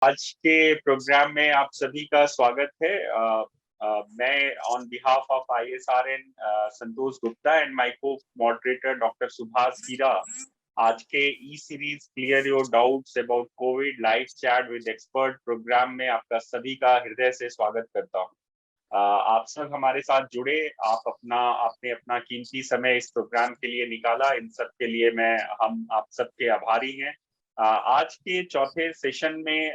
आज के प्रोग्राम में आप सभी का स्वागत है। मैं on behalf of ISRN Santosh Gupta and my co-moderator doctor Subhash Hira आज के E series clear your doubts about Covid live chat with expert programme में आपका सभी का हृदय से स्वागत करता हूँ। आप सब हमारे साथ जुड़े, आपने अपना कीमती समय इस प्रोग्राम के लिए निकाला, इन सब के लिए हम आप सबके आभारी हैं। आज के चौथे सेशन में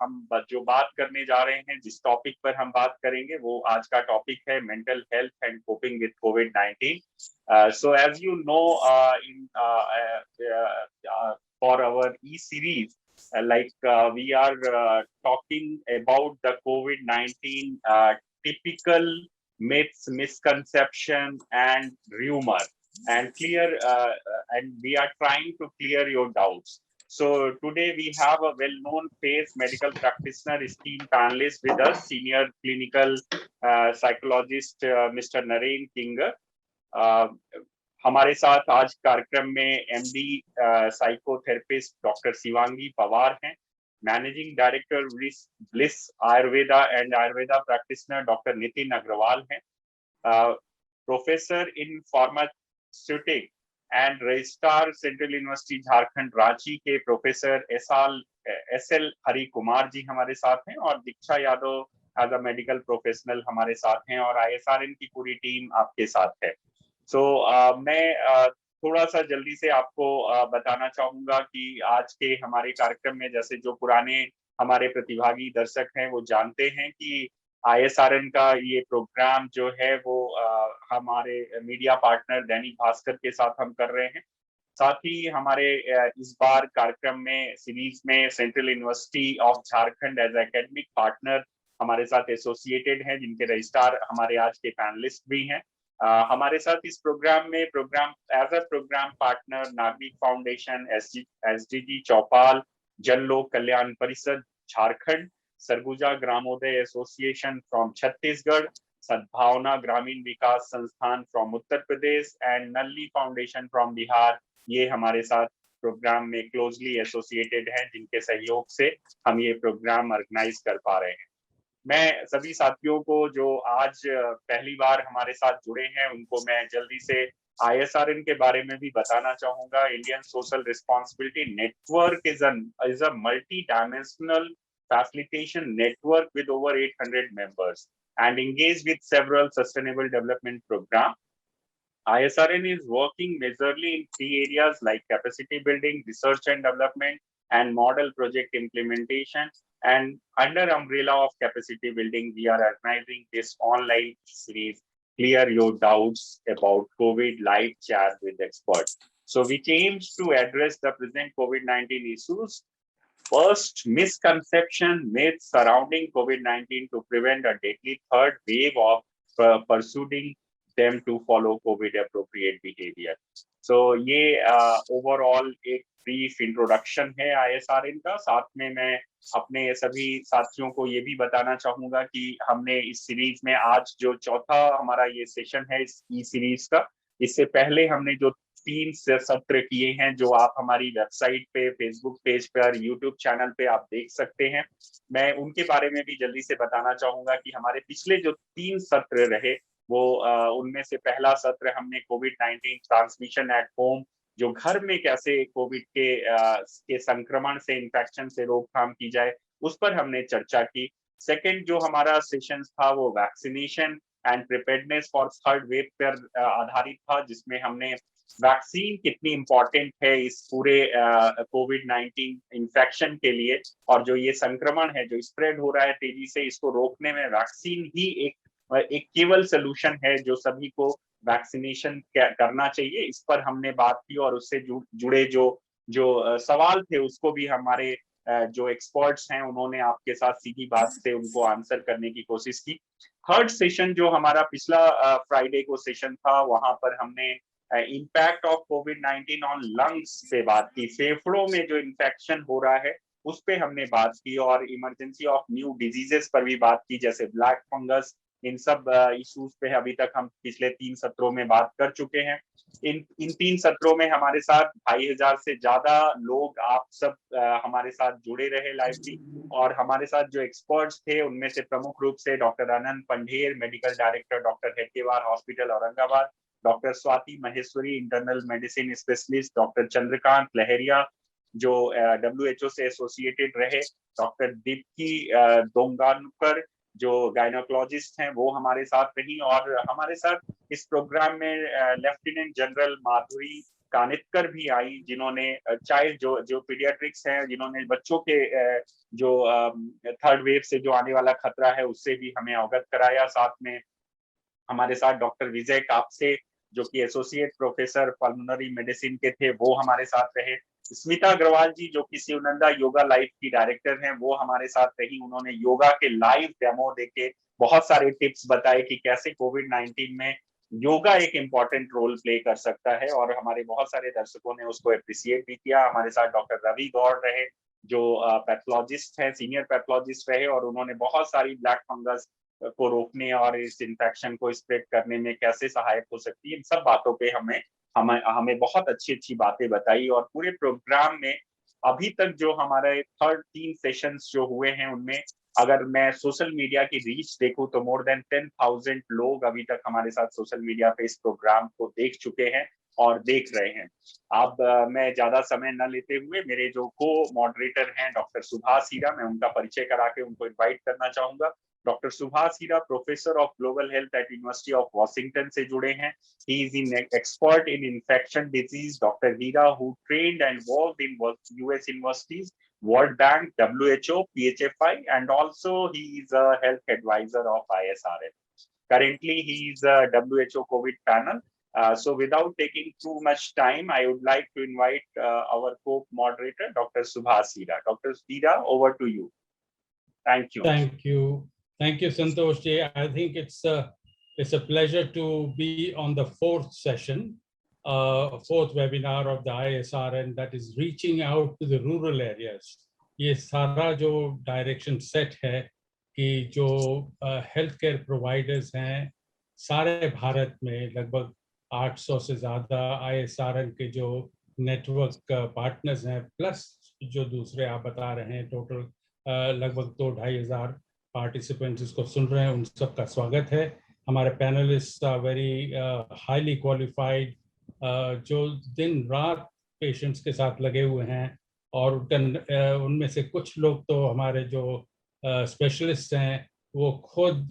हम जो बात करने जा रहे हैं, जिस टॉपिक पर हम बात करेंगे वो आज का टॉपिक है mental health and coping with कोविड-19। So as you know, in for our E series, we are talking about the COVID-19 typical myths, misconception, and rumor, and we are trying to clear your doubts. So today we have a well-known face, medical practitioner, esteemed panelist with us, senior clinical psychologist, Mr. Naren Kinger. हमारे साथ आज कार्यक्रम में MD psychotherapist doctor Shivangi Pawar हैं, managing director Bliss Ayurveda and Ayurveda practitioner doctor Nitin Agarwal हैं, professor in pharmaceutic and registrar central university Jharkhand Ranchi के professor SL Hari Kumar ji हमारे साथ हैं, और Diksha Yadav as a medical professional हमारे साथ हैं, और ISRN की पूरी टीम आपके साथ है। मैं थोड़ा सा जल्दी से आपको बताना चाहूंगा कि आज के हमारे कार्यक्रम में, जैसे जो पुराने हमारे प्रतिभागी दर्शक हैं वो जानते हैं कि ISRN का ये प्रोग्राम जो है वो हमारे मीडिया पार्टनर दैनिक भास्कर के साथ हम कर रहे हैं। साथ ही हमारे इस बार कार्यक्रम में सीरीज में central university of Jharkhand as academic partner हमारे साथ एसोसिएटेड हैं, जिनके रजिस्ट्रार हमारे आज के पैनलिस्ट भी हैं। हमारे साथ इस प्रोग्राम में as a programme partner Nagrik Foundation, SDG Chaupal, Jan Lok Kalyan Parishad Jharkhand, Surguja Gramoday Association from Chhattisgarh, Sadbhavna Gramin Vikas Sansthan from Uttar Pradesh and Nalli Foundation from Bihar, ये हमारे साथ प्रोग्राम में क्लोजली एसोसिएटेड हैं, जिनके सहयोग से हम ये प्रोग्राम ऑर्गेनाइज कर पा रहे हैं। मैं सभी साथियों को जो आज पहली बार हमारे साथ जुड़े हैं उनको मैं जल्दी से ISRN के बारे में भी बताना चाहूंगा। Indian social responsibility network is a multi dimensional facilitation network with over 800 members and engaged with several sustainable development programs. ISRN is working majorly in three areas like capacity building, research and development, and model project implementation. And under umbrella of capacity building, we are organizing this online series, Clear Your Doubts About COVID Live Chat with Experts. So which aims to address the present COVID-19 issues. First, misconception, myths surrounding COVID-19 to prevent a deadly third wave of pursuing them to follow COVID appropriate behavior. So ये overall एक brief introduction है ISRN का। साथ में मैं अपने सभी साथियों को ये भी बताना चाहूंगा कि हमने इस सीरीज में आज जो चौथा हमारा ये सेशन है इस ई सीरीज का, इससे पहले हमने जो 3 सत्र किए हैं, जो आप हमारी वेबसाइट पे, फेसबुक पेज पर, यूट्यूब चैनल पे आप देख सकते हैं। मैं उनके बारे में भी जल्दी से बताना चाहूंगा कि हमारे पिछले जो 3 सत्र रहे वो उनमें से पहला सत्र हमने कोविड-19 ट्रांसमिशन एट होम, जो घर में कैसे कोविड के संक्रमण से, इन्फेक्शन से रोकथाम की जाए, उस पर हमने चर्चा की। सेकंड जो हमारा सेशन था वो vaccination and preparedness for third wave पर आधारित था, जिसमें हमने वैक्सीन कितनी इंपॉर्टेंट है इस पूरे कोविड-19 इन्फेक्शन के लिए, और जो ये संक्रमण है जो स्प्रेड हो रहा है तेजी से, इसको रोकने में वैक्सीन ही एक केवल सोल्यूशन है जो सभी को वैक्सीनेशन करना चाहिए। इस पर हमने बात की, और उससे जुड़े जो सवाल थे उसको भी हमारे जो एक्सपर्ट्स हैं उन्होंने आपके साथ सीधी बात से उनको आंसर करने की कोशिश की। थर्ड सेशन जो हमारा पिछला फ्राइडे को सेशन था, वहां पर हमने impact of covid on lungs पे बात की। फेफड़ों में जो इन्फेक्शन हो रहा है उस पे हमने बात की, और इमरजेंसी ऑफ न्यू डिजीजेस पर भी बात की, जैसे ब्लैक फंगस इन सब इश्यूज पे अभी तक हम पिछले 3 सत्रों में बात कर चुके हैं। इन 3 सत्रों में हमारे साथ 2500 से ज्यादा लोग आप सब हमारे साथ जुड़े रहे लाइवली, और हमारे साथ जो एक्सपर्ट्स थे उनमें से प्रमुख रूप से doctor Anant Pandher, medical director doctor Hedgewar Hospital Aurangabad, doctor Swati Maheshwari, internal medicine specialist, doctor Chandrakant Lahariya जो WHO से एसोसिएटेड रहे, डॉक्टर दीप्ति दोंगानुकर जो गायनोकोलॉजिस्ट हैं वो हमारे साथ रही, और हमारे साथ इस प्रोग्राम में लेफ्टिनेंट जनरल माधुरी कानितकर भी आई, जिन्होंने चाइल्ड जो पीडियाट्रिक्स हैं, जिन्होंने बच्चों के जो थर्ड वेव से जो आने वाला खतरा है उससे भी हमें अवगत कराया। साथ में हमारे साथ डॉक्टर विजय कापसे जो कि एसोसिएट प्रोफेसर पल्मोनरी मेडिसिन के थे, वो हमारे साथ रहे। स्मिता अग्रवाल जी जो कि शिवानंदा योगा लाइफ की डायरेक्टर हैं, वो हमारे साथ रही। उन्होंने योगा के लाइव डेमो देके बहुत सारे टिप्स बताए कि कैसे कोविड-19 में योगा एक इम्पॉर्टेंट रोल प्ले कर सकता है, और हमारे बहुत सारे दर्शकों ने उसको अप्रिशिएट भी किया। हमारे साथ डॉक्टर रवि गौड़ रहे जो पैथोलॉजिस्ट हैं, सीनियर पैथोलॉजिस्ट रहे, और उन्होंने बहुत सारी ब्लैक फंगस को रोकने और इस इन्फेक्शन को स्प्रेड करने में कैसे सहायक हो सकती है, इन सब बातों पे हमें बहुत अच्छी अच्छी बातें बताई। और पूरे प्रोग्राम में अभी तक जो हमारे 3 सेशंस जो हुए हैं उनमें अगर मैं सोशल मीडिया की रीच देखूं तो मोर देन 10,000 लोग अभी तक हमारे साथ सोशल मीडिया पे इस प्रोग्राम को देख चुके हैं और देख रहे हैं। अब मैं ज्यादा समय न लेते हुए मेरे जो को मॉडरेटर हैं डॉक्टर सुभाष हीरा, मैं उनका परिचय करा के उनको इन्वाइट करना चाहूंगा। Doctor Subhash Hira professor of global health at university of Washington से जुड़े हैं। He is an expert in infection disease. Dr. Hira, who trained and worked in US universities, World Bank, WHO, PHFI, and also he is a health advisor of ISRN. Currently, he is a WHO COVID panel. So without taking too much time, I would like to invite our co-moderator, Dr. Subhas Hira. Dr. Hira, over to you. Thank you. Thank you. Thank you, Santosh ji. I think it's a pleasure to be on the fourth session, fourth webinar of the ISRN, that is reaching out to the rural areas. ये सारा जो direction set है कि जो health care providers हैं सारे भारत में, लगभग 800 से ज़्यादा ISRN के जो नेटवर्क पार्टनर्स हैं, प्लस जो दूसरे आप बता रहे हैं, टोटल लगभग 2-2,500 पार्टिसिपेंट्स इसको सुन रहे हैं, उन सबका स्वागत है। हमारे पैनलिस्ट वेरी हाईली क्वालिफाइड, जो दिन रात पेशेंट्स के साथ लगे हुए हैं, और उनमें से कुछ लोग तो हमारे जो स्पेशलिस्ट हैं वो खुद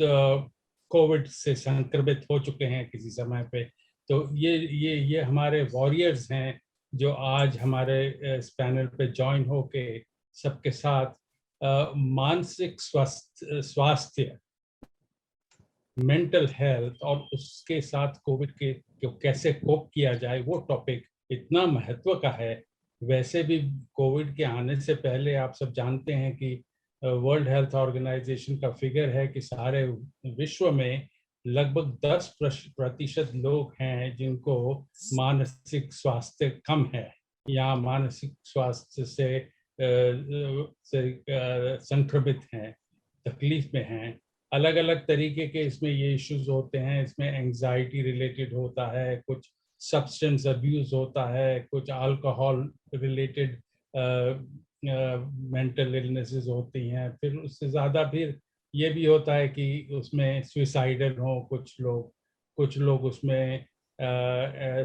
कोविड से संक्रमित हो चुके हैं किसी समय पे। तो ये हमारे वॉरियर्स हैं जो आज हमारे इस पैनल पे ज्वाइन होके सबके साथ मानसिक स्वास्थ्य, मेंटल हेल्थ और उसके साथ कोविड के कैसे कोप किया जाए, वो टॉपिक इतना महत्व का है। वैसे भी कोविड के आने से पहले आप सब जानते हैं कि वर्ल्ड हेल्थ ऑर्गेनाइजेशन का फिगर है कि सारे विश्व में लगभग 10% लोग हैं जिनको मानसिक स्वास्थ्य कम है या मानसिक स्वास्थ्य से संक्रमित हैं, तकलीफ में हैं। अलग अलग तरीके के इसमें ये इश्यूज होते हैं। इसमें एंजाइटी रिलेटेड होता है, कुछ सब्सटेंस अब्यूज होता है, कुछ अल्कोहल रिलेटेड मेंटल इलनेसेस होती हैं, फिर उससे ज़्यादा फिर ये भी होता है कि उसमें सुइसाइडल हो कुछ लोग उसमें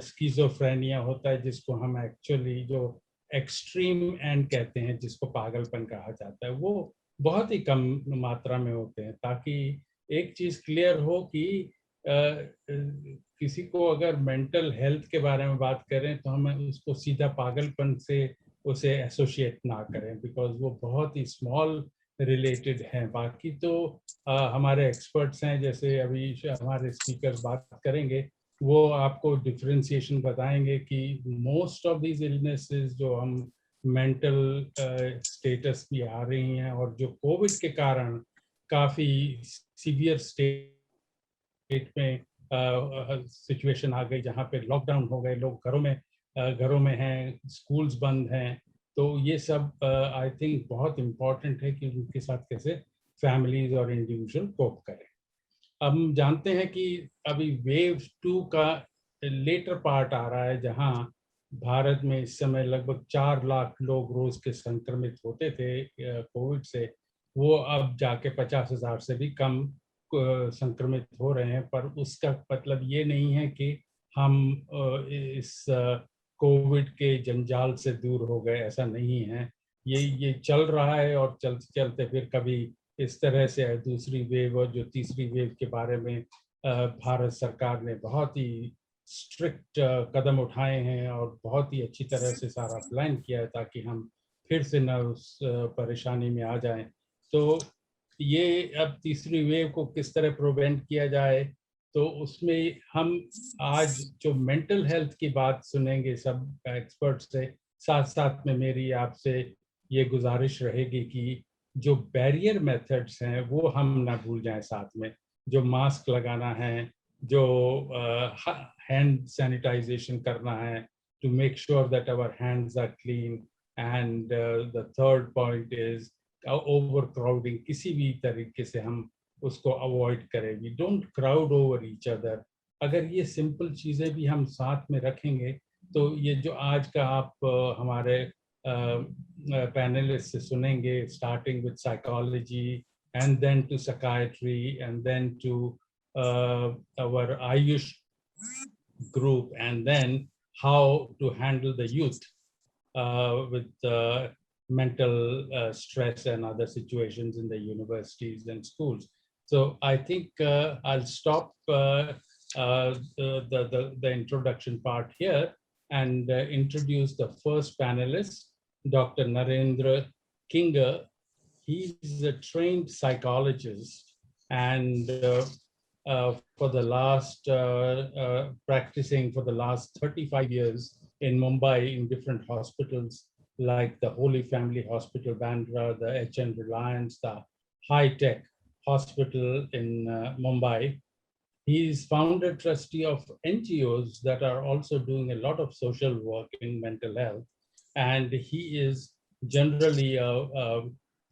स्किज़ोफ्रेनिया होता है, जिसको हम एक्चुअली जो एक्सट्रीम एंड कहते हैं, जिसको पागलपन कहा जाता है, वो बहुत ही कम मात्रा में होते हैं। ताकि एक चीज़ क्लियर हो कि किसी को अगर मेंटल हेल्थ के बारे में बात करें तो हमें उसको सीधा पागलपन से उसे एसोसिएट ना करें, बिकॉज वो बहुत ही स्मॉल रिलेटेड हैं। बाकी तो हमारे एक्सपर्ट्स हैं, जैसे अभी हमारे स्पीकर्स बात करेंगे, वो आपको डिफरेंशिएशन बताएंगे कि मोस्ट ऑफ दीज इलनेसेस जो हम मेंटल स्टेटस भी आ रही हैं, और जो कोविड के कारण काफ़ी सीवियर स्टेट में सिचुएशन आ गई, जहाँ पे लॉकडाउन हो गए, लोग घरों में हैं, स्कूल्स बंद हैं। तो ये सब आई थिंक बहुत इम्पॉर्टेंट है कि उनके साथ कैसे फैमिलीज और इंडिविजुअल कोप करें। हम जानते हैं कि अभी वेव 2 का लेटर पार्ट आ रहा है, जहां भारत में इस समय लगभग 4 लाख लोग रोज के संक्रमित होते थे कोविड से। वो अब जाके 50,000 से भी कम संक्रमित हो रहे हैं। पर उसका मतलब ये नहीं है कि हम इस कोविड के जंजाल से दूर हो गए, ऐसा नहीं है। ये चल रहा है, और चलते चलते फिर कभी इस तरह से दूसरी वेव और जो तीसरी वेव के बारे में भारत सरकार ने बहुत ही स्ट्रिक्ट कदम उठाए हैं और बहुत ही अच्छी तरह से सारा प्लान किया है, ताकि हम फिर से न उस परेशानी में आ जाएं। तो ये अब तीसरी वेव को किस तरह प्रिवेंट किया जाए, तो उसमें हम आज जो मेंटल हेल्थ की बात सुनेंगे सब एक्सपर्ट से, साथ साथ में मेरी आपसे ये गुजारिश रहेगी कि जो बैरियर मेथड्स हैं वो हम ना भूल जाएं साथ में। जो मास्क लगाना है, जो हैंड सैनिटाइजेशन करना है, to make sure that our hands are clean, and the third point is over crowding. किसी भी तरीके से हम उसको अवॉइड करें। We don't crowd over each other. अगर ये सिंपल चीज़ें भी हम साथ में रखेंगे, तो ये जो आज का आप हमारे पैनलिस्ट से सुनेंगे, starting with psychology and then to psychiatry and then to our Ayush group, and then how to handle the youth with mental stress and other situations in the universities and schools. So I think I'll stop the introduction part here and introduce the first panelist, Dr. Narendra Kinger. He's a trained psychologist, and for the last practicing for the last 35 years in Mumbai in different hospitals like the Holy Family Hospital, Bandra, the HN Reliance, the High Tech Hospital in Mumbai. He is founder trustee of NGOs that are also doing a lot of social work in mental health, and he is generally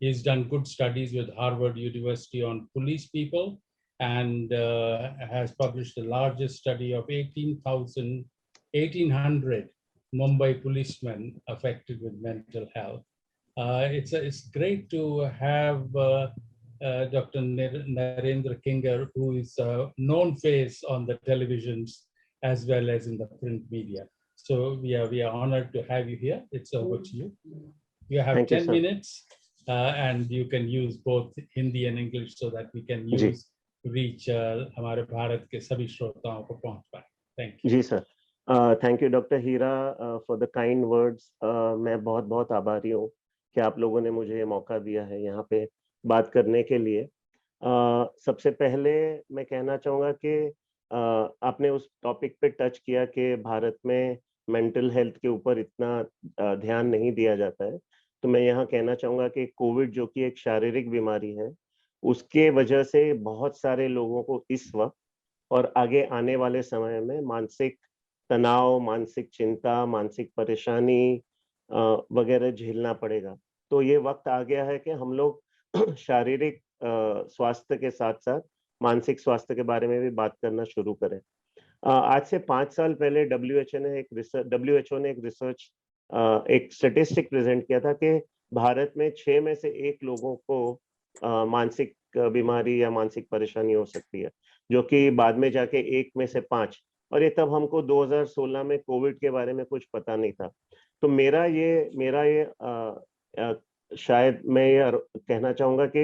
he's done good studies with Harvard University on police people, and has published the largest study of 1,800 Mumbai policemen affected with mental health. It's great to have Dr. Narendra Kinger, who is a known face on the televisions as well as in the print media. So we are honored to have you here. It's over to you. You have 10 minutes, and you can use both Hindi and English so that we can reach हमारे भारत के सभी श्रोताओं को पहुंच पाए. Thank you. जी sir, thank you doctor Hira for the kind words. मैं बहुत बहुत आभारी हूँ कि आप लोगों ने मुझे ये मौका दिया है यहाँ पे बात करने के लिए. सबसे पहले मैं कहना चाहूँगा कि आपने उस टॉपिक पे टच किया कि भारत में मेंटल हेल्थ के ऊपर इतना ध्यान नहीं दिया जाता है. तो मैं यहाँ कहना चाहूँगा कि कोविड जो कि एक शारीरिक बीमारी है, उसके वजह से बहुत सारे लोगों को इस वक्त और आगे आने वाले समय में मानसिक तनाव, मानसिक चिंता, मानसिक परेशानी वगैरह झेलना पड़ेगा. तो ये वक्त आ गया है कि हम लोग शारीरिक स्वास्थ्य के साथ साथ मानसिक स्वास्थ्य के बारे में भी बात करना शुरू करें. आज से 5 साल पहले WHO ने एक रिसर्च एक स्टैटिस्टिक प्रेजेंट किया था कि भारत में 6 में से 1 लोगों को मानसिक बीमारी या मानसिक परेशानी हो सकती है, जो कि बाद में जाके 1 में से 5. और ये तब हमको 2016 में कोविड के बारे में कुछ पता नहीं था. तो मेरा ये शायद मैं ये कहना चाहूँगा कि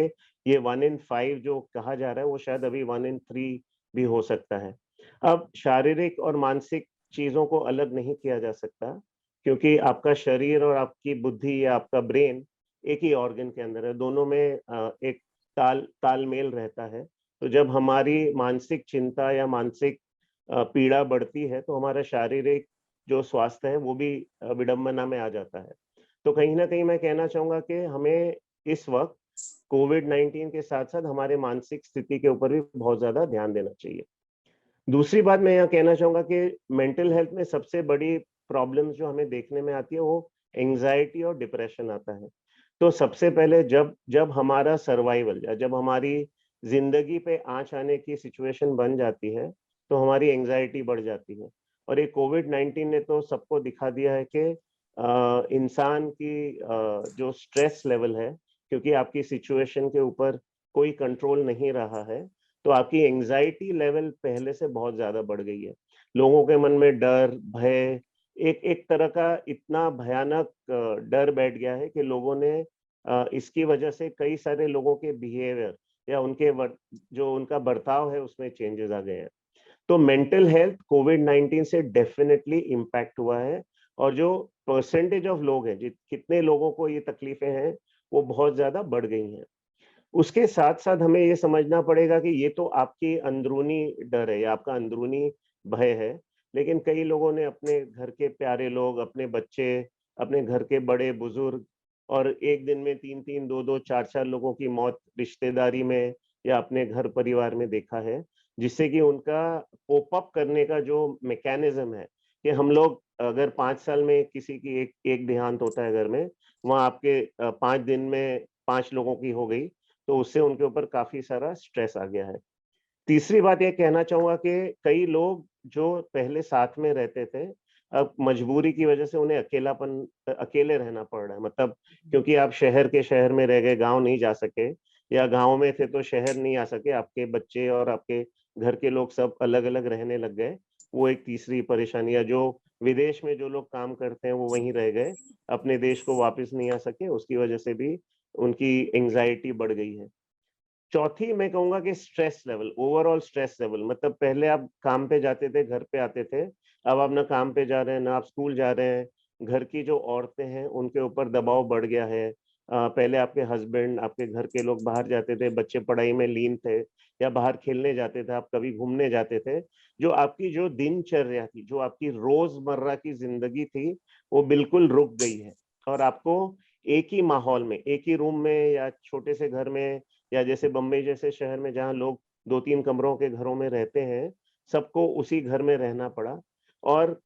ये 1 in 5 जो कहा जा रहा है वो शायद अभी 1 in 3 भी हो सकता है. अब शारीरिक और मानसिक चीज़ों को अलग नहीं किया जा सकता, क्योंकि आपका शरीर और आपकी बुद्धि या आपका ब्रेन एक ही ऑर्गन के अंदर है. दोनों में एक तालमेल रहता है. तो जब हमारी मानसिक चिंता या मानसिक पीड़ा बढ़ती है तो हमारा शारीरिक जो स्वास्थ्य है वो भी विडंबना में आ जाता है. तो कहीं ना कहीं मैं कहना चाहूँगा कि हमें इस वक्त कोविड-19 के साथ साथ हमारे मानसिक स्थिति के ऊपर भी बहुत ज़्यादा ध्यान देना चाहिए. दूसरी बात मैं यहाँ कहना चाहूँगा कि मेंटल हेल्थ में सबसे बड़ी प्रॉब्लम्स जो हमें देखने में आती है वो एंग्जाइटी और डिप्रेशन आता है. तो सबसे पहले जब हमारा सर्वाइवल या जब हमारी जिंदगी पे आंच आने की सिचुएशन बन जाती है तो हमारी एंजाइटी बढ़ जाती है। और ये कोविड-19 ने तो सबको दिखा दिया है कि इंसान की जो स्ट्रेस लेवल है, क्योंकि आपकी सिचुएशन के ऊपर कोई कंट्रोल नहीं रहा है, तो आपकी एंजाइटी लेवल पहले से बहुत ज्यादा बढ़ गई है। लोगों के मन में डर, भय, एक एक तरह का इतना भयानक डर बैठ गया है कि लोगों ने इसकी वजह से कई सारे लोगों के बिहेवियर या जो उनका बर्ताव है उसमें चेंजेस आ गए हैं। तो मेंटल हेल्थ कोविड-19 से डेफिनेटली इम्पैक्ट हुआ है, और जो परसेंटेज ऑफ लोग हैं, कितने लोगों को ये तकलीफें हैं, वो बहुत ज्यादा बढ़ गई हैं। उसके साथ साथ हमें ये समझना पड़ेगा कि ये तो आपकी अंदरूनी डर है या आपका अंदरूनी भय है, लेकिन कई लोगों ने अपने घर के प्यारे लोग, अपने बच्चे, अपने घर के बड़े बुजुर्ग, और एक दिन में 3-3, 2-2, 4-4 लोगों की मौत रिश्तेदारी में या अपने घर परिवार में देखा है, जिससे कि उनका कोप अप करने का जो मैकेनिज्म है कि हम लोग अगर 5 साल में किसी की एक देहांत होता है घर में, वहाँ आपके 5 दिन में 5 लोगों की हो गई, तो उससे उनके ऊपर काफ़ी सारा स्ट्रेस आ गया है। तीसरी बात ये कहना चाहूँगा कि कई लोग जो पहले साथ में रहते थे, अब मजबूरी की वजह से उन्हें अकेले रहना पड़ रहा है। मतलब क्योंकि आप शहर के शहर में रह गए, गाँव नहीं जा सके, या गाँव में थे तो शहर नहीं आ सके, आपके बच्चे और आपके घर के लोग सब अलग-अलग रहने लग गए। वो एक तीसरी परेशानी है। जो विदेश में जो लोग काम करते हैं, वो वहीं रह गए, अपने देश को वापस नहीं आ सके, उसकी वजह से भी उनकी एंग्ज़ायटी बढ़ गई है। चौथी मैं कहूँगा कि stress level, overall stress level, मतलब पहले आप काम पे जाते थे, घर पे आते थे, अब आप ना काम पे जा रहे हैं, ना आप स्कूल जा रहे हैं। घर की जो औरतें हैं, उनके ऊपर दबाव बढ़ गया है। पहले आपके हस्बैंड, आपके घर के लोग बाहर जाते थे, बच्चे पढ़ाई में लीन थे या बाहर खेलने जाते थे, आप कभी घूमने जाते थे। जो आपकी जो दिनचर्या थी, जो आपकी रोज़मर्रा की ज़िंदगी थी, वो बिल्कुल रुक गई है, और आपको एक ही माहौल में, एक ही रूम में या छोटे से घर में, या जैसे बम्बई जैसे शहर में जहाँ लोग 2-3 कमरों के घरों में रहते हैं, सबको उसी घर में रहना पड़ा। और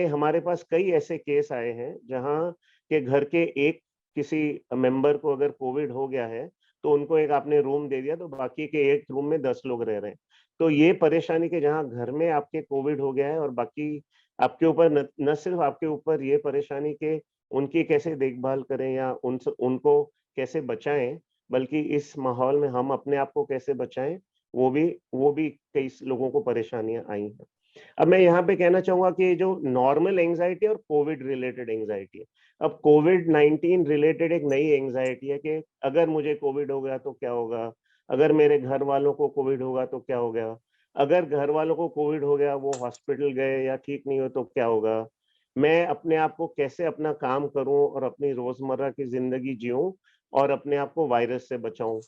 हमारे पास कई ऐसे केस आए हैं जहाँ के घर के एक किसी मेंबर को अगर कोविड हो गया है, तो उनको एक आपने रूम दे दिया, तो बाकी के एक रूम में 10 लोग रह रहे हैं। तो ये परेशानी कि जहाँ घर में आपके कोविड हो गया है, और बाकी आपके ऊपर न सिर्फ आपके ऊपर ये परेशानी कि उनकी कैसे देखभाल करें या उनको कैसे बचाएँ, बल्कि इस माहौल में हम अपने आप को कैसे बचाएँ, वो भी कई लोगों को परेशानियाँ आई हैं। अब मैं यहाँ पे कहना चाहूँगा कि जो नॉर्मल एंग्ज़ायटी और कोविड रिलेटेड एंग्ज़ायटी है। अब कोविड-19 रिलेटेड एक नई एंग्ज़ायटी है कि अगर मुझे कोविड हो गया तो क्या होगा? अगर मेरे घर वालों को कोविड होगा तो क्या हो गया? अगर घर वालों को कोविड हो गया, वो हॉस्पिटल गए या ठीक नहीं हुए तो क्या होगा? मैं अपने आप को कैसे अपना काम करूँ और अपनी रोज़मर्रा की ज़िंदगी जिऊँ और अपने आप को वायरस से बचाऊँ?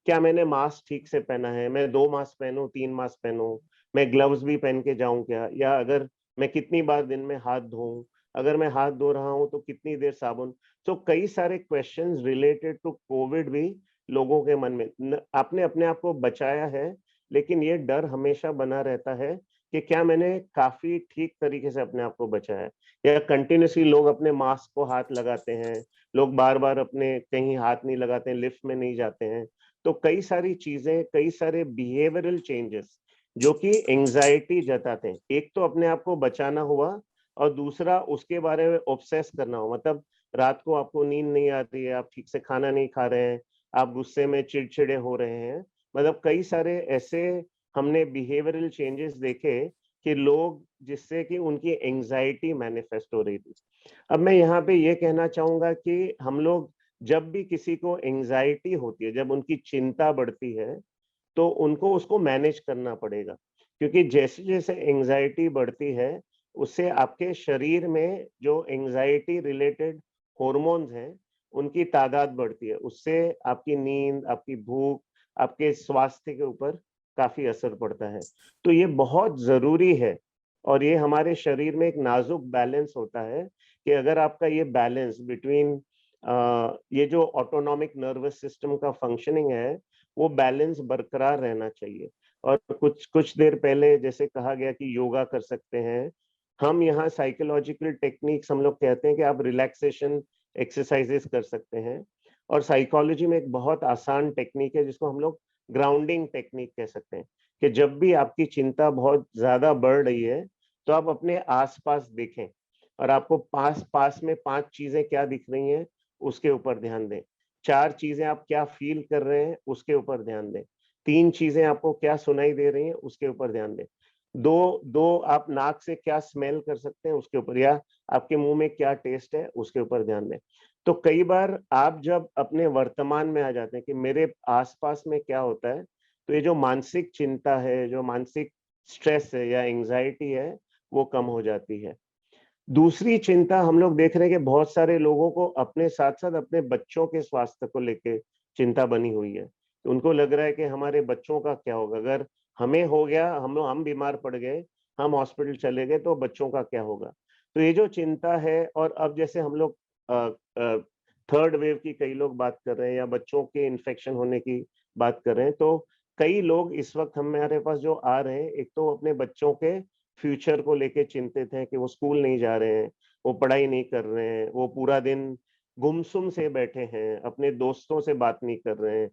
क्या मैंने मास्क ठीक से पहना है? मैं 2 मास्क पहनूँ, 3 मास्क पहनूँ? मैं ग्लव्स भी पहन के जाऊँ क्या? या अगर मैं कितनी बार दिन में हाथ धोऊँ? अगर मैं हाथ धो रहा हूँ तो कितनी देर साबुन? तो कई सारे क्वेश्चंस रिलेटेड टू कोविड भी लोगों के मन में, आपने अपने आप को बचाया है, लेकिन ये डर हमेशा बना रहता है कि क्या मैंने काफ़ी ठीक तरीके से अपने आप को बचाया है? या कंटीन्यूअसली लोग अपने मास्क को हाथ लगाते हैं, लोग बार-बार अपने कहीं हाथ नहीं लगाते हैं, लिफ्ट में नहीं जाते हैं। तो कई सारी चीज़ें, कई सारे बिहेवियरल चेंजेस जो कि एंग्ज़ायटी जताते हैं। एक तो अपने आप को बचाना हुआ, और दूसरा उसके बारे में ऑब्सेस करना हुआ। मतलब रात को आपको नींद नहीं आती है, आप ठीक से खाना नहीं खा रहे हैं, आप गुस्से में चिड़चिड़े हो रहे हैं। मतलब कई सारे ऐसे हमने बिहेवियरल चेंजेस देखे कि लोग, जिससे कि उनकी एंग्ज़ायटी मैनिफेस्ट हो रही थी। अब मैं यहाँ पे ये कहना चाहूँगा कि हम लोग जब भी किसी को एंग्ज़ायटी होती है, जब उनकी चिंता बढ़ती है, तो उनको उसको मैनेज करना पड़ेगा। क्योंकि जैसे-जैसे एंग्ज़ायटी बढ़ती है, उससे आपके शरीर में जो एंग्ज़ायटी रिलेटेड हॉर्मोन्स हैं, उनकी तादाद बढ़ती है। उससे आपकी नींद, आपकी भूख, आपके स्वास्थ्य के ऊपर काफ़ी असर पड़ता है। तो ये बहुत ज़रूरी है, और ये हमारे शरीर में एक नाज़ुक बैलेंस होता है कि अगर आपका ये बैलेंस बिटवीन ये जो ऑटोनॉमिक नर्वस सिस्टम का फंक्शनिंग है, वो बैलेंस बरकरार रहना चाहिए। और कुछ कुछ देर पहले जैसे कहा गया कि योगा कर सकते हैं, हम यहाँ साइकोलॉजिकल टेक्निक्स हम लोग कहते हैं कि आप रिलैक्सेशन एक्सरसाइजेस कर सकते हैं। और साइकोलॉजी में एक बहुत आसान टेक्निक है जिसको हम लोग ग्राउंडिंग टेक्निक कह सकते हैं, कि जब भी आपकी चिंता बहुत ज्यादा बढ़ रही है तो आप अपने आसपास देखें और आपको पास पास में 5 चीजें क्या दिख रही हैं उसके ऊपर ध्यान दें। 4 चीजें आप क्या फील कर रहे हैं उसके ऊपर ध्यान दें। 3 चीजें आपको क्या सुनाई दे रही हैं उसके ऊपर ध्यान दें। दो आप नाक से क्या स्मेल कर सकते हैं उसके ऊपर, या आपके मुंह में क्या टेस्ट है उसके ऊपर ध्यान दें। तो कई बार आप जब अपने वर्तमान में आ जाते हैं कि मेरे आसपास में क्या होता है, तो ये जो मानसिक चिंता है, जो मानसिक स्ट्रेस है या एंजाइटी है, वो कम हो जाती है। दूसरी चिंता हम लोग देख रहे हैं कि बहुत सारे लोगों को अपने साथ साथ अपने बच्चों के स्वास्थ्य को लेके चिंता बनी हुई है। तो उनको लग रहा है कि हमारे बच्चों का क्या होगा, अगर हमें हो गया, हम बीमार पड़ गए, हम हॉस्पिटल चले गए, तो बच्चों का क्या होगा। तो ये जो चिंता है, और अब जैसे हम लोग थर्ड वेव की कई लोग बात कर रहे हैं या बच्चों के इन्फेक्शन होने की बात कर रहे हैं, तो कई लोग इस वक्त हमारे पास जो आ रहे हैं, एक तो अपने बच्चों के फ्यूचर को लेके चिंतित हैं कि वो स्कूल नहीं जा रहे हैं, वो पढ़ाई नहीं कर रहे हैं, वो पूरा दिन गुमसुम से बैठे हैं, अपने दोस्तों से बात नहीं कर रहे हैं,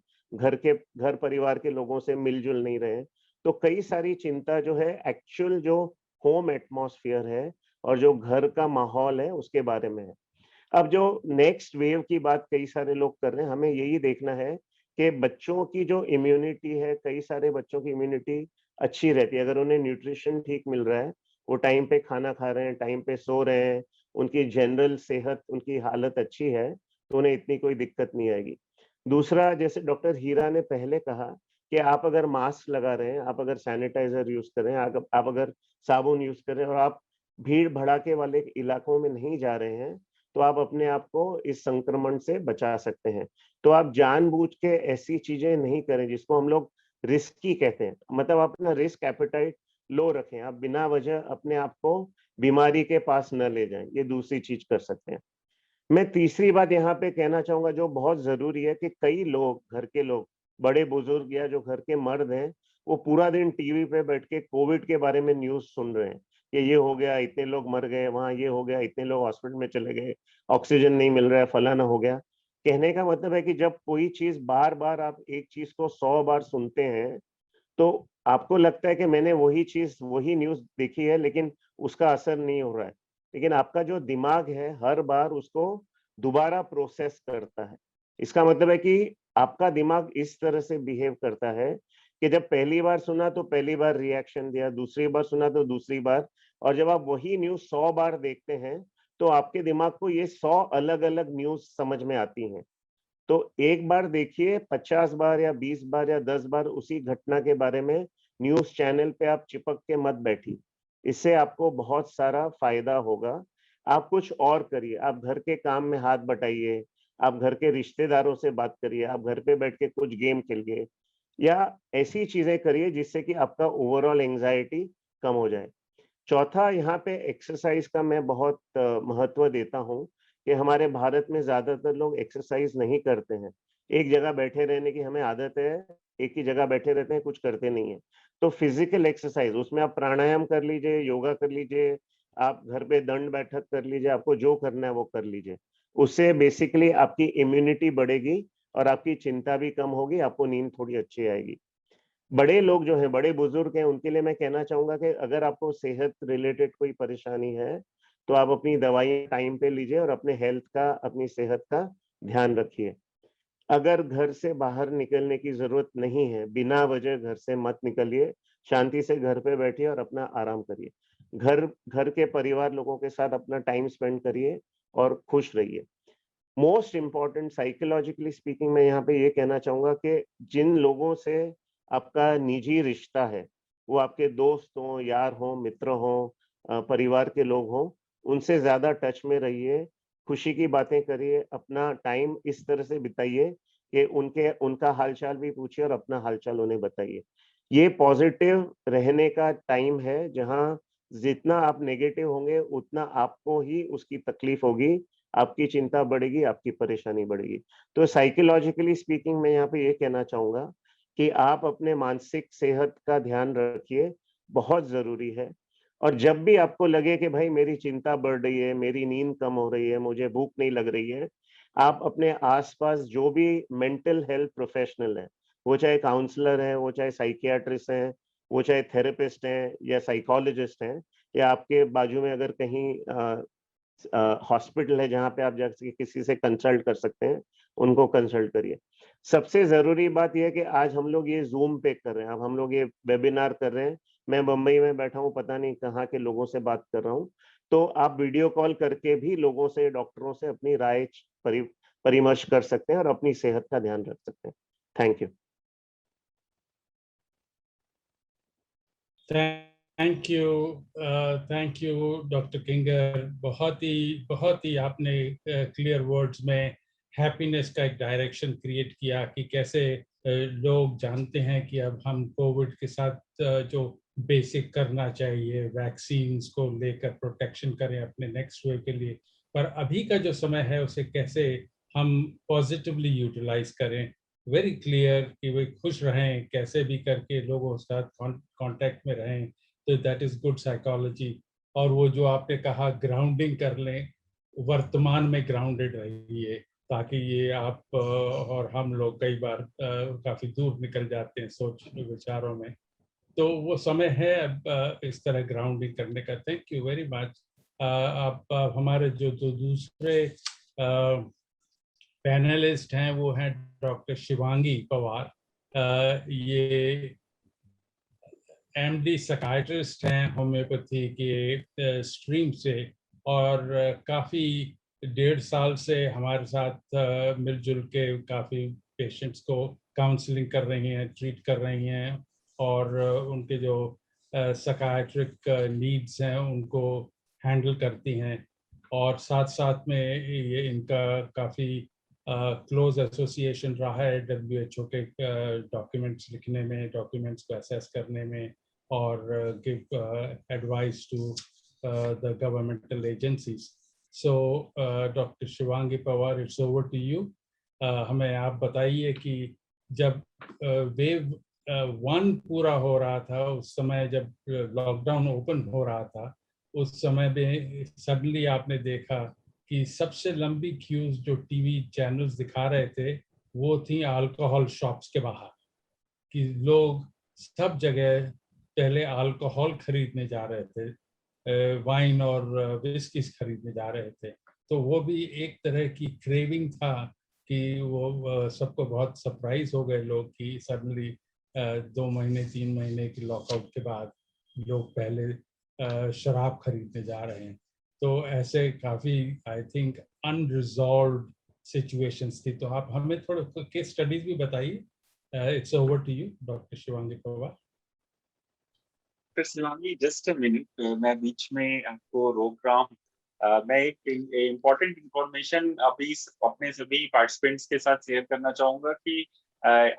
घर परिवार के लोगों से मिलजुल नहीं रहे हैं। तो कई सारी चिंता जो है एक्चुअल जो होम एटमॉस्फेयर है और जो घर का माहौल है उसके बारे में है। अब जो नेक्स्ट वेव की बात कई सारे लोग कर रहे हैं, हमें यही देखना है कि बच्चों की जो इम्यूनिटी है, कई सारे बच्चों की इम्यूनिटी अच्छी रहती है अगर उन्हें न्यूट्रिशन ठीक मिल रहा है, वो टाइम पे खाना खा रहे हैं, टाइम पे सो रहे हैं, उनकी जनरल सेहत, उनकी हालत अच्छी है, तो उन्हें इतनी कोई दिक्कत नहीं आएगी। दूसरा, जैसे डॉक्टर हीरा ने पहले कहा कि आप अगर मास्क लगा रहे हैं, आप अगर सैनिटाइजर यूज कर रहे हैं, आप अगर साबुन यूज कर रहे हैं और आप भीड़ भड़ाके वाले इलाकों में नहीं जा रहे हैं, तो आप अपने आप को इस संक्रमण से बचा सकते हैं। तो आप जानबूझ के ऐसी चीजें नहीं करें जिसको हम लोग रिस्की कहते हैं, मतलब अपना रिस्क एपेटाइट लो रखें, आप बिना वजह अपने आप को बीमारी के पास न ले जाएं, ये दूसरी चीज कर सकते हैं। मैं तीसरी बात यहाँ पे कहना चाहूंगा जो बहुत जरूरी है कि कई लोग, घर के लोग, बड़े बुजुर्ग या जो घर के मर्द हैं, वो पूरा दिन टीवी पे बैठ के कोविड के बारे में न्यूज सुन रहे हैं कि ये हो गया, इतने लोग मर गए, वहां ये हो गया, इतने लोग हॉस्पिटल में चले गए, ऑक्सीजन नहीं मिल रहा है, फलाना हो गया। कहने का मतलब है कि जब कोई चीज बार बार आप एक चीज को 100 बार सुनते हैं, तो आपको लगता है कि मैंने वही चीज, वही न्यूज देखी है, लेकिन उसका असर नहीं हो रहा है। लेकिन आपका जो दिमाग है हर बार उसको दोबारा प्रोसेस करता है। इसका मतलब है कि आपका दिमाग इस तरह से बिहेव करता है कि जब पहली बार सुना तो पहली बार रिएक्शन दिया, दूसरी बार सुना तो दूसरी बार, और जब आप वही न्यूज 100 बार देखते हैं तो आपके दिमाग को ये 100 अलग अलग न्यूज समझ में आती हैं। तो एक बार देखिए, 50 बार या 20 बार या 10 बार उसी घटना के बारे में न्यूज चैनल पे आप चिपक के मत बैठिए, इससे आपको बहुत सारा फायदा होगा। आप कुछ और करिए, आप घर के काम में हाथ बटाइए, आप घर के रिश्तेदारों से बात करिए, आप घर पे बैठ के कुछ गेम खेलिए, या ऐसी चीजें करिए जिससे कि आपका ओवरऑल एंजाइटी कम हो जाए। चौथा, यहाँ पे एक्सरसाइज का मैं बहुत महत्व देता हूँ कि हमारे भारत में ज्यादातर लोग एक्सरसाइज नहीं करते हैं। एक जगह बैठे रहने की हमें आदत है, एक ही जगह बैठे रहते हैं, कुछ करते नहीं है। तो फिजिकल एक्सरसाइज, उसमें आप प्राणायाम कर लीजिए, योगा कर लीजिए, आप घर पे दंड बैठक कर लीजिए, आपको जो करना है वो कर लीजिए। उससे बेसिकली आपकी इम्यूनिटी बढ़ेगी और आपकी चिंता भी कम होगी, आपको नींद थोड़ी अच्छी आएगी। बड़े लोग जो हैं, बड़े बुजुर्ग हैं, उनके लिए मैं कहना चाहूंगा कि अगर आपको सेहत रिलेटेड कोई परेशानी है तो आप अपनी दवाई टाइम पे लीजिए और अपने हेल्थ का, अपनी सेहत का ध्यान रखिए। अगर घर से बाहर निकलने की जरूरत नहीं है, बिना वजह घर से मत निकलिए, शांति से घर पे बैठिए और अपना आराम करिए। घर घर के परिवार लोगों के साथ अपना टाइम स्पेंड करिए और खुश रहिए। मोस्ट इम्पॉर्टेंट, साइकोलॉजिकली स्पीकिंग, मैं यहाँ पे ये कहना चाहूंगा कि जिन लोगों से आपका निजी रिश्ता है, वो आपके दोस्त हों, यार हों, मित्र हों, परिवार के लोग हों, उनसे ज्यादा टच में रहिए, खुशी की बातें करिए, अपना टाइम इस तरह से बिताइए कि उनका हालचाल भी पूछिए और अपना हालचाल उन्हें बताइए। ये पॉजिटिव रहने का टाइम है, जहाँ जितना आप नेगेटिव होंगे उतना आपको ही उसकी तकलीफ होगी, आपकी चिंता बढ़ेगी, आपकी परेशानी बढ़ेगी। तो साइकोलॉजिकली स्पीकिंग मैं यहाँ पे ये कहना चाहूंगा कि आप अपने मानसिक सेहत का ध्यान रखिए, बहुत जरूरी है। और जब भी आपको लगे कि भाई मेरी चिंता बढ़ रही है, मेरी नींद कम हो रही है, मुझे भूख नहीं लग रही है, आप अपने आसपास जो भी मेंटल हेल्थ प्रोफेशनल है, वो चाहे काउंसलर है, वो चाहे साइकियाट्रिस्ट हैं, वो चाहे थेरेपिस्ट हैं या साइकोलॉजिस्ट हैं, या आपके बाजू में अगर कहीं हॉस्पिटल है जहाँ पे आप जाके किसी से कंसल्ट कर सकते हैं, उनको कंसल्ट करिए। सबसे जरूरी बात यह है कि आज हम लोग ये जूम पे कर रहे हैं, अब हम लोग ये वेबिनार कर रहे हैं, मैं बम्बई में बैठा हूँ, पता नहीं कहाँ के लोगों से बात कर रहा हूँ, तो आप वीडियो कॉल करके भी लोगों से, डॉक्टरों से अपनी राय परामर्श कर सकते हैं और अपनी सेहत का ध्यान रख सकते हैं। Thank you. Thank you doctor Kinger. बहुत ही आपने क्लियर वर्ड्स में हैप्पीनेस का एक डायरेक्शन क्रिएट किया कि कैसे लोग जानते हैं कि अब हम कोविड के साथ जो बेसिक करना चाहिए, वैक्सीन्स को लेकर प्रोटेक्शन करें अपने नेक्स्ट वेव के लिए, पर अभी का जो समय है उसे कैसे हम पॉजिटिवली यूटिलाइज करें। वेरी क्लियर कि वे खुश रहें, कैसे भी करके लोगों के साथ कांटेक्ट में रहें, तो दैट इज गुड साइकोलॉजी। और वो जो आपने कहा ग्राउंडिंग कर लें, वर्तमान में ग्राउंडेड रहिए, ताकि ये आप और हम लोग कई बार काफी दूर निकल जाते हैं सोच विचारों में, तो वो समय है अब इस तरह ग्राउंडिंग करने का। Thank you very much. आप हमारे जो दूसरे पैनलिस्ट हैं वो हैं डॉक्टर शिवांगी पवार। ये एमडी साइकियाट्रिस्ट हैं होम्योपैथी के स्ट्रीम से, और काफ़ी 1.5 साल से हमारे साथ मिलजुल के काफ़ी पेशेंट्स को काउंसलिंग कर रही हैं, ट्रीट कर रही हैं, और उनके जो साइकियाट्रिक नीड्स हैं उनको हैंडल करती हैं। और साथ साथ में ये इनका काफ़ी क्लोज एसोसिएशन रहा है WHO के डॉक्यूमेंट्स लिखने में, डॉक्यूमेंट्स को असेस करने में, और give advice to the governmental agencies. So doctor Shivangi Pawar, it's over to you. हमें आप बताइए कि जब वेव 1 पूरा हो रहा था, उस समय जब लॉकडाउन ओपन हो रहा था, उस समय में सडनली आपने देखा कि सबसे लंबी क्यूज जो टीवी चैनल्स दिखा रहे थे वो थी अल्कोहल शॉप्स के बाहर, कि लोग सब जगह पहले अल्कोहल खरीदने जा रहे थे, वाइन और विस्कीज खरीदने जा रहे थे। तो वो भी एक तरह की क्रेविंग था कि वो सबको बहुत सरप्राइज हो गए लोग कि सडनली 2 महीने 3 महीने की लॉकआउट के बाद लोग पहले शराब खरीदने जा रहे हैं। तो ऐसे काफ़ी आई थिंक अनरिजॉल्व्ड सिचुएशंस थी। तो आप हमें थोड़ा केस स्टडीज भी बताइए। It's over to you doctor Shivangi Pawar. Shivangi, just a minute, मैं बीच में आपको रोक रहा हूँ। मैं एक इम्पोर्टेंट इंफॉर्मेशन अभी अपने सभी पार्टिसिपेंट्स के साथ शेयर करना चाहूंगा कि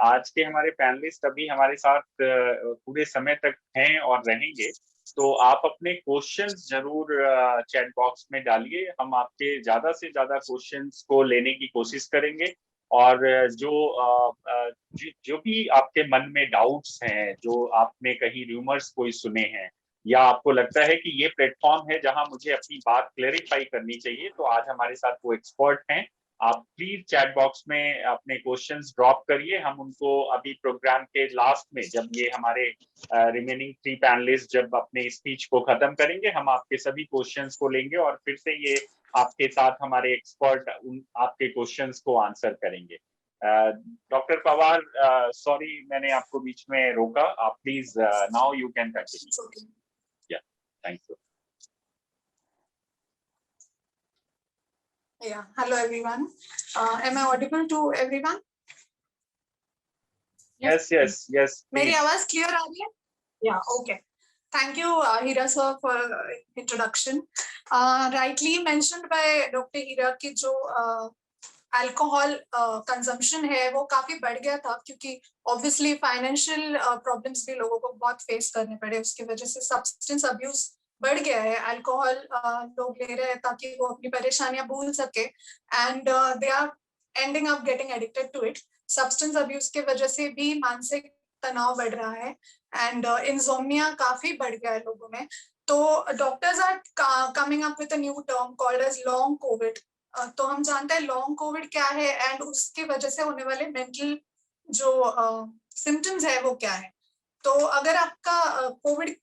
आज के हमारे पैनलिस्ट अभी हमारे साथ पूरे समय तक हैं और रहेंगे। तो आप अपने क्वेश्चंस जरूर चैट बॉक्स में डालिए, हम आपके ज्यादा से ज्यादा क्वेश्चंस को लेने की कोशिश करेंगे। और जो भी आपके मन में डाउट्स हैं, जो आपने कहीं रूमर्स कोई सुने हैं, या आपको लगता है कि ये प्लेटफॉर्म है जहां मुझे अपनी बात क्लेरिफाई करनी चाहिए, तो आज हमारे साथ वो एक्सपर्ट हैं। आप प्लीज चैट बॉक्स में अपने क्वेश्चंस ड्रॉप करिए, हम उनको अभी प्रोग्राम के लास्ट में, जब ये हमारे रिमेनिंग 3 पैनलिस्ट जब अपने स्पीच को खत्म करेंगे, हम आपके सभी क्वेश्चंस को लेंगे और फिर से ये आपके साथ हमारे एक्सपर्ट आपके क्वेश्चंस को आंसर करेंगे। डॉक्टर पवार, सॉरी मैंने आपको बीच में रोका, आप please now you can continue. Yeah, thank you. Yeah, hello everyone. Am I audible to everyone? Yes. मेरी आवाज क्लियर आ रही है? Yeah, okay. Thank you, Hira sir, for introduction. Rightly mentioned by Dr. Hira कि जो alcohol consumption है वो काफी बढ़ गया था, क्योंकि ऑब्वियसली फाइनेंशियल प्रॉब्लम्स भी लोगों को बहुत फेस करने पड़े, उसकी वजह से सब्सटेंस अब्यूज बढ़ गया है। अल्कोहल लोग ले रहे हैं ताकि वो अपनी परेशानियां भूल सके, and they are ending up getting addicted to it. Substance abuse के वजह से भी मानसिक तनाव बढ़ रहा है, एंड इंसोम्निया काफी बढ़ गया है लोगों में। तो doctors are coming up with a new term called as long COVID, तो हम जानते हैं लॉन्ग कोविड क्या है एंड उसकी वजह से होने वाले मेंटल जो सिम्टम्स है वो क्या है। तो अगर आपका कोविड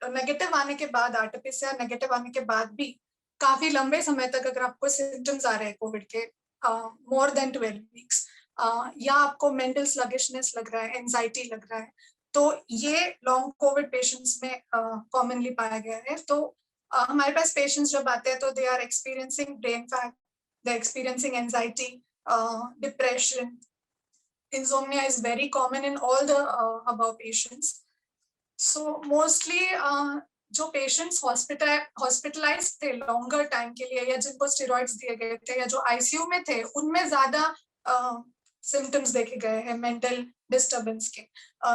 नेगेटिव आने के बाद, आरटीपीसीआर नेगेटिव आने के बाद भी काफी लंबे समय तक अगर आपको सिम्टम्स आ रहे हैं कोविड के मोर देन 12 वीक्स, या आपको मेंटल स्लगिशनेस लग रहा है, एंजाइटी लग रहा है, तो ये लॉन्ग कोविड पेशेंट्स में कॉमनली पाया गया है। तो हमारे पास पेशेंट्स जब आते हैं तो they are experiencing brain fog, they experiencing anxiety, depression, insomnia is very common in all the above patients. So mostly जो पेशेंट्स हॉस्पिटलाइज थे लॉन्गर टाइम के लिए या जिनको स्टेरॉइड्स दिए गए थे या जो आईसीयू में थे, उनमें ज्यादा सिम्टम्स देखे गए हैं मेंटल डिस्टर्बेंस के।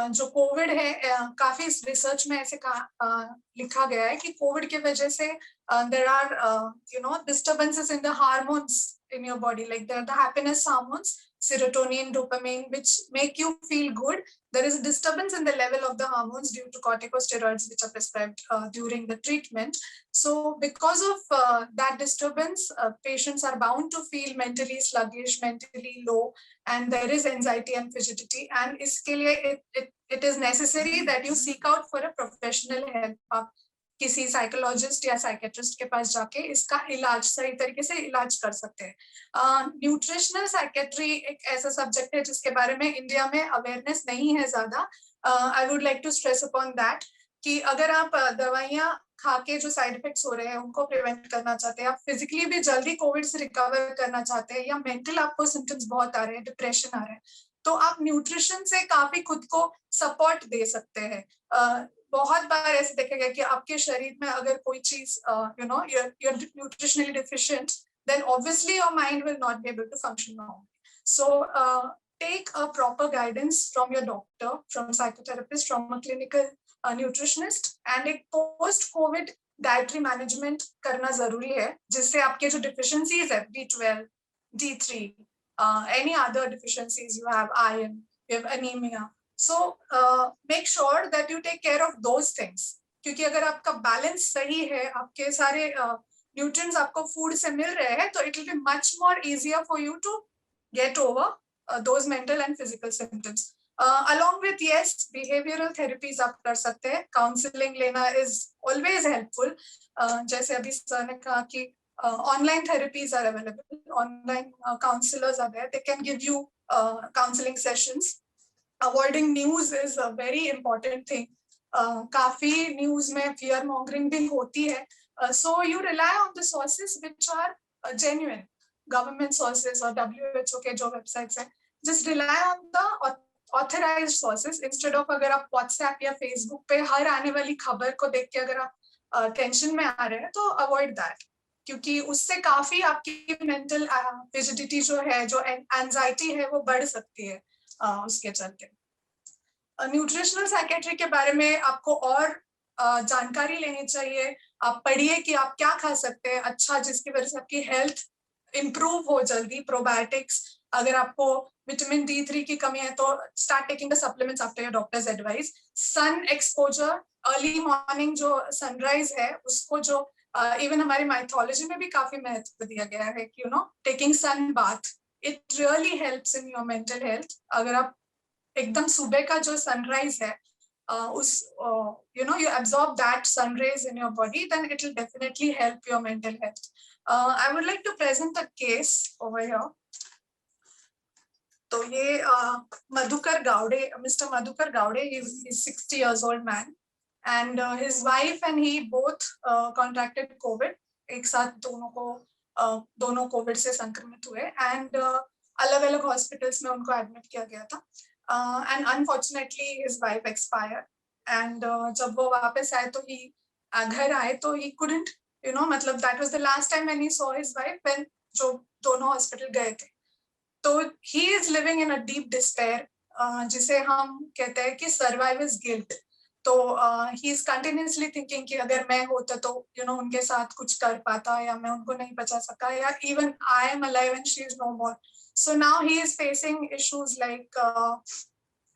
जो कोविड है, काफी रिसर्च में ऐसे लिखा गया है कि कोविड की वजह से there are disturbances in the hormones in your body, like the happiness hormones, serotonin, dopamine, which make you feel good. There is a disturbance in the level of the hormones due to corticosteroids which are prescribed during the treatment. So because of that disturbance, patients are bound to feel mentally sluggish, mentally low, and there is anxiety and fidgetity, and iske liye it is necessary that you seek out for a professional help. किसी psychologist या psychiatrist के पास जाके इसका इलाज सही तरीके से इलाज कर सकते हैं। न्यूट्रिशनल साइकेट्री एक ऐसा सब्जेक्ट है जिसके बारे में इंडिया में अवेयरनेस नहीं है ज्यादा। I would like to stress upon that कि अगर आप दवाइयाँ खा के जो साइड इफेक्ट्स हो रहे हैं उनको प्रिवेंट करना चाहते हैं, आप फिजिकली भी जल्दी कोविड से रिकवर करना चाहते हैं, या मेंटल आपको सिम्टम्स बहुत आ रहे हैं, डिप्रेशन आ रहे हैं, तो आप न्यूट्रिशन से काफी खुद को सपोर्ट दे सकते हैं। बहुत बार ऐसे देखा गया कि आपके शरीर में अगर कोई चीज you're nutritionally deficient, then obviously your mind will not be able to function normally. So take a proper guidance from your doctor, from a psychotherapist, from a clinical nutritionist, and एक post COVID dietary management करना जरूरी है जिससे आपके जो deficiencies है, B12, D3, any other deficiencies you have, iron, you have anemia. So make sure that you take care of those things, क्योंकि अगर आपका बैलेंस सही है, आपके सारे nutrients आपको फूड से मिल रहे हैं, तो it will be much more easier for you to get over those mental and physical symptoms. Along with yes, behavioral therapies आप कर सकते हैं, counseling लेना is always helpful. जैसे अभी सर ने कहा कि online therapies are available, online counselors are there, they can give you counseling sessions. Avoiding news is a very important thing. काफी news में fear mongering भी होती है, so you rely on the sources which are genuine, government sources or WHO के जो websites हैं, just rely on the authorized sources instead of अगर आप WhatsApp या Facebook पे हर आने वाली खबर को देख के अगर आप टेंशन में आ रहे हैं तो avoid that, क्योंकि उससे काफी आपकी मेंटल फिजिडिटी जो है, जो एंजाइटी है, वो बढ़ सकती है उसके चलते। न्यूट्रिशनल साइकेट्री के बारे में आपको और जानकारी लेनी चाहिए। आप पढ़िए कि आप क्या खा सकते हैं अच्छा, जिसकी वजह से आपकी हेल्थ इम्प्रूव हो जल्दी। प्रोबायोटिक्स, अगर आपको विटामिन D3 की कमी है तो start taking the supplements after your doctor's advice. Sun exposure, early morning जो सनराइज है उसको जो इवन हमारी माइथोलॉजी में भी काफी महत्व दिया गया है कि taking sun bath, it really helps in your mental health. अगर आप एकदम सुबह का जो सनराइज है उस you absorb that sun rays in your body, then it will definitely help your mental health. I would like to present a case over here. तो ये Madhukar Gowde, Mr. Madhukar Gowde, he's 60 years old man, and his wife and he both contracted COVID. एक साथ दोनों Covid से संक्रमित हुए, and अलग अलग हॉस्पिटल्स में उनको एडमिट किया गया था, and unfortunately his wife expired. And जब वो वापस आए तो घर आए तो he couldn't, मतलब that was the last time when he saw his wife, when जो दोनों हॉस्पिटल गए थे। तो he is living in a deep despair, जिसे हम कहते हैं कि survivor's guilt. तो he is continuously thinking कि अगर मैं होता तो उनके साथ कुछ कर पाता, या मैं उनको नहीं बचा सका, या even I am alive and she is no more. So now he is facing issues like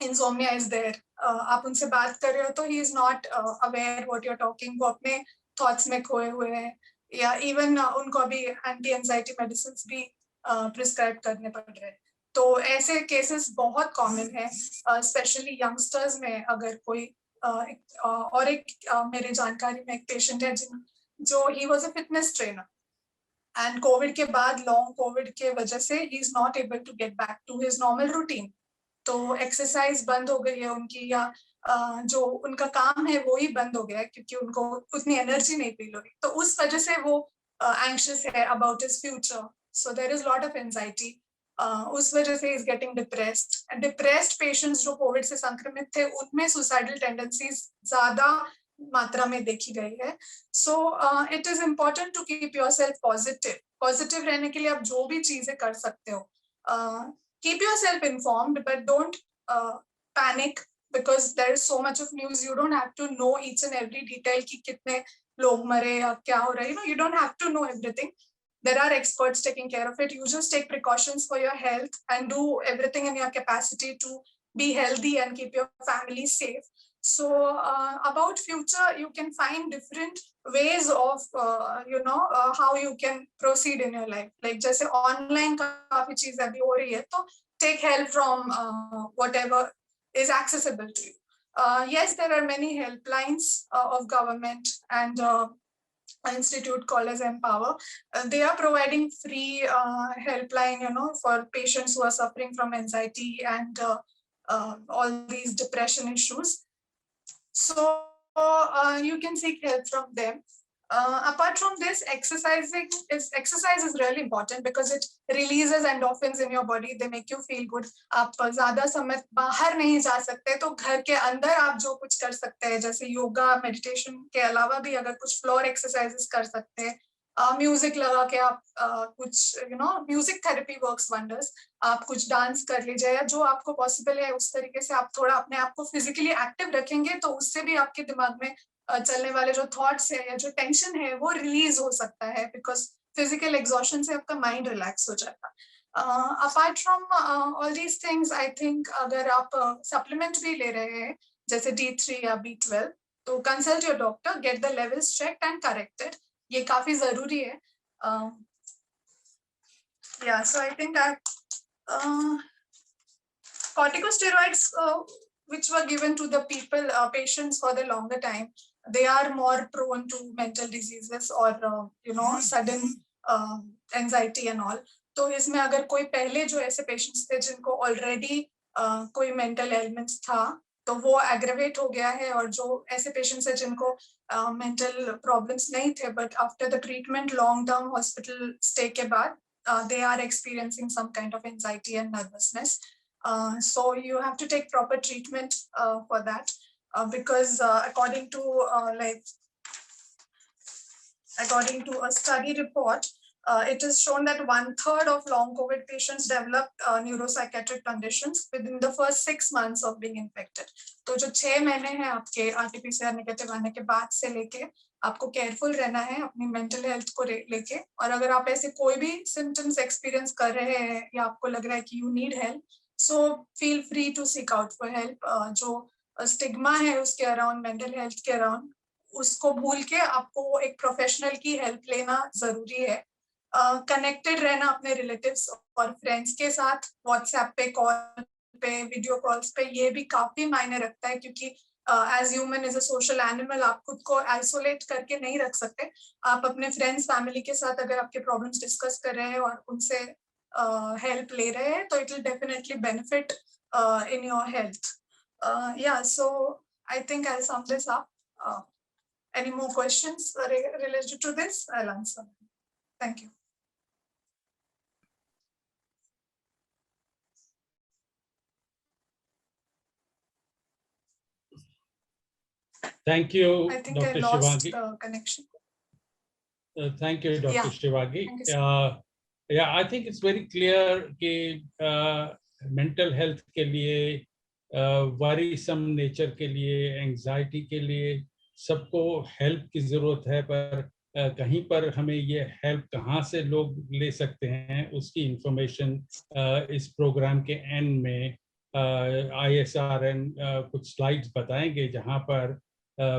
insomnia is there. आप उनसे बात कर रहे हो तो he is not aware what you're talking, वो अपने thoughts में खोए हुए हैं, या इवन उनको अभी एंटी एंजाइटी मेडिसिन भी प्रिस्क्राइब करने पड़ रहे हैं। तो ऐसे केसेस बहुत कॉमन है, स्पेशली यंगस्टर्स में। अगर कोई और एक मेरे जानकारी में एक पेशेंट है जो he was a fitness trainer and COVID के बाद, लॉन्ग कोविड के वजह से he is not able to get back to his normal routine. तो एक्सरसाइज बंद हो गई है उनकी, या जो उनका काम है वो ही बंद हो गया है क्योंकि उनको उतनी एनर्जी नहीं फील हो रही। तो उस वजह से वो एंग्शियस है about his future, so there is lot of anxiety. उस वजह से इज गेटिंग डिप्रेस्ड पेशेंट्स जो कोविड से संक्रमित थे उनमें सुसाइडल टेंडेंसीज ज्यादा मात्रा में देखी गई है। So it is important to keep yourself positive रहने के लिए आप जो भी चीजें कर सकते हो, keep yourself informed but don't panic because there is so much of news. You don't have to know each and every detail कि कितने लोग मरे या क्या हो रहा है, you don't have to know everything. There are experts taking care of it. You just take precautions for your health and do everything in your capacity to be healthy and keep your family safe. So about future, you can find different ways of how you can proceed in your life. Like जैसे online काफी चीजें अभी हो रही है, तो take help from whatever is accessible to you. Yes, there are many helplines of government and an institute called as Empower. They are providing free helpline, for patients who are suffering from anxiety and all these depression issues. So you can seek help from them. Apart from this, exercise is really important because it releases endorphins in your body. They make you feel good. आप ज़्यादा समय बाहर नहीं जा सकते तो घर के अंदर आप जो कुछ कर सकते हैं, जैसे योगा, मेडिटेशन के अलावा भी अगर कुछ फ्लोर एक्सरसाइजेस कर सकते हैं, म्यूजिक लगा के आप कुछ म्यूजिक थेरेपी वर्क्स वंडर्स। आप कुछ डांस कर लीजिए या जो आपको पॉसिबल है उस तरीके से आप थोड़ा अपने आप को फिजिकली एक्टिव रखेंगे तो उससे भी आपके दिमाग में चलने वाले जो थॉट्स है या जो टेंशन है वो रिलीज हो सकता है, बिकॉज फिजिकल एग्जॉशन से आपका माइंड रिलैक्स हो जाएगा। Apart from all these things, I think अगर आप सप्लीमेंट भी ले रहे हैं जैसे D3 या B12, तो consult your doctor, get the levels checked and corrected. ये काफी जरूरी है। Yeah so I think corticosteroids which were given to the patients for the longer time, they are more prone to mental diseases or sudden anxiety and all. तो इसमें अगर कोई पहले जो ऐसे पेशेंट्स थे जिनको ऑलरेडी कोई मेंटल एलिमेंट्स था तो वो एग्रेवेट हो गया है, और जो ऐसे पेशेंट्स है जिनको मेंटल प्रॉब्लम्स नहीं थे but after the treatment long term hospital stay के बाद they are experiencing some kind of anxiety and nervousness. So you have to take proper treatment for that because according to a study report, it is shown that 1/3 of long COVID patients develop neuropsychiatric conditions within the first 6 months of being infected. तो जो 6 महीने हैं आपके RT-PCR negative आने के बाद से लेके आपको केयरफुल रहना है अपनी मेंटल हेल्थ को लेके। और अगर आप ऐसे कोई भी सिम्टम्स एक्सपीरियंस कर रहे हैं या आपको लग रहा है कि you need help, so feel free to seek out for help. जो स्टिग्मा है उसके अराउंड, मेंटल हेल्थ के अराउंड, उसको भूल के आपको एक प्रोफेशनल की हेल्प लेना जरूरी है। कनेक्टेड रहना अपने रिलेटिव्स और फ्रेंड्स के साथ, व्हाट्सएप पे, कॉल पे, वीडियो कॉल्स पे, ये भी काफी मायने रखता है क्योंकि as human is a social animal, आप खुद को आइसोलेट करके नहीं रख सकते। आप अपने फ्रेंड्स, फैमिली के साथ अगर आपके प्रॉब्लम्स डिस्कस कर रहे हैं और उनसे हेल्प ले रहे हैं तो it will definitely benefit in your health. Yeah, so I think I'll sum this up. Any more questions related to this? I'll answer. Thank you. Thank you, I think Dr. I lost Shivangi. the connection. Thank you, Dr. Yeah. Shivangi. Thank you, sir. Yeah, I think it's very clear कि mental health के लिए, worrisome nature के लिए, anxiety के लिए सबको help की ज़रूरत है, पर कहीं पर हमें ये help कहाँ से लोग ले सकते हैं उसकी information इस program के end में ISRN कुछ slides बताएंगे जहाँ पर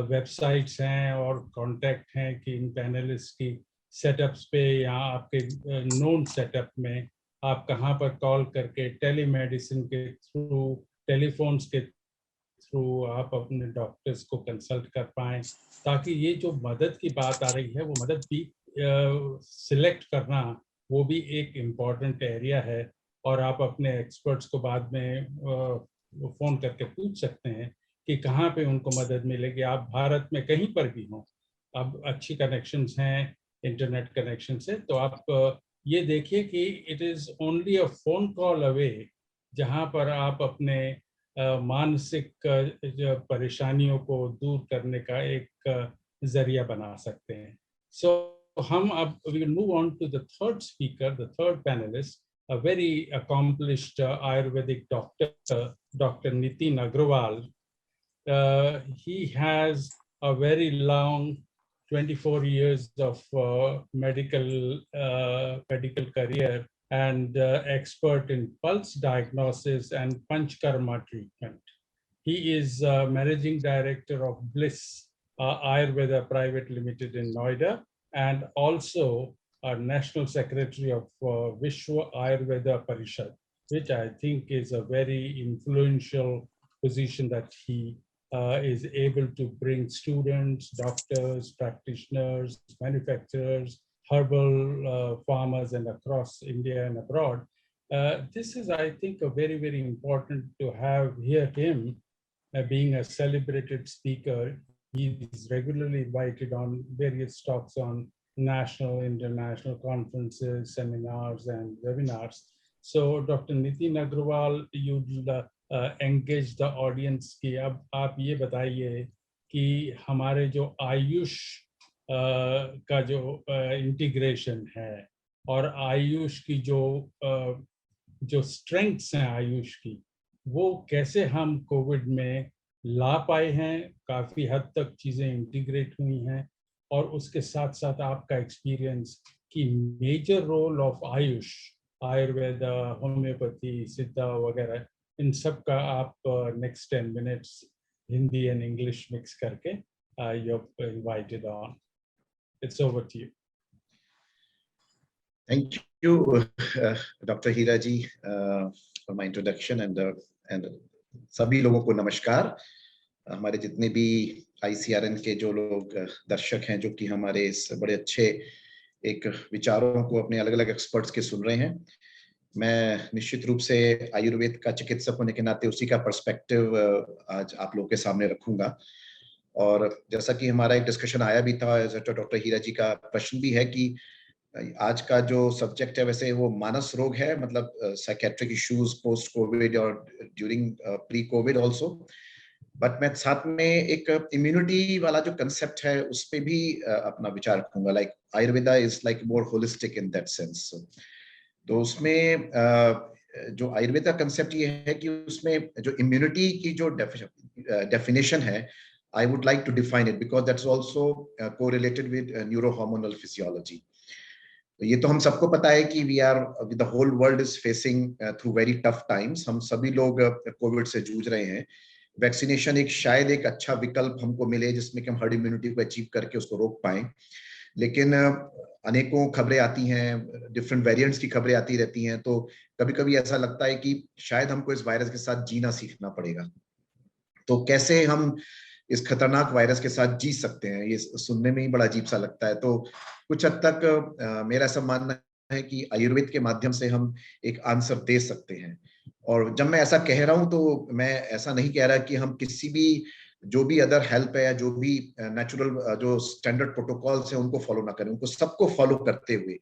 वेबसाइट्स हैं और कांटेक्ट हैं कि इन पैनलिस्ट की सेटअप्स पे या आपके नोन सेटअप में आप कहाँ पर कॉल करके टेलीमेडिसिन के थ्रू, टेलीफोन्स के थ्रू आप अपने डॉक्टर्स को कंसल्ट कर पाएं, ताकि ये जो मदद की बात आ रही है वो मदद भी सिलेक्ट करना वो भी एक इम्पॉर्टेंट एरिया है। और आप अपने एक्सपर्ट्स को बाद में फ़ोन करके पूछ सकते हैं कि कहाँ पे उनको मदद मिलेगी। आप भारत में कहीं पर भी हों, अब अच्छी कनेक्शंस हैं इंटरनेट कनेक्शन से, तो आप ये देखिए कि it is only a phone call away जहाँ पर आप अपने मानसिक परेशानियों को दूर करने का एक जरिया बना सकते हैं। सो हम अब we will move on to the third speaker, the third panelist, a very accomplished Ayurvedic doctor, Dr. Nitin Agrawal. He has a very long 24 years of medical career and expert in pulse diagnosis and Panchkarma treatment. He is managing director of Bliss Ayurveda Private Limited in Noida, and also a national secretary of Vishwa Ayurveda Parishad, which I think is a very influential position that he is able to bring students, doctors, practitioners, manufacturers, herbal farmers, and across India and abroad. This is, I think, a very, very important to have hear him being a celebrated speaker. He is regularly invited on various talks on national, international conferences, seminars, and webinars. So, Dr. Nitin Agrawal, you'll engage the audience की अब आप ये बताइए कि हमारे जो आयुष का जो इंटीग्रेशन है और आयुष की जो स्ट्रेंथ्स हैं आयुष की, वो कैसे हम कोविड में ला पाए हैं, काफ़ी हद तक चीज़ें इंटीग्रेट हुई हैं, और उसके साथ साथ आपका एक्सपीरियंस कि major role of AYUSH, Ayurveda, homeopathy, Siddha वगैरह, इन सब का आप next 10 minutes Hindi and English mix करके you are invited on. It's over to you. Thank you, Dr. Hira ji, for my introduction, and सभी लोगों को नमस्कार. हमारे जितने भी ICRN के जो लोग दर्शक हैं, जो कि हमारे इस बड़े अच्छे एक विचारों को अपने अलग अलग एक्सपर्ट्स के सुन रहे हैं, मैं निश्चित रूप से आयुर्वेद का चिकित्सक होने के नाते उसी का पर्सपेक्टिव आज आप लोगों के सामने रखूंगा. और जैसा कि हमारा एक डिस्कशन आया भी था, डॉक्टर हीरा जी का प्रश्न भी है कि आज का जो सब्जेक्ट है वैसे वो मानस रोग है, मतलब साइकेट्रिक इश्यूज पोस्ट कोविड और during pre Covid also, but मैं साथ में एक इम्यूनिटी वाला जो कंसेप्ट है उस पे भी अपना विचार रखूंगा. Like Ayurveda is like more holistic in that sense. तो उसमें जो आयुर्वेदा कंसेप्ट ये है कि उसमें जो इम्यूनिटी की जो डेफिनेशन है, I would like to define it because that's also correlated with neurohormonal physiology. ये तो हम सबको पता है कि the whole world is facing through very tough times. हम सभी लोग कोविड से जूझ रहे हैं. वैक्सीनेशन एक शायद एक अच्छा विकल्प हमको मिले जिसमें कि हम हर्ड इम्यूनिटी को अचीव करके उसको रोक पाएं, लेकिन अनेकों खबरें आती हैं, डिफरेंट वेरिएंट्स की खबरें आती रहती हैं, तो कभी कभी ऐसा लगता है कि शायद हमको इस वायरस के साथ जीना सीखना पड़ेगा. तो कैसे हम इस खतरनाक वायरस के साथ जी सकते हैं, ये सुनने में ही बड़ा अजीब सा लगता है. तो कुछ हद तक मेरा ऐसा मानना है कि आयुर्वेद के माध्यम से हम एक आंसर दे सकते हैं. और जब मैं ऐसा कह रहा हूं तो मैं ऐसा नहीं कह रहा कि हम किसी भी जो भी अदर हेल्प है या जो भी नेचुरल जो स्टैंडर्ड प्रोटोकॉल्स हैं उनको फॉलो ना करें. उनको सबको फॉलो करते हुए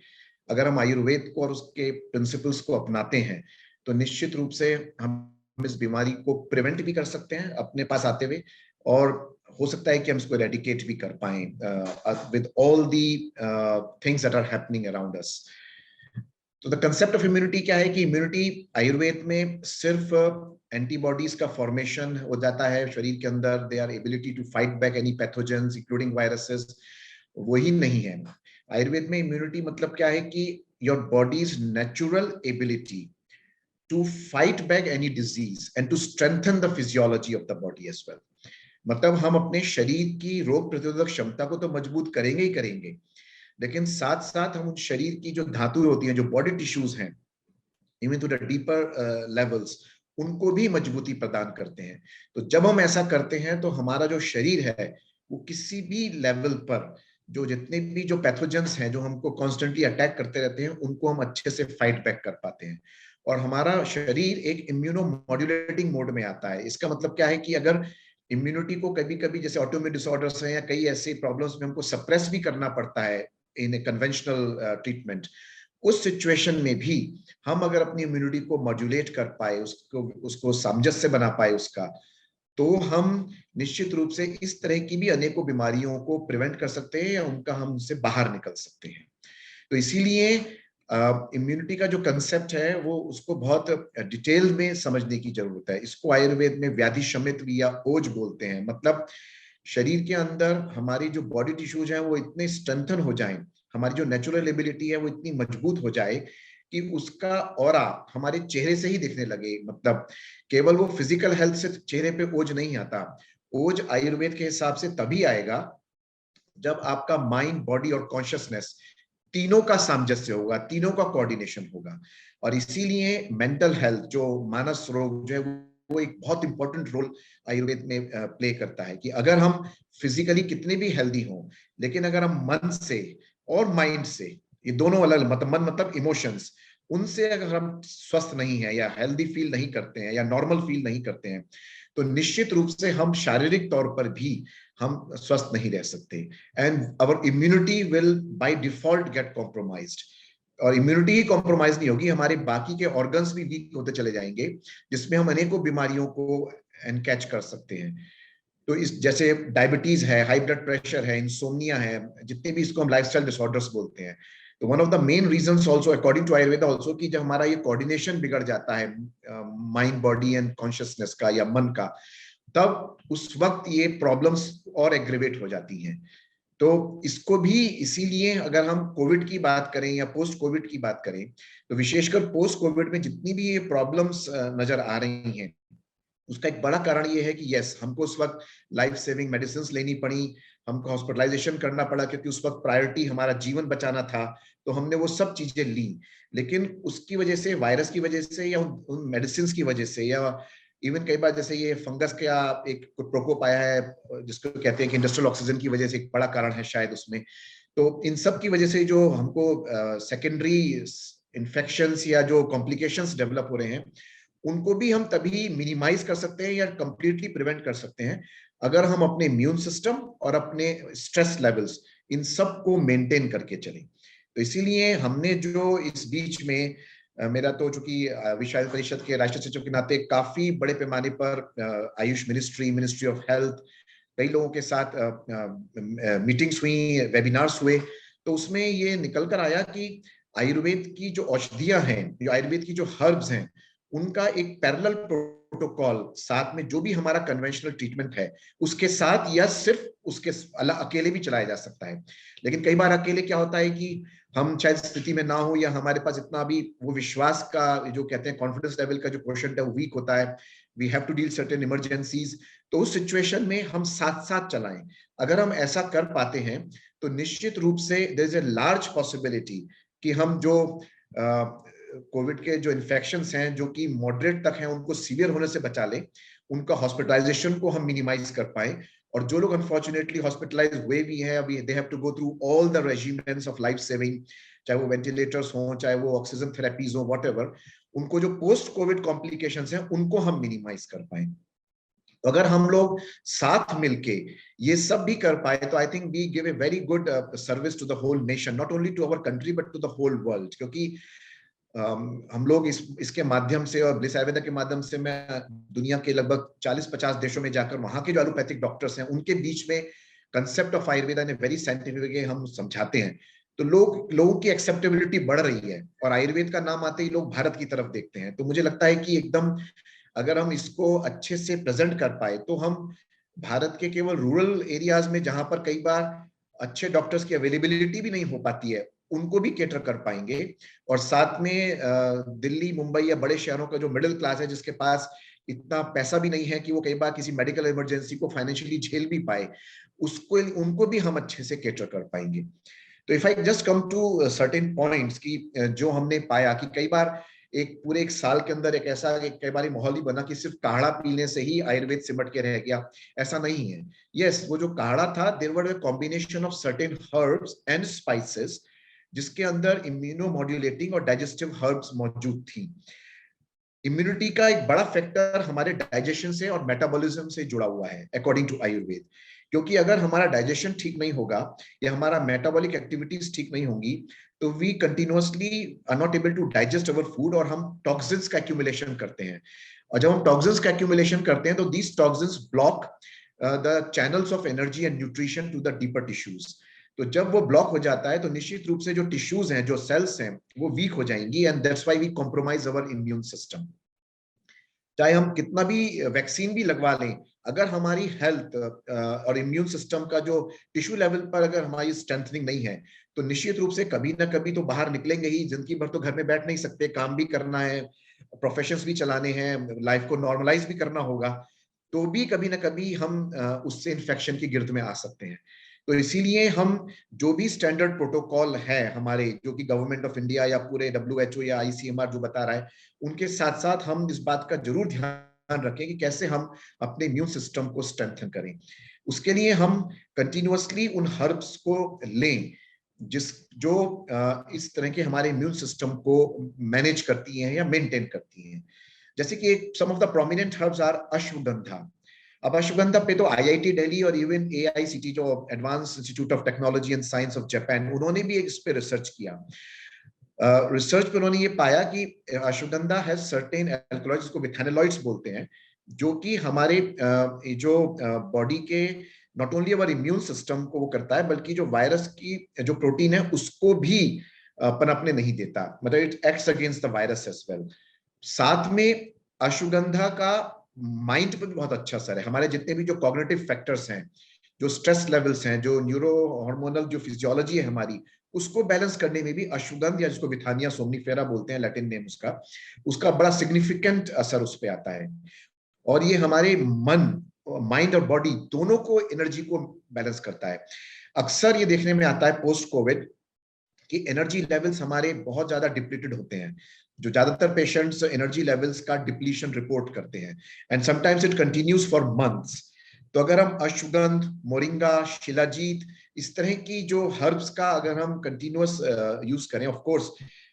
अगर हम आयुर्वेद को और उसके प्रिंसिपल्स को अपनाते हैं तो निश्चित रूप से हम इस बीमारी को प्रिवेंट भी कर सकते हैं अपने पास आते हुए, और हो सकता है कि हम इसको एरेडिकेट भी कर पाएं with all the things that are happening around us. तो द कंसेप्ट ऑफ इम्यूनिटी क्या है कि इम्यूनिटी आयुर्वेद में सिर्फ एंटीबॉडीज का फॉर्मेशन हो जाता है शरीर के अंदर, they are ability to fight back any pathogens including viruses, वही नहीं है. आयुर्वेद में इम्यूनिटी मतलब क्या है कि your bodies natural ability to fight back any disease and to strengthen the physiology of the body as well. मतलब हम अपने शरीर की रोग प्रतिरोधक क्षमता को तो मजबूत करेंगे ही करेंगे, लेकिन साथ साथ हम उन शरीर की जो धातुएं होती हैं, जो बॉडी टिश्यूज हैं, even to the deeper levels, उनको भी मजबूती प्रदान करते हैं। तो जब हम ऐसा करते हैं तो हमारा जो शरीर है वो किसी भी लेवल पर जो जितने भी जो पैथोजेंस हैं जो हमको कॉन्स्टेंटली अटैक करते रहते हैं, उनको हम अच्छे से फाइट बैक कर पाते हैं और हमारा शरीर एक इम्यूनो मॉड्यूलेटिंग मोड में आता है। इसका मतलब क्या है कि अगर इम्यूनिटी को कभी कभी जैसे ऑटोइम्यून डिसऑर्डर्स हैं या कई ऐसे प्रॉब्लम्स में हमको सप्रेस भी करना पड़ता है इन ए कन्वेंशनल ट्रीटमेंट, उस सिचुएशन में भी हम अगर अपनी इम्यूनिटी को मॉड्यूलेट कर पाए, उसको सामंजस्य बना पाए उसका, तो हम निश्चित रूप से इस तरह की भी अनेकों बीमारियों को प्रिवेंट कर सकते हैं या उनका हम उनसे बाहर निकल सकते हैं। तो इसीलिए इम्यूनिटी का जो कंसेप्ट है वो उसको बहुत डिटेल में समझने की जरूरत है। इसको आयुर्वेद में व्याधि शमित या ओज बोलते हैं। मतलब शरीर के अंदर हमारी जो बॉडी टिश्यूज हैं वो इतने स्ट्रेंथन हो जाएं, हमारी जो नेचुरल एबिलिटी है वो इतनी मजबूत हो जाए कि उसका ऑरा हमारे चेहरे से ही दिखने लगे। मतलब केवल वो फिजिकल हेल्थ से चेहरे पे ओज नहीं आता। ओज आयुर्वेद के हिसाब से तभी आएगा जब आपका माइंड, बॉडी और कॉन्शियसनेस तीनों का सामंजस्य होगा, तीनों का कोऑर्डिनेशन होगा। और इसीलिए मेंटल हेल्थ, जो मानस रोग जो है वो एक बहुत इंपॉर्टेंट रोल आयुर्वेद में प्ले करता है कि अगर हम फिजिकली कितने भी हेल्दी हों, लेकिन अगर हम मन से और माइंड से, ये दोनों अलग, मतलब मन मतलब इमोशंस, उनसे अगर हम स्वस्थ नहीं है या हेल्दी फील नहीं करते हैं या नॉर्मल फील नहीं करते हैं, तो निश्चित रूप से हम शारीरिक तौर पर भी हम स्वस्थ नहीं रह सकते। And our immunity will by default get compromised. और इम्यूनिटी ही कॉम्प्रोमाइज नहीं होगी, हमारे बाकी के ऑर्गन्स भी वीक होते चले जाएंगे, जिसमें हम अनेकों बीमारियों को एनकैच कर सकते हैं। तो इस जैसे डायबिटीज है, हाई ब्लड प्रेशर है, इंसोम्निया है, जितने भी इसको हम लाइफस्टाइल डिसऑर्डर्स बोलते हैं, तो one of the main reasons also according to Ayurveda also कि जब हमारा ये कोऑर्डिनेशन बिगड़ जाता है माइंड, बॉडी एंड कॉन्शियसनेस का या मन का, तब उस वक्त ये प्रॉब्लम्स और एग्रीवेट हो जाती हैं। तो इसको भी इसीलिए अगर हम कोविड की बात करें या पोस्ट कोविड की बात करें, तो विशेषकर पोस्ट कोविड में जितनी भी ये प्रॉब्लम्स नजर आ रही हैं, उसका एक बड़ा कारण ये है कि यस, हमको उस वक्त लाइफ सेविंग मेडिसिन लेनी पड़ी, हमको हॉस्पिटलाइजेशन करना पड़ा क्योंकि उस वक्त प्रायोरिटी हमारा जीवन बचाना था, तो हमने वो सब चीजें ली। लेकिन उसकी वजह से, वायरस की वजह से या उन मेडिसिन की वजह से, या इवन कई बार जैसे ये फंगस का एक प्रकोप आया है जिसको कहते हैं कि इंडस्ट्रियल ऑक्सीजन की वजह से एक बड़ा कारण है शायद उसमें। तो इन सब की वजह से जो हमको सेकेंडरी इन्फेक्शंस या जो कॉम्प्लिकेशंस डेवलप हो रहे हैं, उनको भी हम तभी मिनिमाइज कर सकते हैं या कंप्लीटली प्रिवेंट कर सकते हैं अगर हम अपने इम्यून सिस्टम और अपने स्ट्रेस लेवल्स, इन सब को मेंटेन करके चलें। तो इसीलिए हमने जो इस बीच में मेरा तो चूंकि विश्व आयुर्वेद परिषद के राष्ट्रीय सचिव के नाते काफी बड़े पैमाने पर आयुष मिनिस्ट्री ऑफ हेल्थ, कई लोगों के साथ मीटिंग्स हुई, वेबिनार्स हुए, तो उसमें ये निकल कर आया कि आयुर्वेद की जो औषधियां हैं, जो आयुर्वेद की जो हर्ब्स हैं, उनका एक पैरेलल प्रोटोकॉल साथ में जो भी हमारा कन्वेंशनल ट्रीटमेंट है उसके साथ या सिर्फ उसके अकेले भी चलाया जा सकता है। लेकिन कई बार अकेले क्या होता है कि हम शायद स्थिति में ना हो या हमारे पास इतना भी वो विश्वास का जो कहते हैं कॉन्फिडेंस लेवल का जो क्वोशंट है वो वीक होता है, we have to deal certain emergencies. तो उस सिचुएशन में हम साथ साथ चलाएं। अगर हम ऐसा कर पाते हैं तो निश्चित रूप से there is a large possibility कि हम जो कोविड के जो इन्फेक्शंस हैं जो कि मॉडरेट तक हैं उनको सीवियर होने से बचा लें, उनका हॉस्पिटलाइजेशन को हम मिनिमाइज कर पाए। और जो लोग अनफॉर्चुनेटली हॉस्पिटलाइज हुए भी हैं, अभी they have to go through all the regiments of life saving, चाहे वो वेंटिलेटर्स हों, चाहे वो ऑक्सीजन थेरेपीज हो, व्हाटएवर, उनको जो पोस्ट कोविड कॉम्प्लिकेशंस हैं उनको हम मिनिमाइज कर पाए। अगर हम लोग साथ मिलके ये सब भी कर पाए तो I think we give a very good service to the whole nation, not only to our country but to the whole world. क्योंकि हम लोग इसके माध्यम से और ब्लिस आयुर्वेदा के माध्यम से मैं दुनिया के लगभग 40-50 देशों में जाकर वहां के जो एलोपैथिक डॉक्टर्स हैं उनके बीच में कंसेप्ट ऑफ आयुर्वेदा ने वेरी साइंटिफिक वे हम समझाते हैं, तो लोगों की एक्सेप्टेबिलिटी बढ़ रही है और आयुर्वेद का नाम आते ही लोग भारत की तरफ देखते हैं। तो मुझे लगता है कि एकदम अगर हम इसको अच्छे से प्रेजेंट कर पाए तो हम भारत के केवल रूरल एरियाज में जहां पर कई बार अच्छे डॉक्टर्स की अवेलेबिलिटी भी नहीं हो पाती है उनको भी केटर कर पाएंगे। और साथ में दिल्ली, मुंबई या बड़े शहरों का जो मिडिल क्लास है जिसके पास इतना पैसा भी नहीं है कि वो कई बार किसी मेडिकल इमरजेंसी को फाइनेंशियली झेल भी पाए, उसको उनको भी हम अच्छे से केटर कर पाएंगे। तो if I just come to certain points की जो हमने पाया कि कई बार एक पूरे एक साल के अंदर एक ऐसा कई बार माहौल ही बना कि सिर्फ काढ़ा पीने से ही आयुर्वेद सिमट के रह गया, ऐसा नहीं है। यस, वो जो काढ़ा था, there were a combination of certain herbs and spices जिसके अंदर इम्यूनोमॉड्यूलेटिंग और डाइजेस्टिव हर्ब्स मौजूद थी। इम्यूनिटी का एक बड़ा फैक्टर हमारे डाइजेशन से और मेटाबॉलिज्म से जुड़ा हुआ है अकॉर्डिंग टू आयुर्वेद, क्योंकि अगर हमारा डाइजेशन ठीक नहीं होगा या हमारा मेटाबॉलिक एक्टिविटीज ठीक नहीं होंगी तो we continuously are not able to digest our food और हम टॉक्सिन्स का एक्यूमुलेशन करते हैं। और जब हम टॉक्सिन्स का एक्यूमुलेशन करते हैं तो these toxins block the channels of energy and nutrition to the deeper tissues. तो जब वो ब्लॉक हो जाता है तो निश्चित रूप से जो टिश्यूज हैं, जो सेल्स हैं, वो वीक हो जाएंगी and that's why we compromise our immune system. चाहे हम कितना भी वैक्सीन भी लगवा लें, अगर हमारी हेल्थ और इम्यून सिस्टम का जो टिश्यू लेवल पर अगर हमारी स्ट्रेंथनिंग नहीं है तो निश्चित रूप से कभी ना कभी तो बाहर निकलेंगे ही। जिंदगी भर तो घर में बैठ नहीं सकते, काम भी करना है, प्रोफेशंस भी चलाने हैं, लाइफ को नॉर्मलाइज भी करना होगा, तो भी कभी ना कभी हम उससे इन्फेक्शन की गिरफ्त में आ सकते हैं। तो इसीलिए हम जो भी स्टैंडर्ड प्रोटोकॉल है हमारे, जो कि गवर्नमेंट ऑफ इंडिया या पूरे WHO या ICMR जो बता रहा है, उनके साथ साथ हम इस बात का जरूर ध्यान रखें कि कैसे हम अपने इम्यून सिस्टम को स्ट्रेंथन करें। उसके लिए हम कंटिन्यूअसली उन हर्ब्स को लें जो इस तरह के हमारे इम्यून सिस्टम को मैनेज करती हैं या मेंटेन करती हैं। जैसे कि some of the prominent herbs are ashwagandha. अब अश्वगंधा पे तो IIT दिल्ली और इवन AICT जो advance institute of technology and science of Japan, उन्होंने भी इस पे रिसर्च किया। रिसर्च पे उन्होंने ये पाया कि अश्वगंधा हैज सर्टेन अल्कलॉइड्स, जिसको मिथेनोलॉइड्स बोलते हैं, जो कि हमारे जो बॉडी के not only our immune system को वो करता है, बल्कि जो वायरस की जो प्रोटीन है उसको भी पनपने नहीं देता, मतलब it acts against the virus as well. साथ में अश्वगंधा का माइंड पर भी बहुत अच्छा असर है। हमारे जितने भी जो कॉग्निटिव फैक्टर्स हैं, जो स्ट्रेस लेवल्स हैं, जो न्यूरो हार्मोनल जो फिजियोलॉजी है हमारी, उसको बैलेंस करने में भी अश्वगंध, या जिसको विथानिया सोमनीफेरा बोलते हैं लैटिन नेम उसका बड़ा सिग्निफिकेंट असर उस पर आता है। और ये हमारे माइंड और बॉडी दोनों को, एनर्जी को बैलेंस करता है। अक्सर ये देखने में आता है पोस्ट कोविड कि एनर्जी लेवल्स हमारे बहुत ज्यादा डिप्लीटेड होते हैं। जो ज्यादातर पेशेंट्स एनर्जी लेवल्स का डिप्लीशन रिपोर्ट करते हैं and sometimes it continues for months. तो अगर हम अश्वगंध, मोरिंगा, शिलाजीत, इस तरह की जो हर्ब्स का अगर हम कंटिन्यूअस यूज करें, of course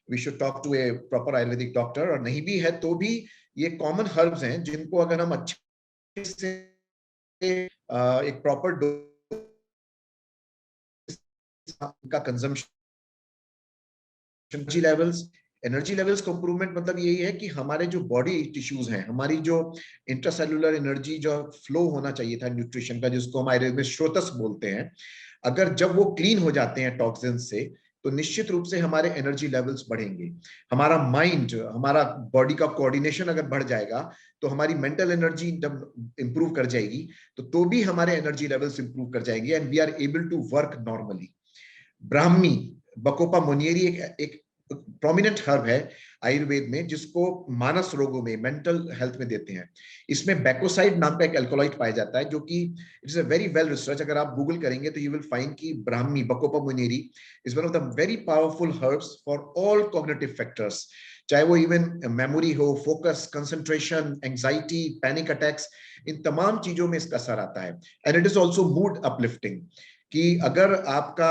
we should talk to a proper Ayurvedic doctor, और नहीं भी है तो भी ये कॉमन हर्ब्स हैं जिनको अगर हम अच्छे से एक प्रॉपर का कंजम्पशन, एनर्जी लेवल्स को इंप्रूवमेंट मतलब यही है कि हमारे जो बॉडी टिश्यूज हैं, हमारी जो इंट्रासेलुलर एनर्जी जो फ्लो होना चाहिए था न्यूट्रिशन का, जिसको हम आयुर्वेद में स्रोतस बोलते हैं, अगर जब वो क्लीन हो जाते हैं टॉक्सिन से तो निश्चित रूप से हमारे एनर्जी लेवल्स बढ़ेंगे। हमारा माइंड, हमारा बॉडी का कोऑर्डिनेशन अगर बढ़ जाएगा तो हमारी मेंटल एनर्जी जब इंप्रूव कर जाएगी तो भी हमारे एनर्जी लेवल्स इंप्रूव कर जाएंगे and we are able to work normally. Brahmi, bacopa monnieri एक प्रोमिनेंट हर्ब है आयुर्वेद में, जिसको मानस रोगों में, मेंटल हेल्थ में देते हैं। इसमें बैकोसाइड नाम का एक अल्कोलॉइड पाया जाता है, जो कि it is a very well research. अगर आप गूगल करेंगे तो यू विल फाइंड कि Brahmi, bacopa monnieri is one of the very powerful herbs for all cognitive factors, चाहे वो इवन मेमोरी हो, focus, concentration, anxiety, panic attacks, इन तमाम चीजों में इसका असर आता है। And it is also mood uplifting, कि अगर आपका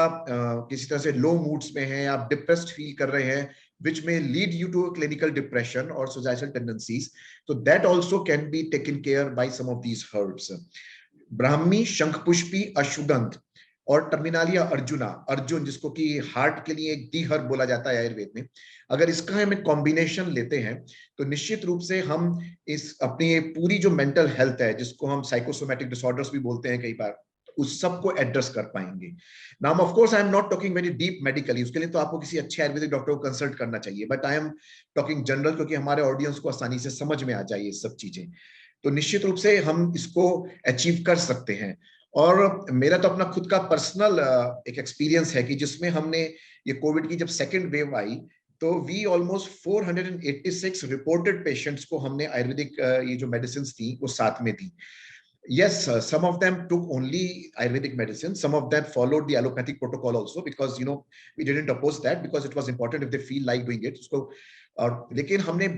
किसी तरह से लो मूड्स में है, आप डिप्रेस्ड फील कर रहे हैं, which may lead you to a clinical depression or suicidal tendencies, so that also can be taken care by some of these herbs. Brahmi, Shankhpushpi, ashwagandha और टर्मिनालिया अर्जुना, अर्जुन जिसको कि हार्ट के लिए एक डी हर्ब बोला जाता है आयुर्वेद में, अगर इसका हम एक कॉम्बिनेशन लेते हैं तो निश्चित रूप से हम इस अपनी पूरी जो मेंटल हेल्थ है, जिसको हम साइकोसोमैटिक डिसऑर्डर्स भी बोलते हैं कई बार, उस सब को एड्रेस कर पाएंगे। Now of course I am not talking very deep medically, उसके लिए तो आपको किसी अच्छे आयुर्वेदिक डॉक्टर को कंसल्ट करना चाहिए, but I am talking general, क्योंकि हमारे ऑडियंस को आसानी से समझ में आ जाए ये सब चीजें। तो निश्चित रूप से हम इसको अचीव कर सकते हैं। और मेरा तो अपना खुद का पर्सनल एक एक्सपीरियंस है कि जिसमें हमने ये कोविड की जब सेकेंड वेव आई तो वी ऑलमोस्ट 486 रिपोर्टेड पेशेंट्स को हमने आयुर्वेदिक ये जो मेडिसिन थी वो साथ में दी। Yes, some of them took only Ayurvedic medicine. Some of them followed the allopathic protocol also, because we didn't oppose that, because it was important if they feel like doing it. So, लेकिन हमने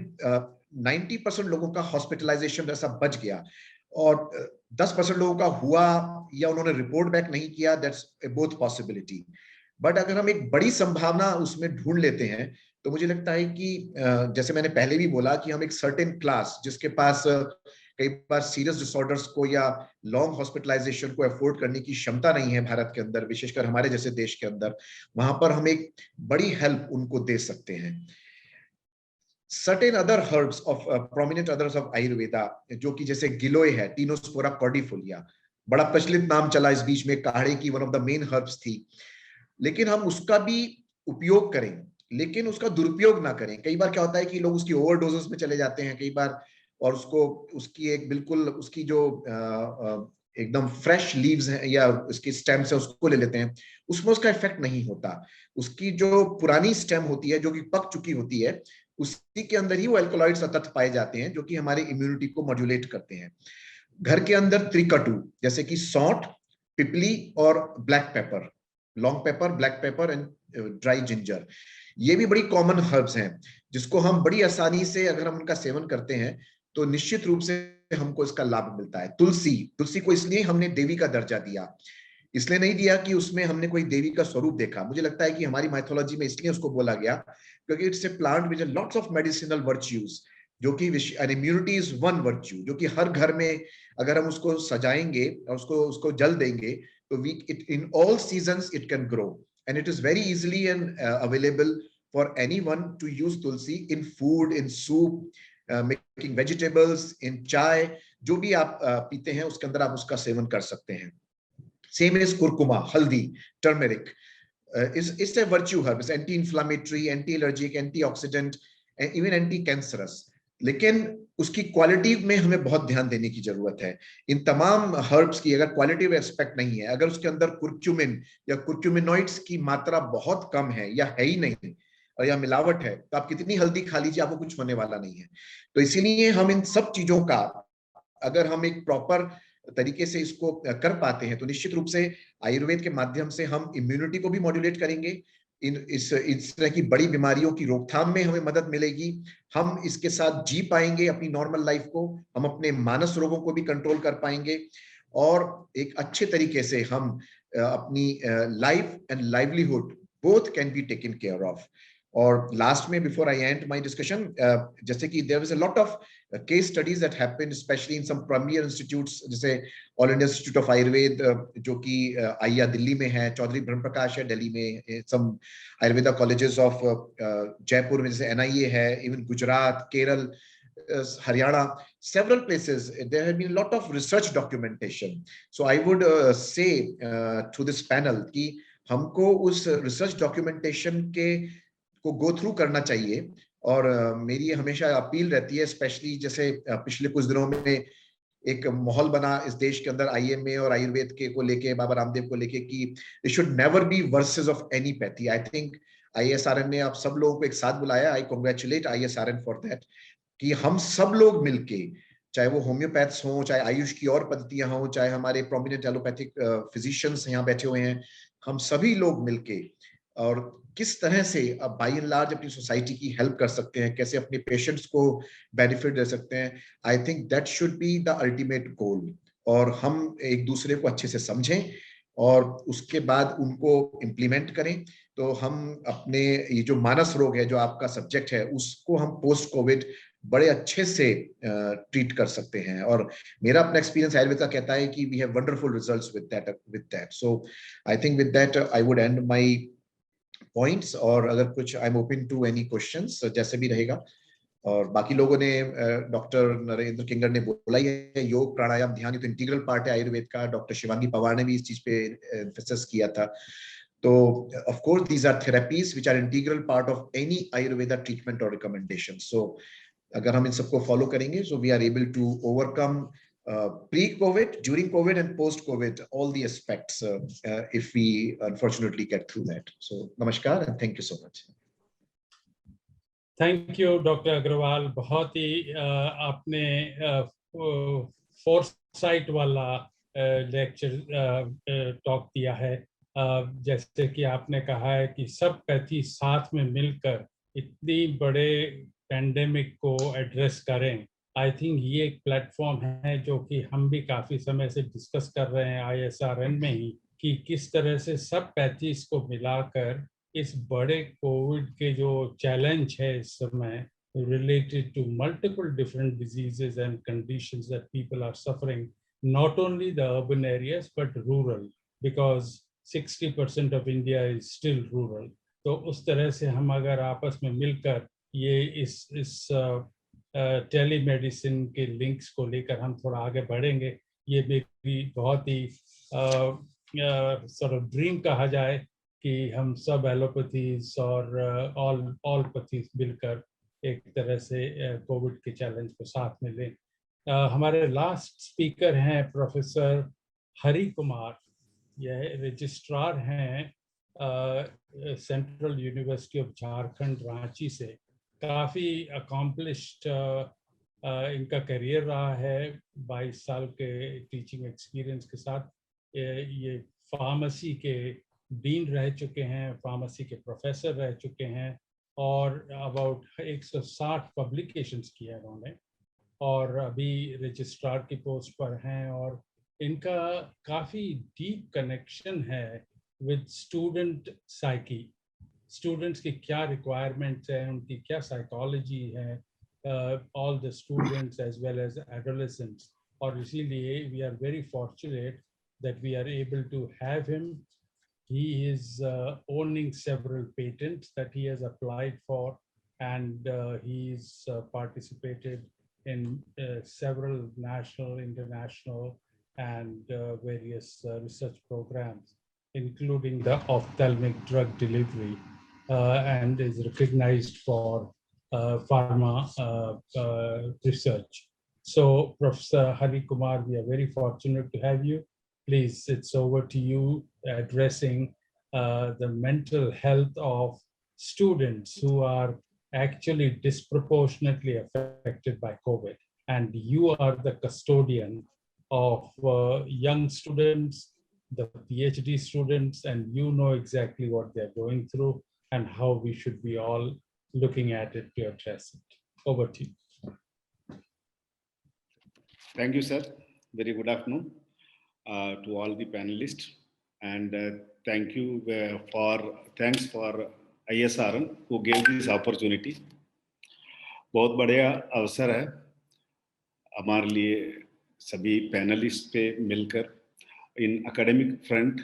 90% लोगों का hospitalisation ऐसा बच गया, और 10% लोगों का हुआ या उन्होंने रिपोर्ट बैक नहीं किया, दैट्स बोथ पॉसिबिलिटी. बट अगर हम एक बड़ी संभावना उसमें ढूंढ लेते हैं, तो मुझे लगता है कि जैसे मैंने पहले भी बोला कि हम एक सर्टेन क्लास, जिसके पास कई बार सीरियस डिसऑर्डर्स को या लॉन्ग हॉस्पिटलाइजेशन को अफोर्ड करने की क्षमता नहीं है भारत के अंदर, विशेषकर हमारे जैसे देश के अंदर, वहां पर हम एक बड़ी हेल्प उनको दे सकते हैं. Certain other herbs of prominent others of Ayurveda, जो कि जैसे गिलोय है, टीनोस्पोरा कॉर्डिफोलिया, बड़ा प्रचलित नाम चला इस बीच में, काढ़े की one of the main herbs थी, लेकिन हम उसका भी उपयोग करें, लेकिन उसका दुरुपयोग ना करें. कई बार क्या होता है कि लोग उसकी ओवरडोजेस में चले जाते हैं कई बार, और उसकी एक बिल्कुल उसकी जो एकदम फ्रेश लीव्स हैं या उसकी स्टेम्स है उसको ले लेते हैं, उसमें उसका इफेक्ट नहीं होता. उसकी जो पुरानी स्टेम होती है, जो कि पक चुकी होती है, उसी के अंदर ही वो अल्कोलॉइड्स तत्व पाए जाते हैं, जो कि हमारे इम्यूनिटी को मॉड्यूलेट करते हैं. घर के अंदर त्रिकटु, जैसे कि सौंठ, पिपली और black pepper, long paper, black pepper and dry ginger, ये भी बड़ी कॉमन हर्ब्स हैं, जिसको हम बड़ी आसानी से अगर हम उनका सेवन करते हैं तो निश्चित रूप से हमको इसका लाभ मिलता है. तुलसी को इसलिए हमने देवी का दर्जा दिया, इसलिए नहीं दिया कि उसमें हमने कोई देवी का स्वरूप देखा. मुझे लगता है कि हमारी माइथोलॉजी में इसलिए उसको बोला गया क्योंकि it's a plant with lots of medicinal virtues, जो कि इम्यूनिटी इज वन वर्च्यू, जो कि हर घर में अगर हम उसको सजाएंगे और उसको जल देंगे तो in all seasons it can grow, and it is very easily and available for anyone to use tulsi in food, in soup, making vegetables, in chai, जो भी आप पीते हैं उसके अंदर आप उसका सेवन कर सकते हैं. Same as kurkuma, haldi, turmeric. It's a virtue herb. It's anti-inflammatory, anti-allergic, antioxidant, and even anti-cancerous. लेकिन उसकी क्वालिटी में हमें बहुत ध्यान देने की जरूरत है. इन तमाम हर्ब्स की अगर क्वालिटी एस्पेक्ट नहीं है, अगर उसके अंदर कुर्क्यूमिन या कुर्क्यूमिनॉइड्स की मात्रा बहुत कम है या है ही नहीं, और या मिलावट है, तो आप कितनी हल्दी खा लीजिए, आपको कुछ होने वाला नहीं है. तो इसीलिए हम इन सब चीजों का अगर हम एक प्रॉपर तरीके से इसको कर पाते हैं, तो निश्चित रूप से आयुर्वेद के माध्यम से हम इम्यूनिटी को भी मॉड्यूलेट करेंगे, इस तरह की बड़ी बीमारियों की रोकथाम में हमें मदद मिलेगी, हम इसके साथ जी पाएंगे अपनी नॉर्मल लाइफ को, हम अपने मानस रोगों को भी कंट्रोल कर पाएंगे, और एक अच्छे तरीके से हम अपनी life and livelihood both can be taken care of. और लास्ट में before I end my discussion, जैसे कि there is a lot of case studies that happened especially in some premier institutes, जैसे all India institute of Ayurveda, जो कि आइया दिल्ली में है, चौधरी ब्रह्म प्रकाश है दिल्ली में, some Ayurveda colleges of Jaipur में जैसे NIA है, even Gujarat, Kerala, Haryana, several places there have been a lot of research documentation. So I would say to this panel कि हमको उस रिसर्च डॉक्यूमेंटेशन को गो थ्रू करना चाहिए, और मेरी हमेशा अपील रहती है, स्पेशली जैसे पिछले कुछ दिनों में एक माहौल बना इस देश के अंदर IMA और आयुर्वेद के को लेके, बाबा रामदेव को लेके, कि it should never be versus of any pathy. I think ISRN ने आप सब लोगों को एक साथ बुलाया, आई कांग्रेचुलेट ISRN फॉर दैट, कि हम सब लोग मिलके, चाहे वो होम्योपैथ्स हों, चाहे आयुष की और पद्धतियां हों, चाहे हमारे प्रोमिनेंट एलोपैथिक फिजिशियंस यहाँ बैठे हुए हैं, हम सभी लोग मिलके और किस तरह से अब बाय एंड लार्ज अपनी सोसाइटी की हेल्प कर सकते हैं, कैसे अपने पेशेंट्स को बेनिफिट दे सकते हैं, I think that should be the ultimate goal. और हम एक दूसरे को अच्छे से समझें और उसके बाद उनको इम्प्लीमेंट करें, तो हम अपने ये जो मानस रोग है, जो आपका सब्जेक्ट है, उसको हम पोस्ट कोविड बड़े अच्छे से ट्रीट कर सकते हैं. और मेरा अपना एक्सपीरियंस आयुर्वेद का कहता है कि we have wonderful results with that. So I think with that I would end my points, और अगर कुछ I am open to any questions, जैसे भी रहेगा. और बाकी लोगों ने, डॉक्टर नरेंद्र किंगर ने बोला ही है, योग प्राणायाम ध्यान ये तो इंटीग्रल पार्ट है आयुर्वेद का. डॉक्टर शिवांगी पवार ने भी इस चीज पे एम्फेसिस किया था. तो of course these are therapies which are integral part of any Ayurveda treatment और रिकमेंडेशन. सो अगर हम इन सबको फॉलो करेंगे, so we are able to overcome pre-COVID, during COVID and post-COVID, all the aspects, if we unfortunately get through that. So namaskar and thank you so much. Thank you, Dr. Agrawal. बहुत ही आपने 4 site वाला lecture talk दिया है। जैसे कि आपने कहा है कि सब पैथी साथ में मिलकर इतनी बड़े पेंडेमिक को एड्रेस करें। आई थिंक ये एक प्लेटफॉर्म है जो कि हम भी काफ़ी समय से डिस्कस कर रहे हैं ISRN में ही, कि किस तरह से सब पैथीज को मिलाकर इस बड़े कोविड के जो चैलेंज है इस समय related to multiple different diseases and conditions that people are suffering, not only the urban areas but rural, because 60% of India is still rural. तो उस तरह से हम अगर आपस में मिलकर ये इस टेलीमेडिसिन के लिंक्स को लेकर हम थोड़ा आगे बढ़ेंगे, ये मेरी बहुत ही sort of ड्रीम कहा जाए कि हम सब एलोपैथीज और ऑलपैथीज मिलकर एक तरह से कोविड के चैलेंज को साथ में लें। हमारे लास्ट स्पीकर हैं प्रोफेसर हरि कुमार। यह रजिस्ट्रार हैं central university of Jharkhand Ranchi से। काफ़ी अकॉम्प्लिश्ड इनका करियर रहा है, 22 साल के टीचिंग एक्सपीरियंस के साथ। ये फार्मेसी के डीन रह चुके हैं, फार्मेसी के प्रोफेसर रह चुके हैं और अबाउट 160 पब्लिकेशंस किए हैं उन्होंने, और अभी रजिस्ट्रार की पोस्ट पर हैं। और इनका काफ़ी डीप कनेक्शन है विद स्टूडेंट साइकी, स्टूडेंट्स की क्या रिक्वायरमेंट्स हैं, उनकी क्या साइकोलॉजी है, all the students as well as adolescents. और इसीलिए we are very fortunate that we are able to have him. He is owning several patents that he has applied for, and he's participated in several national, international, and various research programs, including the ophthalmic drug delivery, and is recognized for pharma research. So, Professor Hari Kumar, we are very fortunate to have you. Please, it's over to you, addressing the mental health of students who are actually disproportionately affected by COVID. And you are the custodian of young students, the PhD students, and you know exactly what they're going through and how we should be all looking at it to address it. Over to you. Thank you, sir. Very good afternoon. To all the panelists, and thanks for ISRN who gave this opportunity. बहुत बढ़िया अवसर है हमारे लिए सभी panelist पे मिलकर in academic front,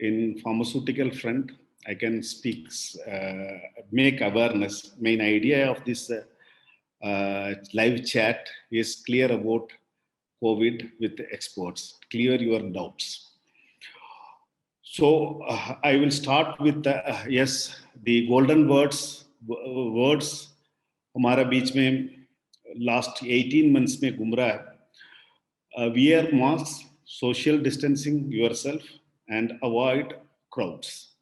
in pharmaceutical front. I can speak, make awareness. Main idea of this live chat is clear about COVID with experts, clear your doubts. So I will start with the golden words हमारा बीच में last 18 months में घूम रहा है. Wear masks, social distancing yourself, and avoid crowds.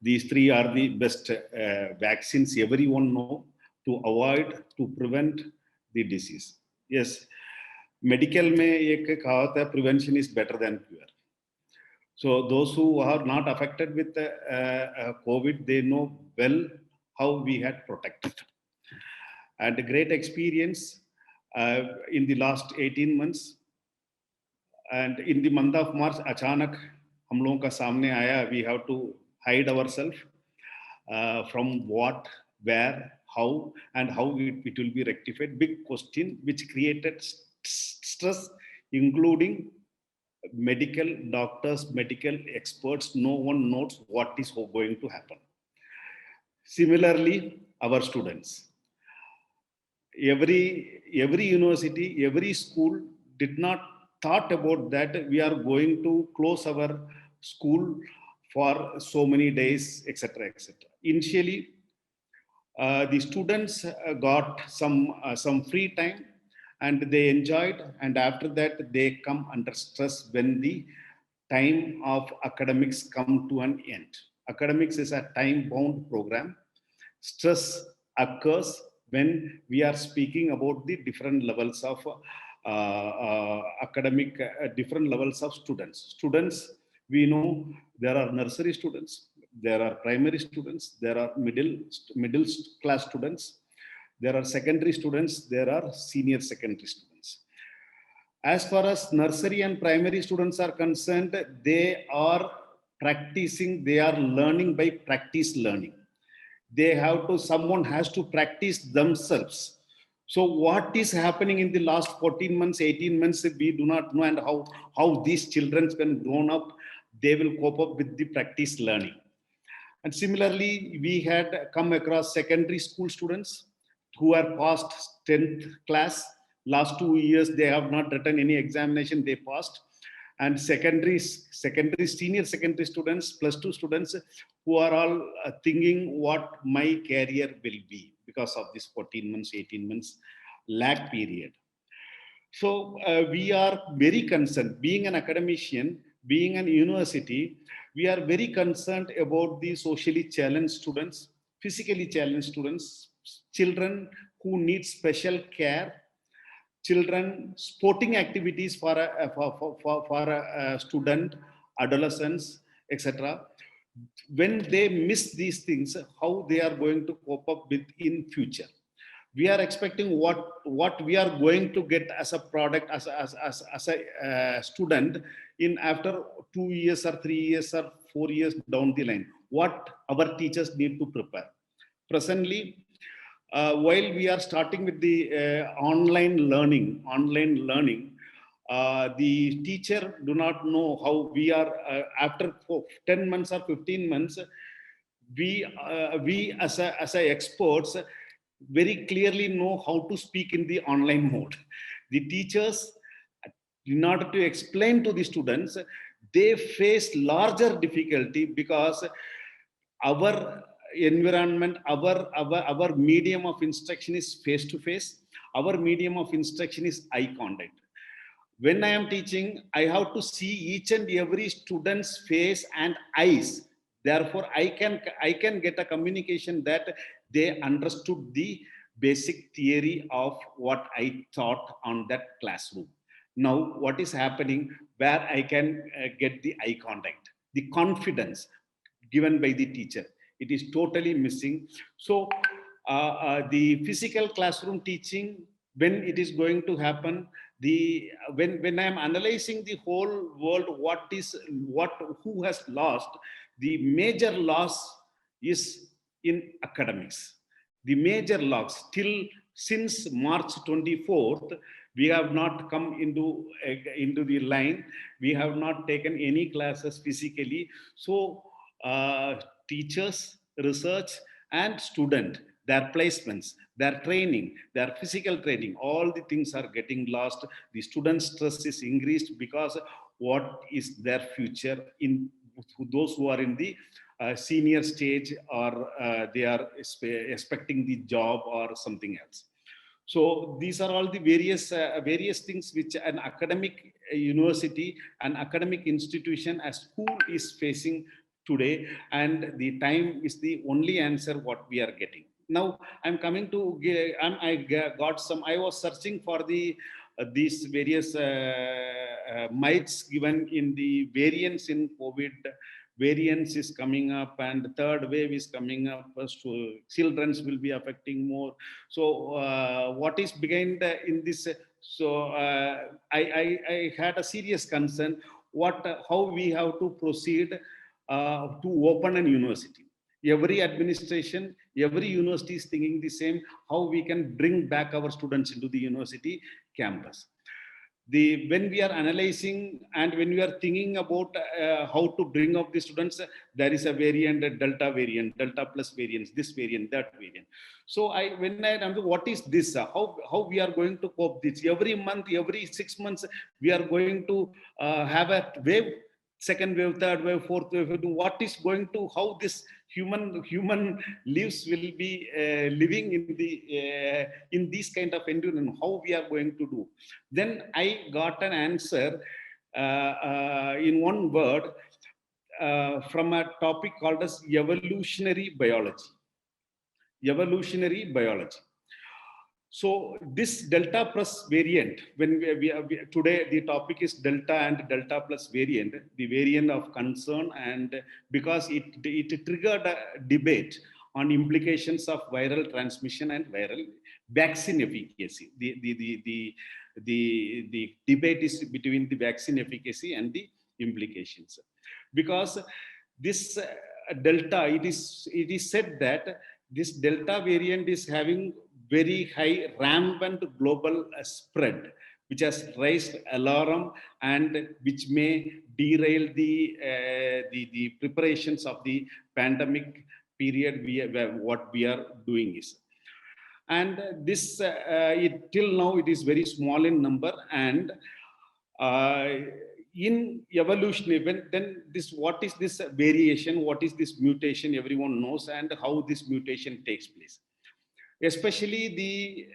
These three are the best vaccines everyone know to avoid, to prevent the disease. Yes. Medical में एक कहावत है, prevention is better than cure. So those who are not affected with COVID, they know well how we had protected, and great experience in the last 18 months. And in the month of March अचानक हम लोगों का सामने आया, we have to hide ourself from what, where, how, and how it will be rectified. Big question which created stress, including medical doctors, medical experts. No one knows what is going to happen. Similarly, our students, every university, every school did not thought about that we are going to close our school for so many days, etc., etc. Initially, the students got some free time and they enjoyed, and after that they come under stress when the time of academics come to an end. Academics is a time-bound program. Stress occurs when we are speaking about the different levels of academic, different levels of students. Students, we know there are nursery students, there are primary students, there are middle class students, there are secondary students, there are senior secondary students. As far as nursery and primary students are concerned, they are practicing, they are learning by practice learning. They have to, someone has to practice themselves. So what is happening in the last 14 months, 18 months, we do not know, and how these children, when grown up, they will cope up with the practice learning. And similarly, we had come across secondary school students who are past 10th class. Last 2 years, they have not written any examination, they passed. And senior secondary students, +2 students, who are all thinking what my career will be because of this 14 months, 18 months lag period. So we are very concerned, being an academician, being an university, we are very concerned about the socially challenged students, physically challenged students, children who need special care, children, sporting activities for a student, adolescents, etc. When they miss these things, how they are going to cope up with in future. We are expecting what we are going to get as a product, as a student in after 2 years or 3 years or 4 years down the line. What our teachers need to prepare. Presently, while we are starting with the online learning, the teacher do not know how we are after 10 months or 15 months. We as a experts very clearly know how to speak in the online mode. The teachers, in order to explain to the students, they face larger difficulty because our environment, our medium of instruction is face to face. Our medium of instruction is eye contact. When I am teaching, I have to see each and every student's face and eyes. Therefore, I can get a communication that they understood the basic theory of what I taught on that classroom. Now, what is happening where I can get the eye contact, the confidence given by the teacher? It is totally missing. So the physical classroom teaching, when it is going to happen, when I am analyzing the whole world, who has lost, the major loss is in academics. The major loss since March 24th, we have not come into the line. We have not taken any classes physically. So teachers, research, and student, their placements, their training, their physical training, all the things are getting lost. The student stress is increased because what is their future in those who are in the senior stage, or they are expecting the job or something else. So these are all the various things which an academic university, an academic institution, a school is facing today, and the time is the only answer what we are getting. Now I'm coming to I was searching for these various myths given in the variants in COVID. Variants is coming up and third wave is coming up, so children's will be affecting more. So what is behind in this? So I had a serious concern how we have to proceed to open an university. Every administration, every university is thinking the same, how we can bring back our students into the university campus. When we are analyzing and when we are thinking about how to bring up the students, there is a variant, a delta variant, delta plus variants, this variant, that variant. So when I remember what is this, how we are going to cope this? Every month, every 6 months, we are going to have a wave, second wave, third wave, fourth wave. What is going to, how this human lives will be living in this kind of environment, how we are going to do? Then I got an answer in one word from a topic called as evolutionary biology. Evolutionary biology. So this Delta plus variant, when today the topic is Delta and Delta plus variant, the variant of concern, and because it triggered a debate on implications of viral transmission and viral vaccine efficacy. The debate is between the vaccine efficacy and the implications, because this Delta, it is said that this Delta variant is having very high rampant global spread, which has raised alarm and which may derail the preparations of the pandemic period. What we are doing is, and this till now it is very small in number, and in evolution, then this, what is this variation, what is this mutation, everyone knows, and how this mutation takes place. Especially the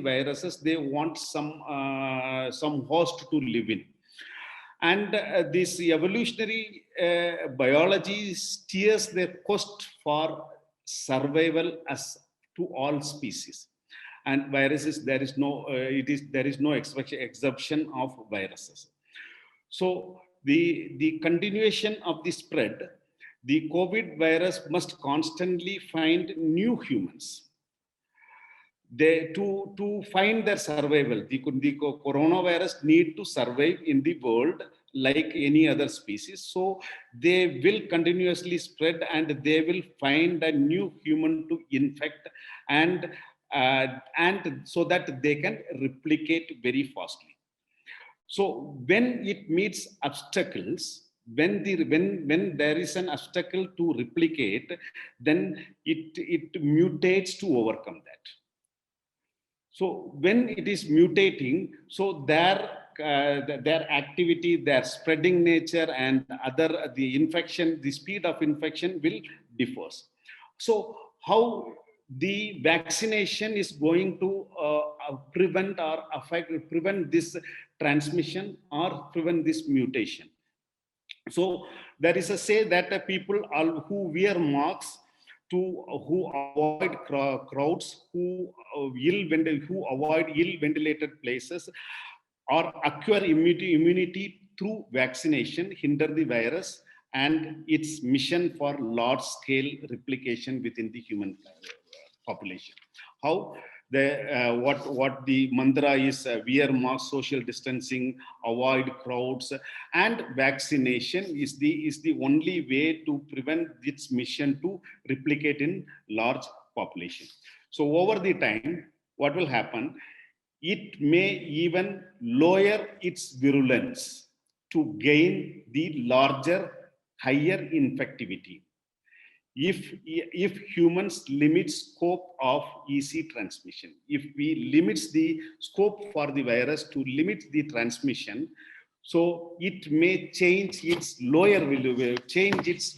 viruses, they want some host to live in. And this evolutionary biology steers the quest for survival as to all species. And viruses, there is no exception of viruses. So the continuation of the spread, the COVID virus must constantly find new humans. To find their survival, the coronavirus need to survive in the world like any other species. So they will continuously spread, and they will find a new human to infect, and so that they can replicate very fastly. So when it meets obstacles, when there is an obstacle to replicate, then it mutates to overcome that. So when it is mutating, so their activity, their spreading nature, and the infection, the speed of infection will differ. So how the vaccination is going to prevent this transmission or prevent this mutation? So there is a say that people who wear masks, who avoid crowds, who avoid ill-ventilated places, or acquire immunity through vaccination, hinder the virus and its mission for large-scale replication within the human population. How? What the mantra is: wear mask, social distancing, avoid crowds, and vaccination is the only way to prevent its mission to replicate in large population. So over the time, what will happen? It may even lower its virulence to gain the larger, higher infectivity. If humans limit scope of easy transmission, if we limit the scope for the virus to limit the transmission, so it may change its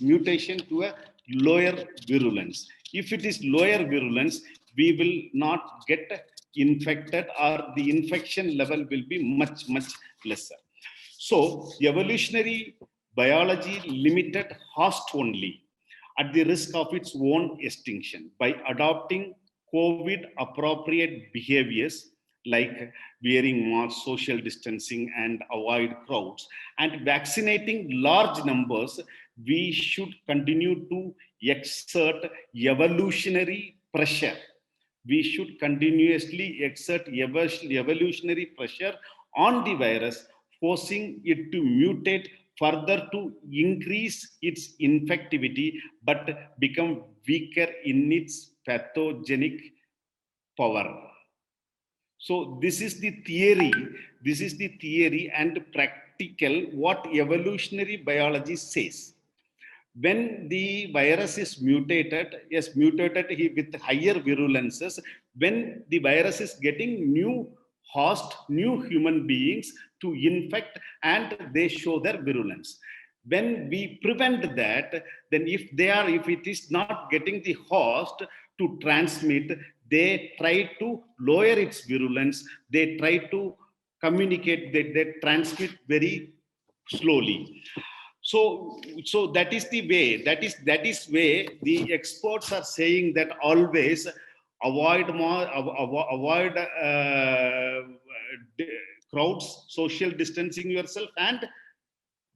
mutation to a lower virulence. If it is lower virulence, we will not get infected, or the infection level will be much lesser. So evolutionary biology limited host only at the risk of its own extinction by adopting COVID appropriate behaviors like wearing masks, social distancing, and avoid crowds, and vaccinating large numbers. We should continue to exert evolutionary pressure. We should continuously exert evolutionary pressure on the virus, forcing it to mutate further to increase its infectivity, but become weaker in its pathogenic power. So this is the theory and practical what evolutionary biology says. When the virus is mutated with higher virulences, when the virus is getting new host, new human beings to infect, and they show their virulence. When we prevent that, then if it is not getting the host to transmit, they try to lower its virulence, they try to communicate, they transmit very slowly. So that is the way, that is way the experts are saying that always avoid crowds, social distancing yourself, and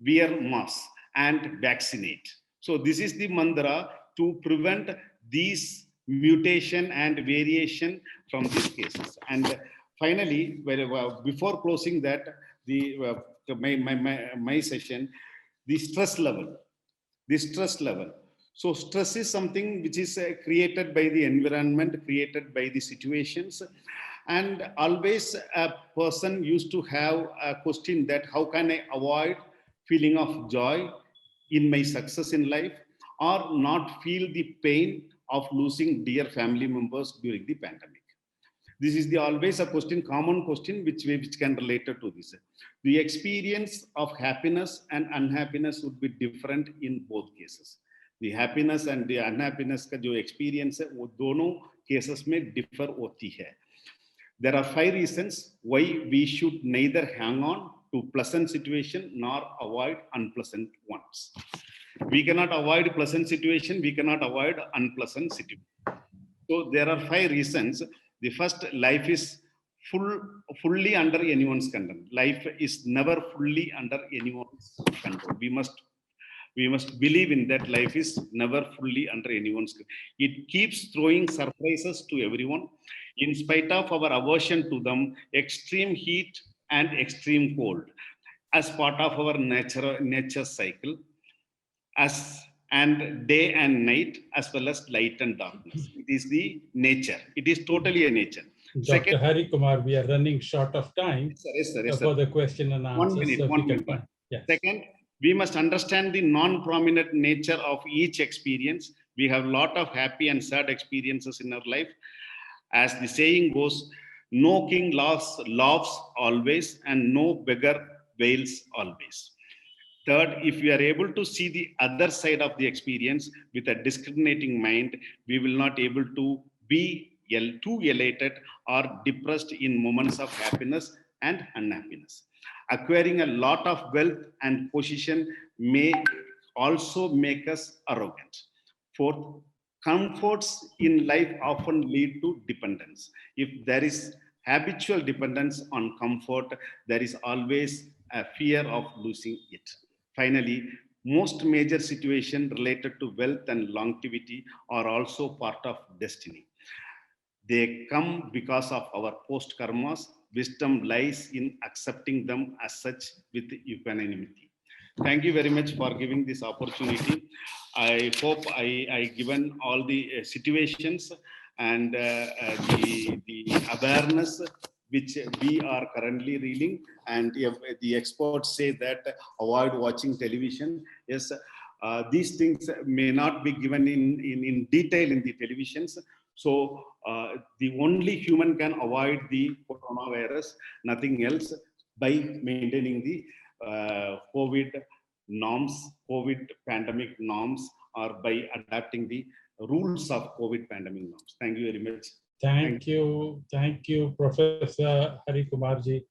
wear mask and vaccinate. So this is the mantra to prevent these mutation and variation from these cases. And finally, before closing that, my session, the stress level. So stress is something which is created by the environment, created by the situations. And always a person used to have a question that how can I avoid feeling of joy in my success in life, or not feel the pain of losing dear family members during the pandemic. This is always a question, common question, which can relate to this. The experience of happiness and unhappiness would be different in both cases. The happiness and the unhappiness का जो experience है वो दोनों cases में differ होती है. There are 5 reasons why we should neither hang on to pleasant situation nor avoid unpleasant ones. We cannot avoid pleasant situation, we cannot avoid unpleasant situation. So there are 5 reasons. The first, life is fully under anyone's control. Life is never fully under anyone's control. We must believe in that. Life is never fully under anyone's control. It keeps throwing surprises to everyone. In spite of our aversion to them, extreme heat and extreme cold, as part of our nature cycle, and day and night, as well as light and darkness. It is the nature. It is totally a nature. Dr. Hari Kumar, we are running short of time yes, sir. For the question and answers. One minute. Yes. Second, we must understand the non-prominent nature of each experience. We have a lot of happy and sad experiences in our life. As the saying goes, no king laughs always, and no beggar wails always. Third, if we are able to see the other side of the experience with a discriminating mind, we will not able to be too elated or depressed in moments of happiness and unhappiness. Acquiring a lot of wealth and position may also make us arrogant. Fourth, comforts in life often lead to dependence. If there is habitual dependence on comfort, there is always a fear of losing it. Finally, most major situations related to wealth and longevity are also part of destiny. They come because of our post karmas. Wisdom lies in accepting them as such with equanimity. Thank you very much for giving this opportunity. I hope I given all the situations and the awareness which we are currently reeling, and the experts say that avoid watching television. Yes, these things may not be given in detail in the televisions. So the only human can avoid the coronavirus, nothing else, by maintaining the COVID norms, COVID pandemic norms, or by adapting the rules of COVID pandemic norms. Thank you very much. Thank you, Professor Hari Kumarji.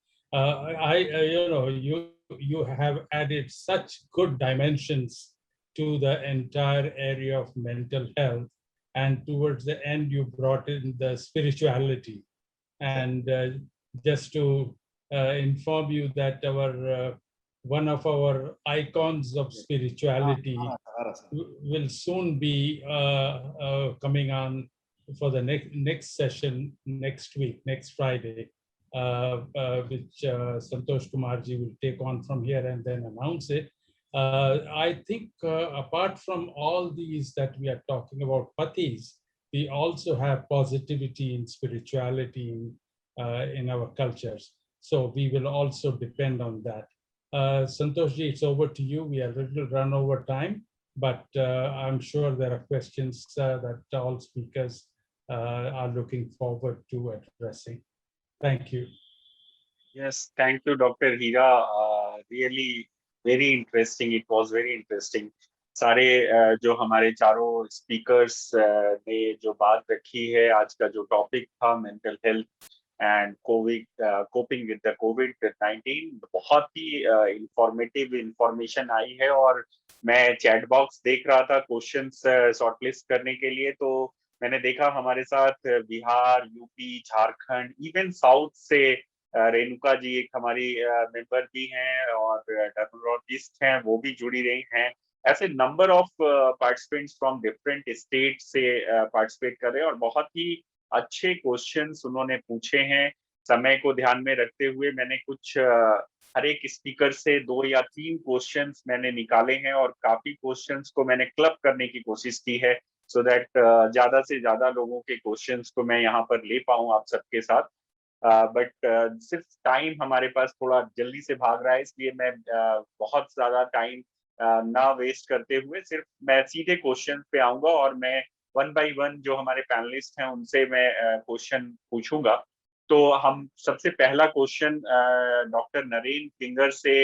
You have added such good dimensions to the entire area of mental health, and towards the end you brought in the spirituality. And just to inform you that one of our icons of spirituality will soon be coming on for the next session next week, next Friday, which Santosh Kumarji will take on from here and then announce it. I think apart from all these that we are talking about pathis, we also have positivity in spirituality in our cultures. So we will also depend on that. Santoshji, it's over to you. We are a little run over time, but I'm sure there are questions that all speakers are looking forward to addressing. Thank you. Yes, thank you, Dr. Hira. Really very interesting. It was very interesting. सारे जो हमारे चारों speakers ने जो बात रखी है, आज का जो टॉपिक था mental health and coping with the कोविड-19, बहुत ही इंफॉर्मेटिव इंफॉर्मेशन आई है। और मैं चैट बॉक्स देख रहा था क्वेश्चंस शॉर्टलिस्ट करने के लिए, तो मैंने देखा हमारे साथ Bihar, UP, Jharkhand, even south से रेणुका जी एक हमारी मेंबर भी हैं और टर्मोलॉजिस्ट हैं, वो भी जुड़ी रही हैं। ऐसे number of participants from different state से पार्टिसिपेट कर रहे हैं और बहुत ही अच्छे क्वेश्चंस उन्होंने पूछे हैं। समय को ध्यान में रखते हुए मैंने कुछ हर एक स्पीकर से 2 या 3 क्वेश्चंस मैंने निकाले हैं और काफी क्वेश्चंस को मैंने क्लब करने की कोशिश की है, सो दैट ज्यादा से ज्यादा लोगों के क्वेश्चंस को मैं यहाँ पर ले पाऊँ आप सबके साथ। बट सिर्फ टाइम हमारे पास थोड़ा जल्दी से भाग रहा है, इसलिए मैं बहुत ज्यादा टाइम ना वेस्ट करते हुए सिर्फ मैं सीधे क्वेश्चन पे आऊंगा और मैं 1 बाय 1 जो हमारे पैनलिस्ट हैं उनसे मैं क्वेश्चन पूछूंगा। तो हम सबसे पहला क्वेश्चन डॉक्टर नरेन फिंगर से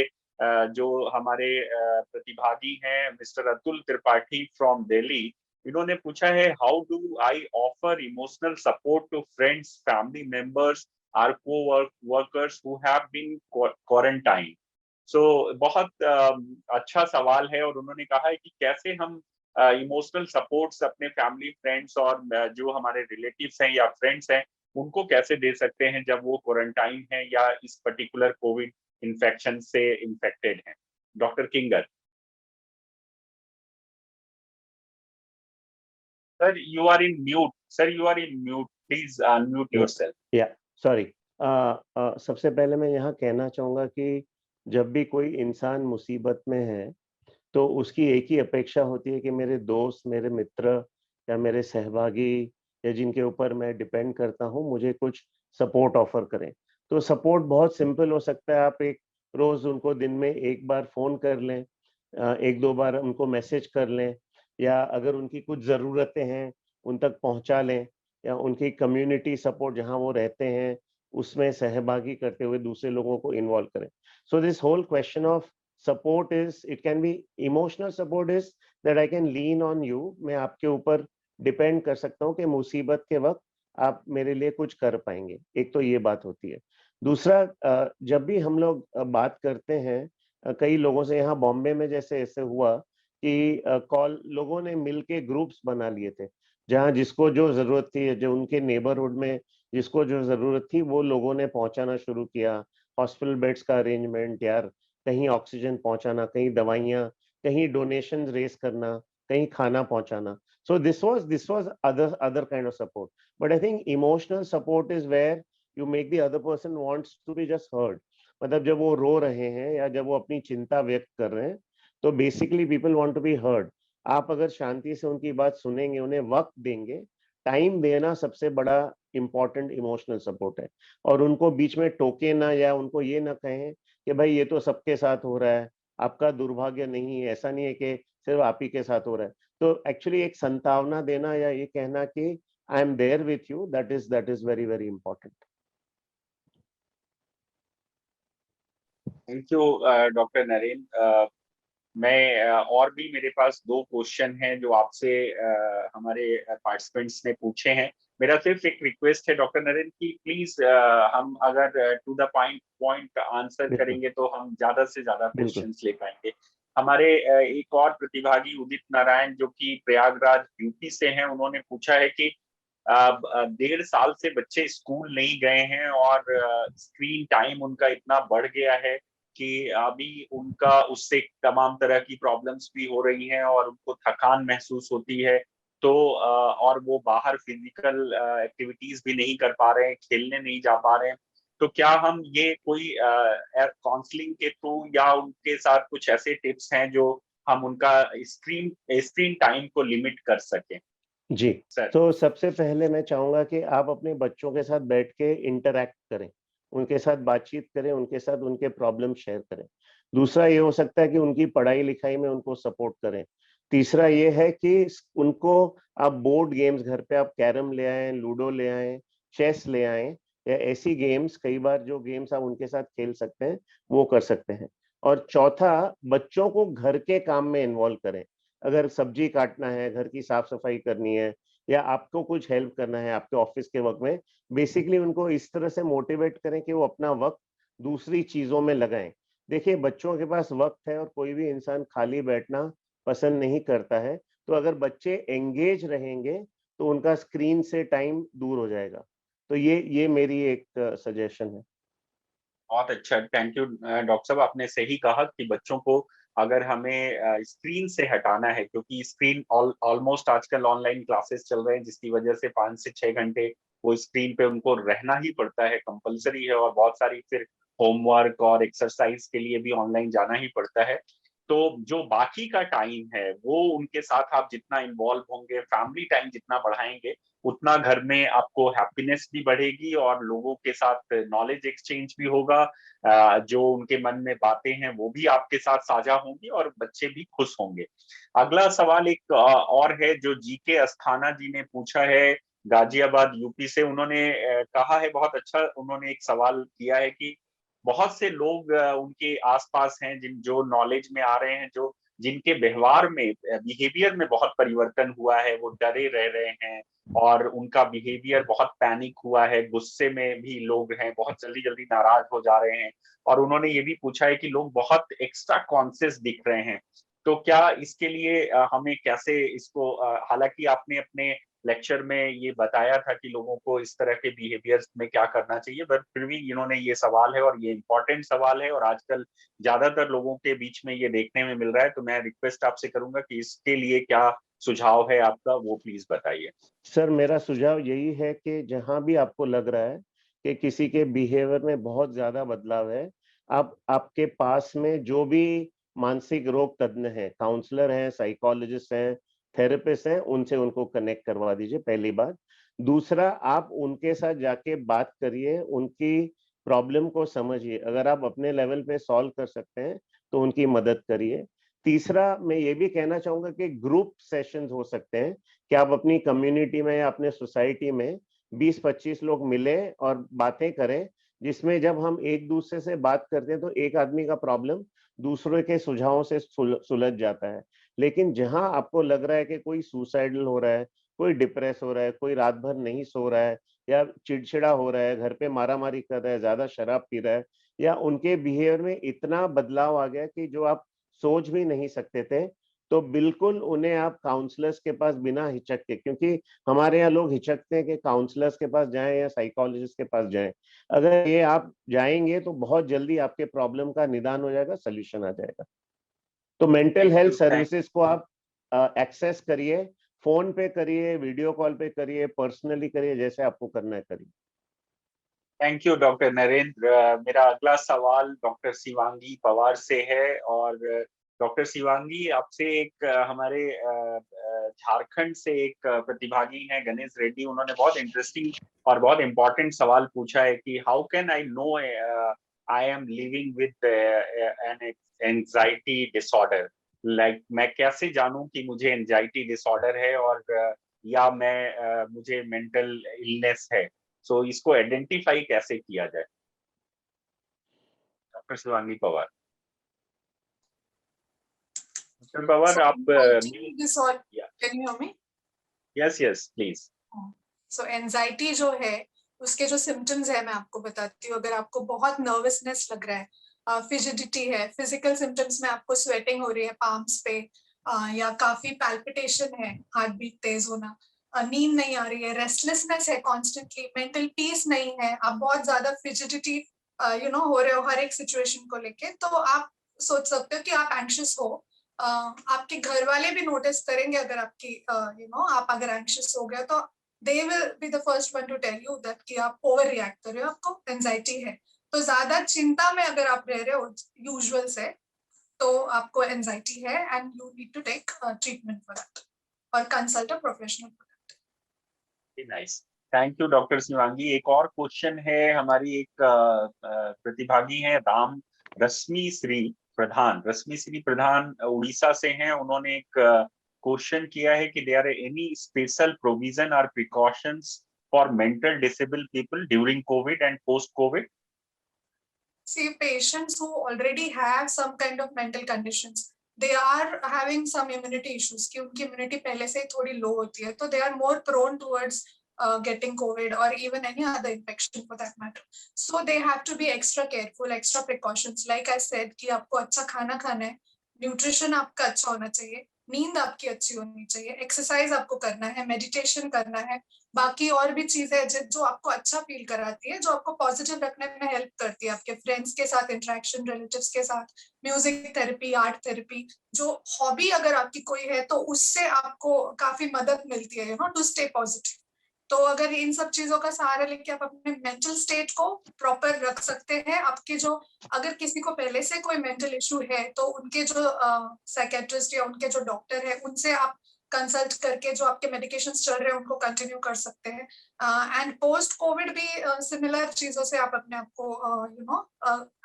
जो हमारे प्रतिभागी हैं मिस्टर अतुल त्रिपाठी फ्रॉम दिल्ली, इन्होंने पूछा है, how do I offer emotional support to friends, family members, or co-workers who have been quarantined। So बहुत अच्छा सवाल है और उन्होंने कहा है कि कैसे हम इमोशनल सपोर्ट्स अपने फैमिली, फ्रेंड्स और जो हमारे रिलेटिव्स हैं या फ्रेंड्स हैं उनको कैसे दे सकते हैं जब वो क्वारंटाइन है या इस पर्टिकुलर कोविड इन्फेक्शन से इन्फेक्टेड हैं। Doctor Kinger sir, you are in mute. Sir, you are in mute, please unmute yourself. या सॉरी, सबसे पहले मैं यहाँ कहना चाहूँगा कि जब भी कोई इंसान मुसीबत में है तो उसकी एक ही अपेक्षा होती है कि मेरे दोस्त, मेरे मित्र या मेरे सहभागी या जिनके ऊपर मैं डिपेंड करता हूँ मुझे कुछ सपोर्ट ऑफर करें। तो सपोर्ट बहुत सिंपल हो सकता है, आप एक रोज उनको दिन में 1 बार फोन कर लें, 1-2 बार उनको मैसेज कर लें, या अगर उनकी कुछ ज़रूरतें हैं उन तक पहुँचा लें, या उनकी कम्युनिटी सपोर्ट जहाँ वो रहते हैं उसमें सहभागी करते हुए दूसरे लोगों को इन्वॉल्व करें। So this whole question of support is, it can be emotional support is that I can lean on you, मैं आपके ऊपर डिपेंड कर सकता हूँ कि मुसीबत के वक्त आप मेरे लिए कुछ कर पाएंगे। एक तो ये बात होती है। दूसरा, जब भी हम लोग बात करते हैं कई लोगों से, यहाँ बॉम्बे में जैसे ऐसे हुआ कि कॉल लोगों ने मिलके ग्रुप्स बना लिए थे, जहाँ जिसको जो जरूरत थी, जो उनके नेबरहुड में जिसको जो जरूरत थी वो लोगों ने पहुंचाना शुरू किया। हॉस्पिटल बेड्स का अरेंजमेंट, यार कहीं ऑक्सीजन पहुंचाना, कहीं दवाइयाँ, कहीं डोनेशन रेस करना, कहीं खाना पहुंचाना। So this was other kind of support. But I think emotional support is where you make the other person wants to be just heard. मतलब जब वो रो रहे हैं या जब वो अपनी चिंता व्यक्त कर रहे हैं तो basically people want to be heard. आप अगर शांति से उनकी बात सुनेंगे, उन्हें वक्त देंगे, टाइम देना सबसे बड़ा इम्पोर्टेंट इमोशनल सपोर्ट है। और उनको बीच में टोके ना या उनको ये ना कहें कि भाई ये तो सबके साथ हो रहा है, आपका दुर्भाग्य नहीं है, ऐसा नहीं है कि सिर्फ आप ही के साथ हो रहा है। तो एक्चुअली एक संतावना देना या ये कहना कि I am there with you, that is very very important. Thank you doctor Naren. मैं और भी मेरे पास 2 क्वेश्चन हैं जो आपसे हमारे पार्टिसिपेंट्स ने पूछे हैं। मेरा सिर्फ एक रिक्वेस्ट है डॉक्टर नरेन की प्लीज हम अगर टू द पॉइंट आंसर करेंगे तो हम ज्यादा से ज्यादा क्वेश्चंस ले पाएंगे। हमारे एक और प्रतिभागी उदित नारायण जो कि प्रयागराज यूपी से हैं, उन्होंने पूछा है कि 1.5 साल से बच्चे स्कूल नहीं गए हैं और स्क्रीन टाइम उनका इतना बढ़ गया है कि अभी उनका उससे तमाम तरह की प्रॉब्लम्स भी हो रही हैं और उनको थकान महसूस होती है। तो और वो बाहर फिजिकल एक्टिविटीज भी नहीं कर पा रहे हैं, खेलने नहीं जा पा रहे हैं। तो क्या हम ये कोई काउंसलिंग के थ्रू या उनके साथ कुछ ऐसे टिप्स हैं जो हम उनका स्क्रीन टाइम को लिमिट कर सकें? जी सर, तो सबसे पहले मैं चाहूंगा कि आप अपने बच्चों के साथ बैठ के इंटरैक्ट करें, उनके साथ बातचीत करें, उनके साथ उनके प्रॉब्लम शेयर करें। दूसरा ये हो सकता है कि उनकी पढ़ाई लिखाई में उनको सपोर्ट करें। तीसरा ये है कि उनको आप बोर्ड गेम्स, घर पे आप कैरम ले आएं, लूडो ले आएं, चेस ले आएं, या ऐसी गेम्स, कई बार जो गेम्स आप उनके साथ खेल सकते हैं वो कर सकते हैं। और चौथा, बच्चों को घर के काम में इन्वॉल्व करें। अगर सब्जी काटना है, घर की साफ सफाई करनी है, या आपको कुछ हेल्प करना है आपके ऑफिस के वक्त में, बेसिकली उनको इस तरह से मोटिवेट करें कि वो अपना वक्त दूसरी चीजों में लगाएं। देखिए, बच्चों के पास वक्त है और कोई भी इंसान खाली बैठना पसंद नहीं करता है। तो अगर बच्चे एंगेज रहेंगे तो उनका स्क्रीन से टाइम दूर हो जाएगा। तो ये मेरी एक सजेशन है। बहुत अच्छा, थैंक यू डॉक्टर साहब, आपने सही कहा कि बच्चों को अगर हमें स्क्रीन से हटाना है, क्योंकि स्क्रीन ऑलमोस्ट आजकल ऑनलाइन क्लासेस चल रहे हैं जिसकी वजह से 5 से 6 घंटे वो स्क्रीन पे उनको रहना ही पड़ता है, कंपलसरी है, और बहुत सारी फिर होमवर्क और एक्सरसाइज के लिए भी ऑनलाइन जाना ही पड़ता है। तो जो बाकी का टाइम है वो उनके साथ आप जितना इन्वॉल्व होंगे, फैमिली टाइम जितना बढ़ाएंगे, उतना घर में आपको हैप्पीनेस भी बढ़ेगी और लोगों के साथ नॉलेज एक्सचेंज भी होगा। जो उनके मन में बातें हैं वो भी आपके साथ साझा होंगी और बच्चे भी खुश होंगे। अगला सवाल एक और है जो जीके अस्थाना जी ने पूछा है, गाजियाबाद यूपी से। उन्होंने कहा है, बहुत अच्छा उन्होंने एक सवाल किया है कि बहुत से लोग उनके आसपास हैं जो नॉलेज में आ रहे हैं, जो जिनके व्यवहार में, बिहेवियर में बहुत परिवर्तन हुआ है, वो डरे रह रहे हैं और उनका बिहेवियर बहुत पैनिक हुआ है, गुस्से में भी लोग हैं, बहुत जल्दी जल्दी नाराज हो जा रहे हैं। और उन्होंने ये भी पूछा है कि लोग बहुत एक्स्ट्रा कॉन्शियस दिख रहे हैं, तो क्या इसके लिए हमें कैसे इसको, हालांकि आपने अपने लेक्चर में ये बताया था कि लोगों को इस तरह के बिहेवियर्स में क्या करना चाहिए, बट फिर भी इन्होंने ये सवाल है और ये इंपॉर्टेंट सवाल है और आजकल ज्यादातर लोगों के बीच में ये देखने में मिल रहा है, तो मैं रिक्वेस्ट आपसे करूंगा कि इसके लिए क्या सुझाव है आपका, वो प्लीज बताइए। सर, मेरा सुझाव यही है कि जहां भी आपको लग रहा है कि किसी के बिहेवियर में बहुत ज्यादा बदलाव है, आप आपके पास में जो भी मानसिक रोग तज्ञ हैं, काउंसलर हैं, साइकोलॉजिस्ट हैं, थेरेपिस्ट हैं, उनसे उनको कनेक्ट करवा दीजिए, पहली बात। दूसरा, आप उनके साथ जाके बात करिए, उनकी प्रॉब्लम को समझिए, अगर आप अपने लेवल पे सॉल्व कर सकते हैं तो उनकी मदद करिए। तीसरा, मैं ये भी कहना चाहूंगा कि ग्रुप सेशंस हो सकते हैं कि आप अपनी कम्युनिटी में या अपने सोसाइटी में 20-25 लोग मिले और बातें करें, जिसमें जब हम एक दूसरे से बात करते हैं तो एक आदमी का प्रॉब्लम दूसरे के सुझावों से सुलझ जाता है। लेकिन जहां आपको लग रहा है कि कोई सुसाइडल हो रहा है, कोई डिप्रेस हो रहा है, कोई रात भर नहीं सो रहा है, या चिड़चिड़ा हो रहा है, घर पे मारामारी कर रहा है, ज्यादा शराब पी रहा है, या उनके बिहेवियर में इतना बदलाव आ गया कि जो आप सोच भी नहीं सकते थे, तो बिल्कुल उन्हें आप काउंसलर्स के पास बिना हिचक के, क्योंकि हमारे यहाँ लोग हिचकते हैं कि काउंसलर्स के पास जाएं या साइकोलॉजिस्ट के पास जाएं। अगर ये आप जाएंगे तो बहुत जल्दी आपके प्रॉब्लम का निदान हो जाएगा, सोल्यूशन आ जाएगा। तो मेंटल हेल्थ सर्विसेज को आप एक्सेस करिए, फोन पे करिए, वीडियो कॉल पे करिए, पर्सनली करिए, जैसे आपको करना है करिए। Thank you doctor Narendra. मेरा अगला सवाल डॉक्टर शिवांगी पवार से है, और डॉक्टर शिवांगी, आपसे एक हमारे झारखंड से एक प्रतिभागी हैं गणेश रेड्डी, उन्होंने बहुत इंटरेस्टिंग और बहुत इंपॉर्टेंट सवाल पूछा है कि how can I know I am living with N anxiety disorder, like मैं कैसे जानूं कि मुझे एंजाइटी डिसऑर्डर है और या मैं मुझे मेंटल इलनेस है, सो इसको आइडेंटिफाई कैसे किया जाए। डॉक्टर शिवांगी पवार। डॉक्टर पवार, आप Can you hear me? Yes yes please. So anxiety जो है उसके जो सिम्टम्स है मैं आपको बताती हूँ। अगर आपको बहुत नर्वसनेस लग रहा है, फिजिडिटी है, फिजिकल सिम्टम्स में आपको स्वेटिंग हो रही है पाम्स पे, या काफी पैल्पिटेशन है, हार्ट बीट तेज होना, नींद नहीं आ रही है, रेस्टलेसनेस है कॉन्स्टेंटली, मेंटल पीस नहीं है, आप बहुत ज्यादा फिजिडिटी हो रहे हो हर एक सिचुएशन को लेके, तो आप सोच सकते हो कि आप एंग्शियस हो। आपके घर वाले भी नोटिस करेंगे अगर आपकी आप अगर एंग्शियस हो गया तो they will be the first one to tell you that कि आप ओवर रिएक्ट कर रहे हो, आपको एंजाइटी है। तो ज्यादा चिंता में अगर आप रह रहे हो यूजुअल से, तो आपको एंजाइटी है and you need to take treatment for that और consult a professional for that. Nice, thank you doctor Shivangi. एक और क्वेश्चन है, हमारी एक प्रतिभागी है रश्मि श्री प्रधान उड़ीसा से हैं। उन्होंने एक क्वेश्चन किया है कि देयर एनी स्पेशल प्रोविजन और precautions for mental disable people during Covid and post Covid. See, patients who already have some kind of mental conditions, they are having some immunity issues कि उनकी immunity पहले से ही थोड़ी low होती है, तो they are more prone towards getting COVID or even any other infection for that matter. So they have to be extra careful, extra precautions. Like I said कि आपको अच्छा खाना खाना है, nutrition आपका अच्छा होना चाहिए, नींद आपकी अच्छी होनी चाहिए, एक्सरसाइज आपको करना है, मेडिटेशन करना है, बाकी और भी चीजें जो आपको अच्छा फील कराती है, जो आपको पॉजिटिव रखने में हेल्प करती है, आपके फ्रेंड्स के साथ इंटरेक्शन, रिलेटिव्स के साथ, म्यूजिक थेरेपी, आर्ट थेरेपी, जो हॉबी अगर आपकी कोई है तो उससे आपको काफी मदद मिलती है टू स्टे पॉजिटिव। तो अगर इन सब चीजों का सहारा लेके आप अपने मेंटल स्टेट को प्रॉपर रख सकते हैं, आपके जो अगर किसी को पहले से कोई मेंटल इशू है तो उनके जो साइकेट्रिस्ट या उनके जो डॉक्टर है उनसे आप कंसल्ट करके जो आपके मेडिकेशंस चल रहे हैं उनको कंटिन्यू कर सकते हैं। एंड पोस्ट कोविड भी सिमिलर चीजों से आप अपने आप को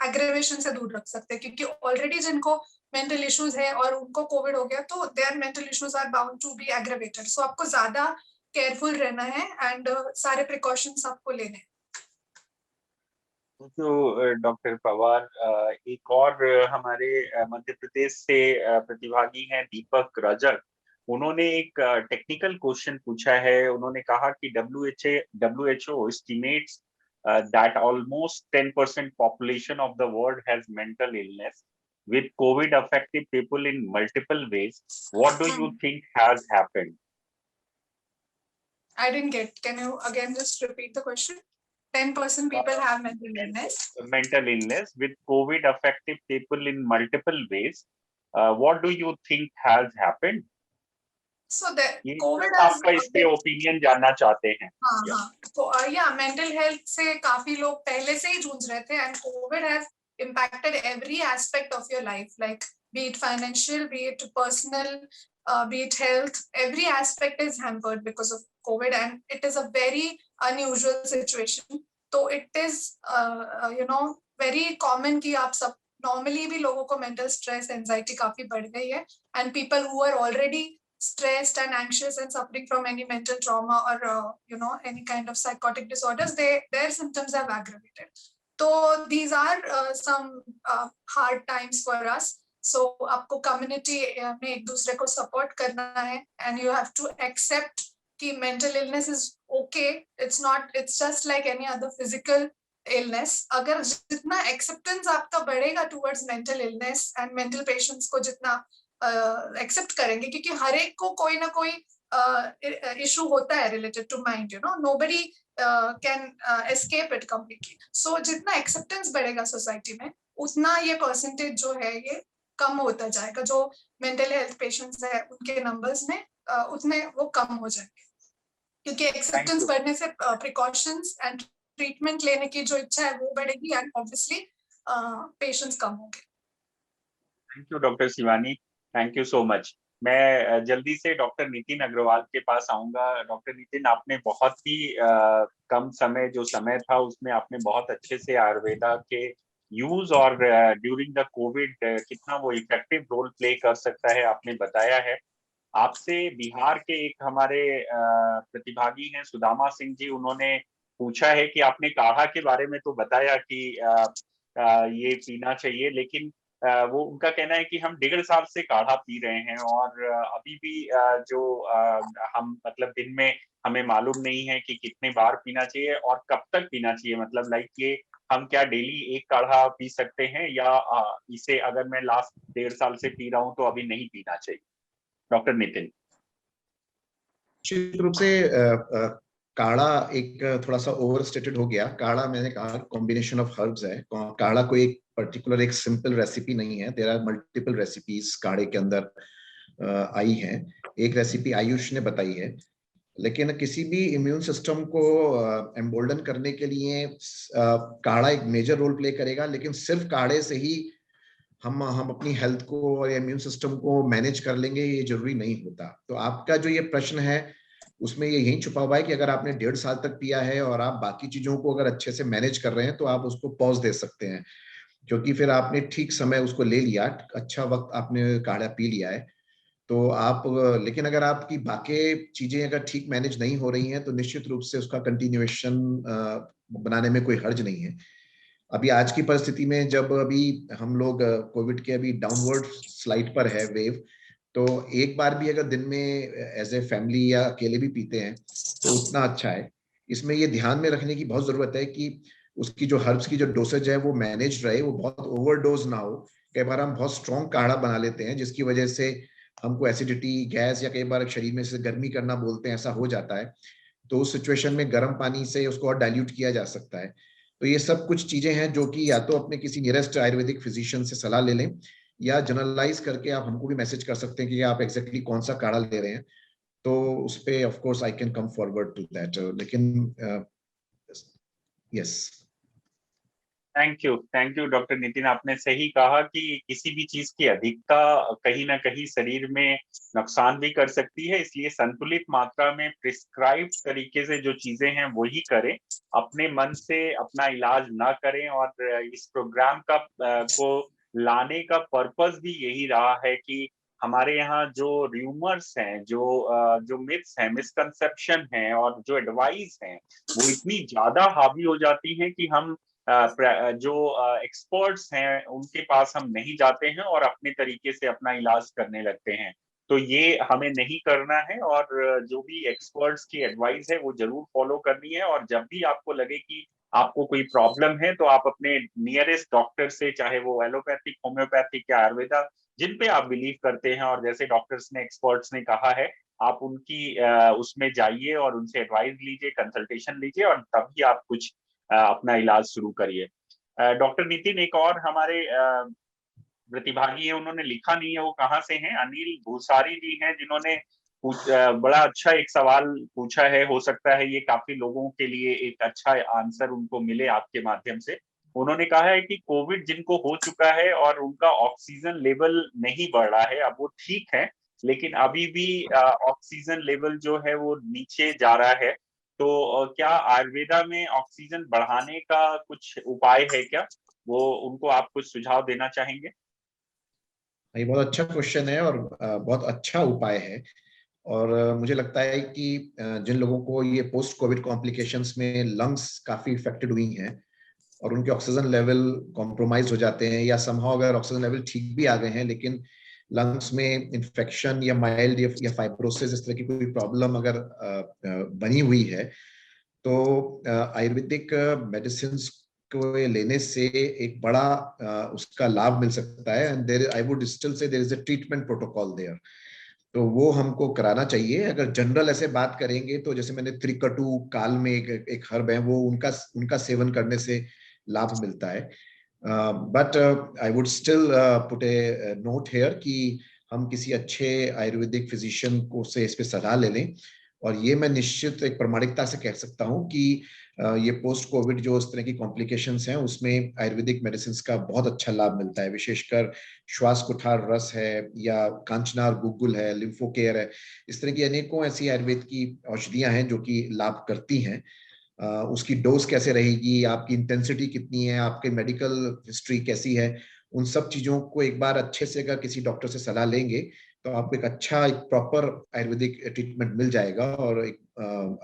एग्रेवेशन से दूर रख सकते हैं, क्योंकि ऑलरेडी जिनको मेंटल इश्यूज है और उनको कोविड हो गया तो there mental issues are bound to be aggravated. So आपको ज्यादा केयरफुल रहना है एंड सारे प्रिकॉशंस आपको लेने हैं। तो डॉक्टर पवार, एक और हमारे मध्य प्रदेश से प्रतिभागी हैं दीपक रजक। उन्होंने एक टेक्निकल क्वेश्चन पूछा है। उन्होंने कहा कि WHO estimates that almost 10% population of the world has mental illness, with COVID affecting people in multiple ways. What do you think has happened? I didn't get. Can you again just repeat the question? 10% people have mental illness. Mental illness with COVID affected people in multiple ways. What do you think has happened? So the COVID आपका इस पे opinion जानना चाहते हैं। हाँ, तो mental health से काफी लोग पहले से ही जूझ रहे थे, and Covid has impacted every aspect of your life, like be it financial, be it personal, be it health. Every aspect is hampered because of COVID, and it is a very unusual situation. So it is very common कि आप सब normally भी लोगों को mental stress, anxiety काफी बढ़ गई है, and people who are already stressed and anxious and suffering from any mental trauma or any kind of psychotic disorders, their symptoms have aggravated. So these are some hard times for us. So आपको community में एक दूसरे को support करना है, and you have to accept कि mental illness is okay. It's just like any other physical illness. अगर जितना acceptance आपका बढ़ेगा towards mental illness and mental patients को जितना एक्सेप्ट करेंगे, क्योंकि हर एक को कोई ना कोई इशू होता है related to mind, nobody can escape it completely. So जितना एक्सेप्टेंस बढ़ेगा सोसाइटी में उतना ये परसेंटेज जो है ये कम होता जाएगा, जो मेंटल हेल्थ पेशेंट्स है उनके नंबर्स में उतने वो कम हो जाएंगे, क्योंकि एक्सेप्टेंस बढ़ने से प्रिकॉशंस एंड ट्रीटमेंट लेने की जो इच्छा है वो बढ़ेगी, एंड ऑब्वियसली पेशेंट्स कम होंगे। Thank you doctor Shivani, thank you so much. मैं जल्दी से डॉक्टर नितिन अग्रवाल के पास आऊंगा। डॉक्टर नितिन, आपने बहुत ही कम समय जो समय था उसमें आपने बहुत अच्छे से आयुर्वेदा के यूज और ड्यूरिंग द कोविड कितना वो इफेक्टिव रोल प्ले कर सकता है आपने बताया है। आपसे बिहार के एक हमारे प्रतिभागी हैं सुदामा सिंह जी, उन्होंने पूछा है कि आपने काढ़ा के बारे में तो बताया कि ये पीना चाहिए, लेकिन वो उनका कहना है कि हम 1.5 साल से काढ़ा पी रहे हैं और अभी भी जो हम मतलब दिन में हमें मालूम नहीं है कि कितने बार पीना चाहिए और कब तक पीना चाहिए। मतलब लाइक ये हम क्या डेली एक काढ़ा पी सकते हैं या इसे अगर मैं लास्ट 1.5 साल से पी रहा हूं तो अभी नहीं पीना चाहिए? डॉक्टर नितिन। निश्चित रूप से काढ़ा एक थोड़ा सा ओवरस्टेटेड हो गया। काढ़ा मैंने कहा कॉम्बिनेशन ऑफ हर्ब्स है। काढ़ा कोई एक पर्टिकुलर एक सिंपल रेसिपी नहीं है। देयर आर मल्टीपल रेसिपीज काढ़े के अंदर आई हैं। एक रेसिपी आयुष ने बताई है, लेकिन किसी भी इम्यून सिस्टम को एम्बोल्डन करने के लिए काढ़ा एक मेजर रोल प्ले करेगा, लेकिन सिर्फ काढ़े से ही हम अपनी हेल्थ को और इम्यून सिस्टम को मैनेज कर लेंगे ये जरूरी नहीं होता। तो आपका जो ये प्रश्न है उसमें ये यही छुपा हुआ है कि अगर आपने 1.5 साल तक पिया है और आप बाकी चीजों को अगर अच्छे से मैनेज कर रहे हैं तो आप उसको पॉज दे सकते हैं, क्योंकि फिर आपने ठीक समय उसको ले लिया, अच्छा वक्त आपने काढ़ा पी लिया है तो आप। लेकिन अगर आपकी बाकी चीजें अगर ठीक मैनेज नहीं हो रही हैं तो निश्चित रूप से उसका कंटिन्यूएशन बनाने में कोई हर्ज नहीं है। अभी आज की परिस्थिति में जब अभी हम लोग कोविड के अभी डाउनवर्ड स्लाइड पर है वेव, तो एक बार भी अगर दिन में एज ए फैमिली या अकेले भी पीते हैं तो उतना अच्छा है। इसमें ये ध्यान में रखने की बहुत जरूरत है कि उसकी जो हर्ब्स की जो डोसेज है वो मैनेज रहे, वो बहुत ओवरडोज ना हो। कई बार हम बहुत स्ट्रॉन्ग काढ़ा बना लेते हैं जिसकी वजह से हमको एसिडिटी, गैस या कई बार शरीर में से गर्मी करना बोलते हैं, ऐसा हो जाता है, तो उस सिचुएशन में गर्म पानी से उसको और डाइल्यूट किया जा सकता है। तो ये सब कुछ चीजें हैं जो कि या तो अपने किसी नियरेस्ट आयुर्वेदिक फिजिशियन से सलाह ले लें, या जनरलाइज करके आप हमको भी मैसेज कर सकते हैं कि आप एग्जैक्टली कौन सा काढ़ा ले रहे हैं, तो उस पे of course I can come forward to that, लेकिन yes. Thank you doctor Nitin, आपने सही कहा कि किसी भी चीज की अधिकता कहीं ना कहीं शरीर में नुकसान भी कर सकती है, इसलिए संतुलित मात्रा में प्रिस्क्राइब तरीके से जो चीजें हैं वही करें, अपने मन से अपना इलाज ना करें। और इस प्रोग्राम का को लाने का पर्पस भी यही रहा है कि हमारे यहाँ जो र्यूमर्स हैं, जो मिथ्स हैं, मिसकंसेप्शन हैं और जो एडवाइस हैं वो इतनी ज्यादा हावी हो जाती हैं कि हम जो एक्सपर्ट्स हैं उनके पास हम नहीं जाते हैं और अपने तरीके से अपना इलाज करने लगते हैं। तो ये हमें नहीं करना है, और जो भी एक्सपर्ट्स की एडवाइस है वो जरूर फॉलो करनी है। और जब भी आपको लगे कि आपको कोई प्रॉब्लम है तो आप अपने नियरेस्ट डॉक्टर से, चाहे वो एलोपैथिक, होम्योपैथिक या आयुर्वेदा, जिन पे आप बिलीव करते हैं और जैसे डॉक्टर्स ने, एक्सपर्ट्स ने कहा है, आप उनकी उसमें जाइए और उनसे एडवाइस लीजिए, कंसल्टेशन लीजिए, और तभी आप कुछ अपना इलाज शुरू करिए। डॉक्टर नितिन, एक और हमारे प्रतिभागी है, उन्होंने लिखा नहीं है वो कहाँ से हैं, अनिल भूसारी जी हैं, जिन्होंने बड़ा अच्छा एक सवाल पूछा है। हो सकता है ये काफी लोगों के लिए एक अच्छा आंसर उनको मिले आपके माध्यम से। उन्होंने कहा है कि कोविड जिनको हो चुका है और उनका ऑक्सीजन लेवल नहीं बढ़ रहा है, अब वो ठीक है लेकिन अभी भी ऑक्सीजन लेवल जो है वो नीचे जा रहा है, तो क्या आयुर्वेदा में ऑक्सीजन बढ़ाने का कुछ उपाय है क्या? वो उनको आप कुछ सुझाव देना चाहेंगे? ये बहुत अच्छा क्वेश्चन है और बहुत अच्छा उपाय है। और मुझे लगता है कि जिन लोगों को ये पोस्ट कोविड कॉम्प्लिकेशंस में लंग्स काफी इफेक्टेड हुई हैं और उनके ऑक्सीजन लेवल कॉम्प्रोमाइज हो जाते हैं, या समहाउ अगर ऑक्सीजन लेवल ठीक भी आ गए हैं लेकिन लंग्स में इन्फेक्शन या माइल्ड या फाइब्रोसिस, इस तरह की कोई प्रॉब्लम अगर बनी हुई है, तो आयुर्वेदिक मेडिसिन को लेने से एक बड़ा उसका लाभ मिल सकता है। And there I would still say there is a treatment protocol there, तो वो हमको कराना चाहिए। अगर जनरल ऐसे बात करेंगे तो जैसे मैंने त्रिकटु काल में एक हर्ब है, वो उनका सेवन करने से लाभ मिलता है। But I would still put a note here कि हम किसी अच्छे आयुर्वेदिक फिजिशियन को से इस पे सलाह ले लें। और ये मैं निश्चित एक प्रामाणिकता से कह सकता हूँ कि ये पोस्ट कोविड जो इस तरह की कॉम्प्लिकेशंस हैं उसमें आयुर्वेदिक मेडिसिन का बहुत अच्छा लाभ मिलता है। विशेषकर श्वास कुठार रस है या कांचनार गुग्गुल है, लिम्फोकेयर है, इस तरह की अनेकों ऐसी आयुर्वेद की औषधियां हैं जो कि लाभ करती हैं। उसकी डोज कैसे रहेगी, आपकी इंटेंसिटी कितनी है, आपके मेडिकल हिस्ट्री कैसी है, उन सब चीजों को एक बार अच्छे से अगर किसी डॉक्टर से सलाह लेंगे तो आपको एक अच्छा, एक प्रॉपर आयुर्वेदिक ट्रीटमेंट मिल जाएगा और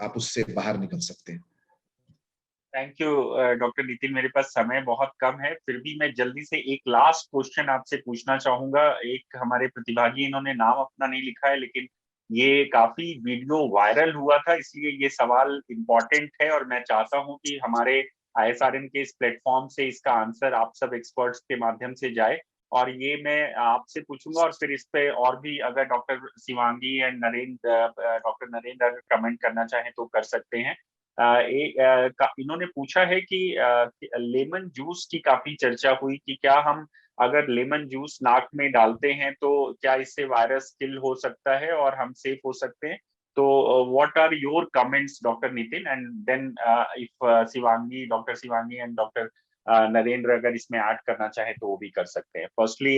आप उससे बाहर निकल सकते हैं। थैंक यू डॉक्टर नितिन, मेरे पास समय बहुत कम है, फिर भी मैं जल्दी से एक लास्ट क्वेश्चन आपसे पूछना चाहूंगा। एक हमारे प्रतिभागी, इन्होंने नाम अपना नहीं लिखा है लेकिन ये काफी वीडियो वायरल हुआ था, इसलिए ये सवाल इम्पोर्टेंट है और मैं चाहता हूं कि हमारे ISRN के इस प्लेटफॉर्म से इसका आंसर आप सब एक्सपर्ट्स के माध्यम से जाए। और ये मैं आपसे पूछूंगा और फिर इस पे और भी अगर doctor Shivangi and doctor Narendra अगर कमेंट करना चाहें तो कर सकते हैं। इन्होंने पूछा है कि लेमन जूस की काफी चर्चा हुई कि क्या हम अगर लेमन जूस नाक में डालते हैं तो क्या इससे वायरस किल हो सकता है और हम सेफ हो सकते हैं? तो what are your comments doctor Nitin, and then if Shivangi, doctor Shivangi and doctor Narendra अगर इसमें ऐड करना चाहे तो वो भी कर सकते हैं। फर्स्टली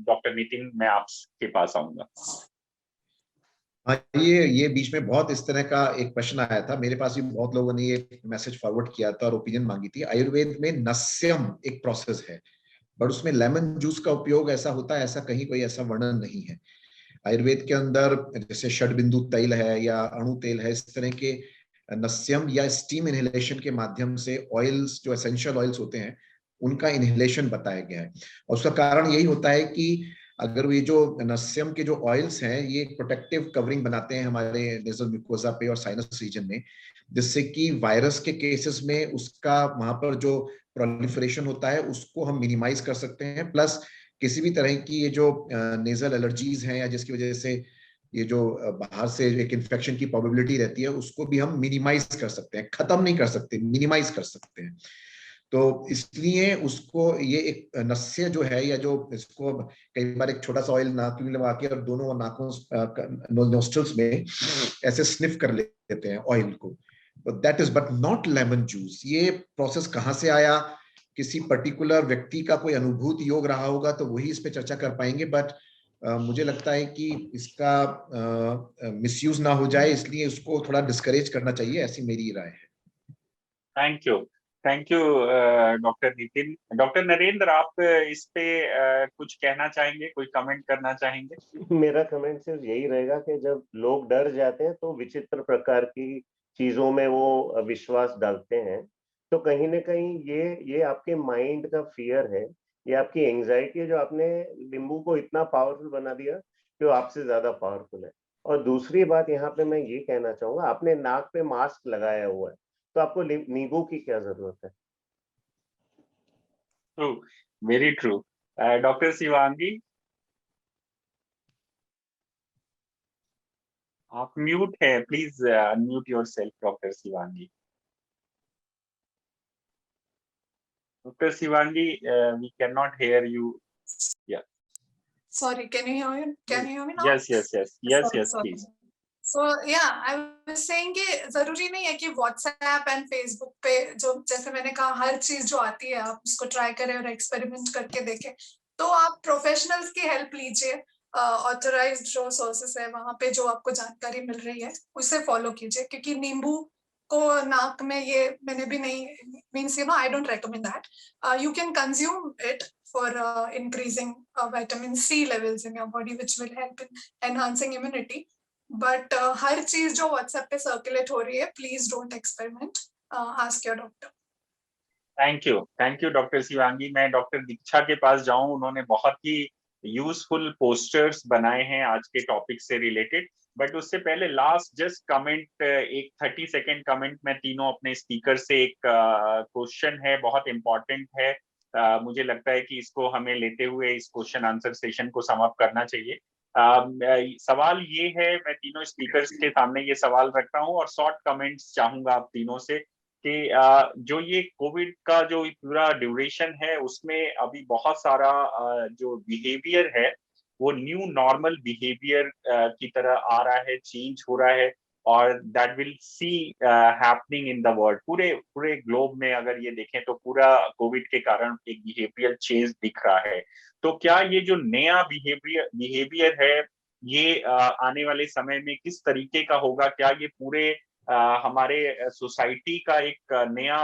डॉक्टर नितिन, मैं आपके पास आऊंगा। हाँ, ये बीच में बहुत इस तरह का एक प्रश्न आया था, मेरे पास भी बहुत लोगों ने ये मैसेज फॉरवर्ड किया था और ओपिनियन मांगी थी। आयुर्वेद में नस्यम एक प्रोसेस है, बट उसमें लेमन जूस का उपयोग ऐसा होता है, ऐसा कहीं कोई ऐसा वर्णन नहीं है। आयुर्वेद के अंदर जैसे षडबिंदु तैल है या अणु तेल है, इस तरह के नस्यम या स्टीम इनहेलेशन के माध्यम से ऑयल्स, जो एसेंशियल ऑयल्स होते हैं, उनका इनहेलेशन बताया गया है। और उसका कारण यही होता है कि अगर ये जो नस्यम के जो ऑयल्स हैं, ये एक प्रोटेक्टिव कवरिंग बनाते हैं हमारे नेजल म्यूकोजा पे और साइनस रीजन में, जिससे कि वायरस के केसेस में उसका वहां पर जो प्रोलिफरेशन होता है उसको हम मिनिमाइज कर सकते हैं। प्लस किसी भी तरह की ये जो नेजल एलर्जीज हैं या जिसकी वजह से ये जो बाहर से एक इन्फेक्शन की प्रोबेबिलिटी रहती है, उसको भी हम मिनिमाइज कर सकते हैं, खत्म नहीं कर सकते, मिनिमाइज कर सकते हैं। तो इसलिए उसको ये एक नस्य जो है, या जो इसको कई बार एक छोटा सा ऑयल नाक में लगा के और दोनों नाकों नोस्ट्रल्स में ऐसे स्निफ कर लेते हैं ऑयल को, that is but not lemon juice. ये प्रोसेस कहाँ से आया, किसी पर्टिकुलर व्यक्ति का कोई अनुभूत योग रहा होगा तो वही इस पे चर्चा कर पाएंगे, बट मुझे लगता है कि इसका मिसयूज ना हो जाए, इसलिए उसको थोड़ा डिस्करेज करना चाहिए, ऐसी मेरी राय है। Thank you doctor Nitin. Doctor Narendra, आप इस पे कुछ कहना चाहेंगे, कोई कमेंट करना चाहेंगे? मेरा कमेंट सिर्फ यही रहेगा कि जब लोग डर जाते हैं तो विचित्र प्रकार की चीजों में वो विश्वास डालते हैं, तो कहीं ना कहीं ये आपके माइंड का फियर है, ये आपकी एंजाइटी है, जो आपने नींबू को इतना पावरफुल बना दिया कि वो आपसे ज्यादा पावरफुल है। और दूसरी बात यहाँ पे मैं ये कहना चाहूंगा, आपने नाक पे मास्क लगाया हुआ है, तो आपको नींबू की क्या जरूरत है? True, very true. Doctor Shivangi, आप म्यूट है, please unmute yourself. Doctor Shivangi, Dr. Shivangi, we cannot hear you. Yeah. Sorry, can you hear me now? Yes, please. So yeah, I was saying कि जरूरी नहीं है कि WhatsApp and Facebook पे जो, जैसे मैंने कहा, हर चीज जो आती है आप उसको ट्राई करें और एक्सपेरिमेंट करके देखें। तो आप प्रोफेशनल्स की हेल्प लीजिए, ऑथराइज्ड जो सोर्सेस है वहां पे जो आपको जानकारी मिल रही है उसे फॉलो कीजिए, क्योंकि नींबू को नाक में ये मैंने भी नहीं, means you know I don't recommend that. You can consume it for increasing vitamin C levels in your body, which will help in enhancing immunity. But हर चीज जो व्हाट्सएप पे सर्कुलेट हो रही है, please don't experiment, ask your doctor. Thank you doctor Shivangi. मैं doctor दीक्षा के पास जाऊं, उन्होंने बहुत ही यूजफुल पोस्टर्स बनाए हैं आज के टॉपिक से रिलेटेड, बट उससे पहले लास्ट जस्ट कमेंट, एक 30 सेकेंड कमेंट मैं तीनों अपने स्पीकर से, एक क्वेश्चन है, बहुत इंपॉर्टेंट है, मुझे लगता है कि इसको हमें लेते हुए इस क्वेश्चन आंसर सेशन को समाप्त करना चाहिए। सवाल ये है, मैं तीनों स्पीकर्स के सामने ये सवाल रख रहा हूँ और शॉर्ट कमेंट्स चाहूंगा आप तीनों से कि जो ये कोविड का जो पूरा ड्यूरेशन है उसमें अभी बहुत सारा जो बिहेवियर है वो न्यू नॉर्मल बिहेवियर की तरह आ रहा है, चेंज हो रहा है, और that will see happening in the world. पूरे ग्लोब में अगर ये देखें तो पूरा कोविड के कारण एक बिहेवियर चेंज दिख रहा है। तो क्या ये जो नया बिहेवियर है ये आने वाले समय में किस तरीके का होगा? क्या ये पूरे हमारे सोसाइटी का एक नया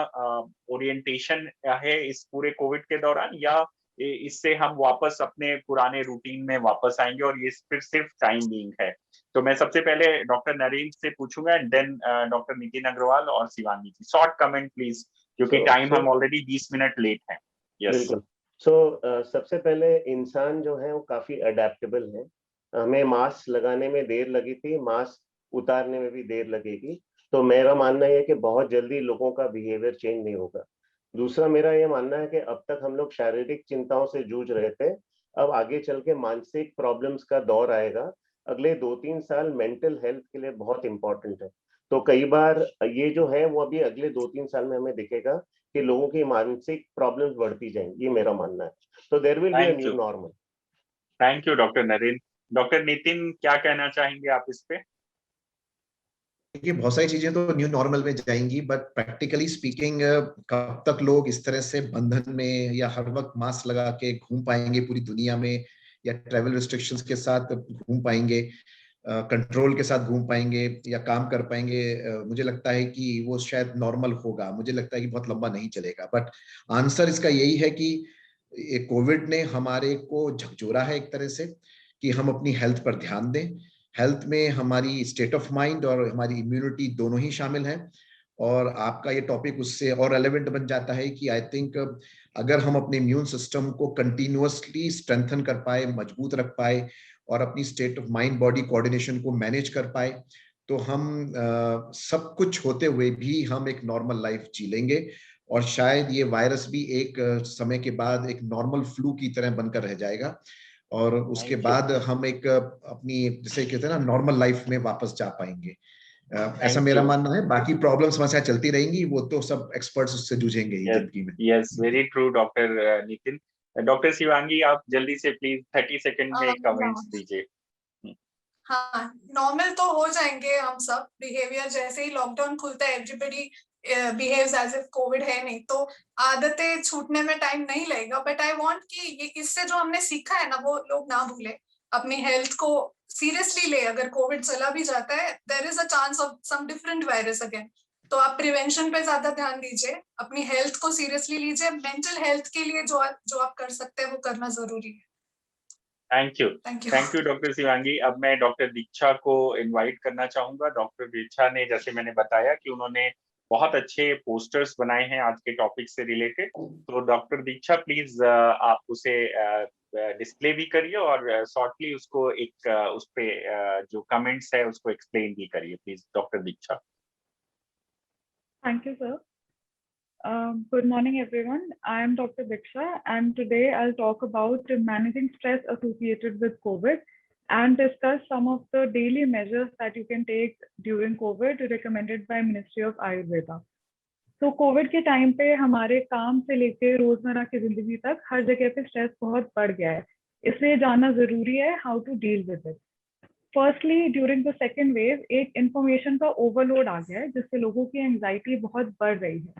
ओरिएंटेशन है इस पूरे कोविड के दौरान, या इससे हम वापस अपने पुराने रूटीन में वापस आएंगे और ये फिर सिर्फ टाइम बीइंग है? तो मैं सबसे पहले डॉक्टर नरेंद्र से पूछूंगा and then doctor Nitin Agarwal और Shivani ji. Short comment please, क्योंकि टाइम हम ऑलरेडी 20 मिनट लेट हैं। यस। सबसे पहले इंसान जो है वो काफी अडेप्टेबल है। हमें मास्क लगाने में देर लगी थी, मास्क उतारने में भी देर लगेगी, तो मेरा मानना है कि बहुत जल्दी लोगों का बिहेवियर चेंज नहीं होगा। दूसरा मेरा ये मानना है कि अब तक हम लोग शारीरिक चिंताओं से जूझ रहे थे, अब आगे चल के मानसिक प्रॉब्लम्स का दौर आएगा। अगले 2-3 साल मेंटल हेल्थ के लिए बहुत इंपॉर्टेंट है। तो कई बार ये जो है वो अभी अगले 2-3 साल में हमें दिखेगा कि लोगों की मानसिक प्रॉब्लम्स बढ़ती जाएंगी, ये मेरा मानना है। तो there will be a new normal. Thank you doctor Narendra. Doctor Nitin, क्या कहना चाहेंगे आप इस पे? देखिए, बहुत सारी चीजें तो न्यू नॉर्मल में जाएंगी, बट प्रैक्टिकली स्पीकिंग कब तक लोग इस तरह से बंधन में या हर वक्त मास्क लगा के घूम पाएंगे पूरी दुनिया में, या ट्रैवल रिस्ट्रिक्शंस के साथ घूम पाएंगे, कंट्रोल के साथ घूम पाएंगे या काम कर पाएंगे, मुझे लगता है कि वो शायद नॉर्मल होगा। मुझे लगता है कि बहुत लंबा नहीं चलेगा, बट आंसर इसका यही है कि कोविड ने हमारे को झकझोरा है एक तरह से कि हम अपनी हेल्थ पर ध्यान दें। हेल्थ में हमारी स्टेट ऑफ माइंड और हमारी इम्यूनिटी दोनों ही शामिल हैं, और आपका ये टॉपिक उससे और रेलेवेंट बन जाता है कि आई थिंक अगर हम अपने इम्यून सिस्टम को कंटिन्यूअसली स्ट्रेंथन कर पाए, मजबूत रख पाए, और अपनी state of mind body coordination को मैनेज कर पाए, तो हम सब कुछ होते हुए भी हम एक नॉर्मल लाइफ जी लेंगे और शायद ये वायरस भी एक समय के बाद एक नॉर्मल फ्लू की तरह बनकर रह जाएगा और उसके बाद हम एक अपनी जैसे कहते हैं ना नॉर्मल लाइफ में वापस जा पाएंगे। ऐसा मेरा मानना है। बाकी प्रॉब्लम समस्या चलती रहेंगी, वो तो सब एक्सपर्ट्स उससे जूझेंगे ही जिंदगी में। Yes, very true doctor Nitin. Doctor Shivangi, आप जल्दी से प्लीज 30 सेकंड में कमेंट्स दीजिए। हाँ, नॉर्मल तो हो जाएंगे हम सब। बिहेवियर जैसे ही लॉकडाउन खुलता है, everybody behaves as if COVID है नहीं, तो आदतें छूटने में टाइम नहीं लगेगा। बट आई वांट कि ये इससे जो हमने सीखा है ना, वो लोग ना भूले। अपनी हेल्थ को सीरियसली ले। अगर कोविड चला भी जाता है, there is a chance of some different virus again, तो आप प्रिवेंशन पे ज्यादा ध्यान दीजिए, अपनी हेल्थ को सीरियसली लीजिए। मेंटल हेल्थ के लिए जो आप कर सकते हैं वो करना जरूरी है। Thank you doctor Shivangi. अब मैं डॉक्टर दीक्षा को इनवाइट करना चाहूंगा। डॉक्टर दीक्षा ने, जैसे मैंने बताया कि उन्होंने बहुत अच्छे पोस्टर्स बनाए हैं आज के टॉपिक से रिलेटेड, तो डॉक्टर दीक्षा प्लीज आप उसे डिस्प्ले भी करिए और शॉर्टली उसको एक उस पे जो कमेंट्स है उसको एक्सप्लेन भी करिए please, doctor Diksha. Thank you, sir. Good morning, everyone. I am Dr. Diksha, and today I'll talk about managing stress associated with COVID and discuss some of the daily measures that you can take during COVID recommended by Ministry of Ayurveda. So COVID के time पे हमारे काम से लेके रोजमर्रा की जिंदगी तक हर जगह पे स्ट्रेस बहुत बढ़ गया है, इसलिए जानना जरूरी है how to deal with it. Firstly during the second wave एक इंफॉर्मेशन का ओवरलोड आ गया है जिससे लोगों की एंजाइटी बहुत बढ़ रही है,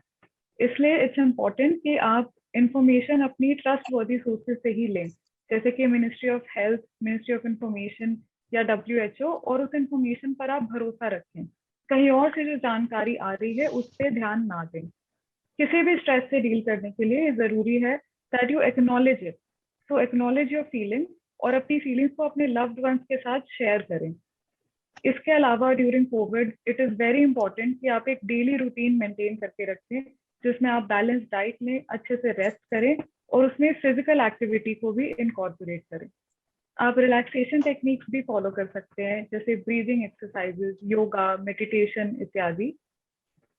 इसलिए इट्स इम्पोर्टेंट कि आप इंफॉर्मेशन अपनी ट्रस्टवर्दी सोर्सेज से ही लें, जैसे कि ministry of health, ministry of information या WHO, और उस इंफॉर्मेशन पर आप भरोसा रखें। कहीं और से जो जानकारी आ रही है उस पर ध्यान ना दें। किसी भी स्ट्रेस से डील करने के लिए जरूरी है that you acknowledge it. So acknowledge your feeling और अपनी फीलिंग्स को अपने लव्ड वंस के साथ शेयर करें। इसके अलावा during Covid it is very important कि आप एक डेली रूटीन मेंटेन करके रखें जिसमें आप बैलेंस डाइट लें, अच्छे से रेस्ट करें और उसमें फिजिकल एक्टिविटी को भी इनकॉर्पोरेट करें। आप रिलैक्सेशन टेक्निक्स भी फॉलो कर सकते हैं, जैसे ब्रीदिंग एक्सरसाइजेज, योगा, मेडिटेशन इत्यादि।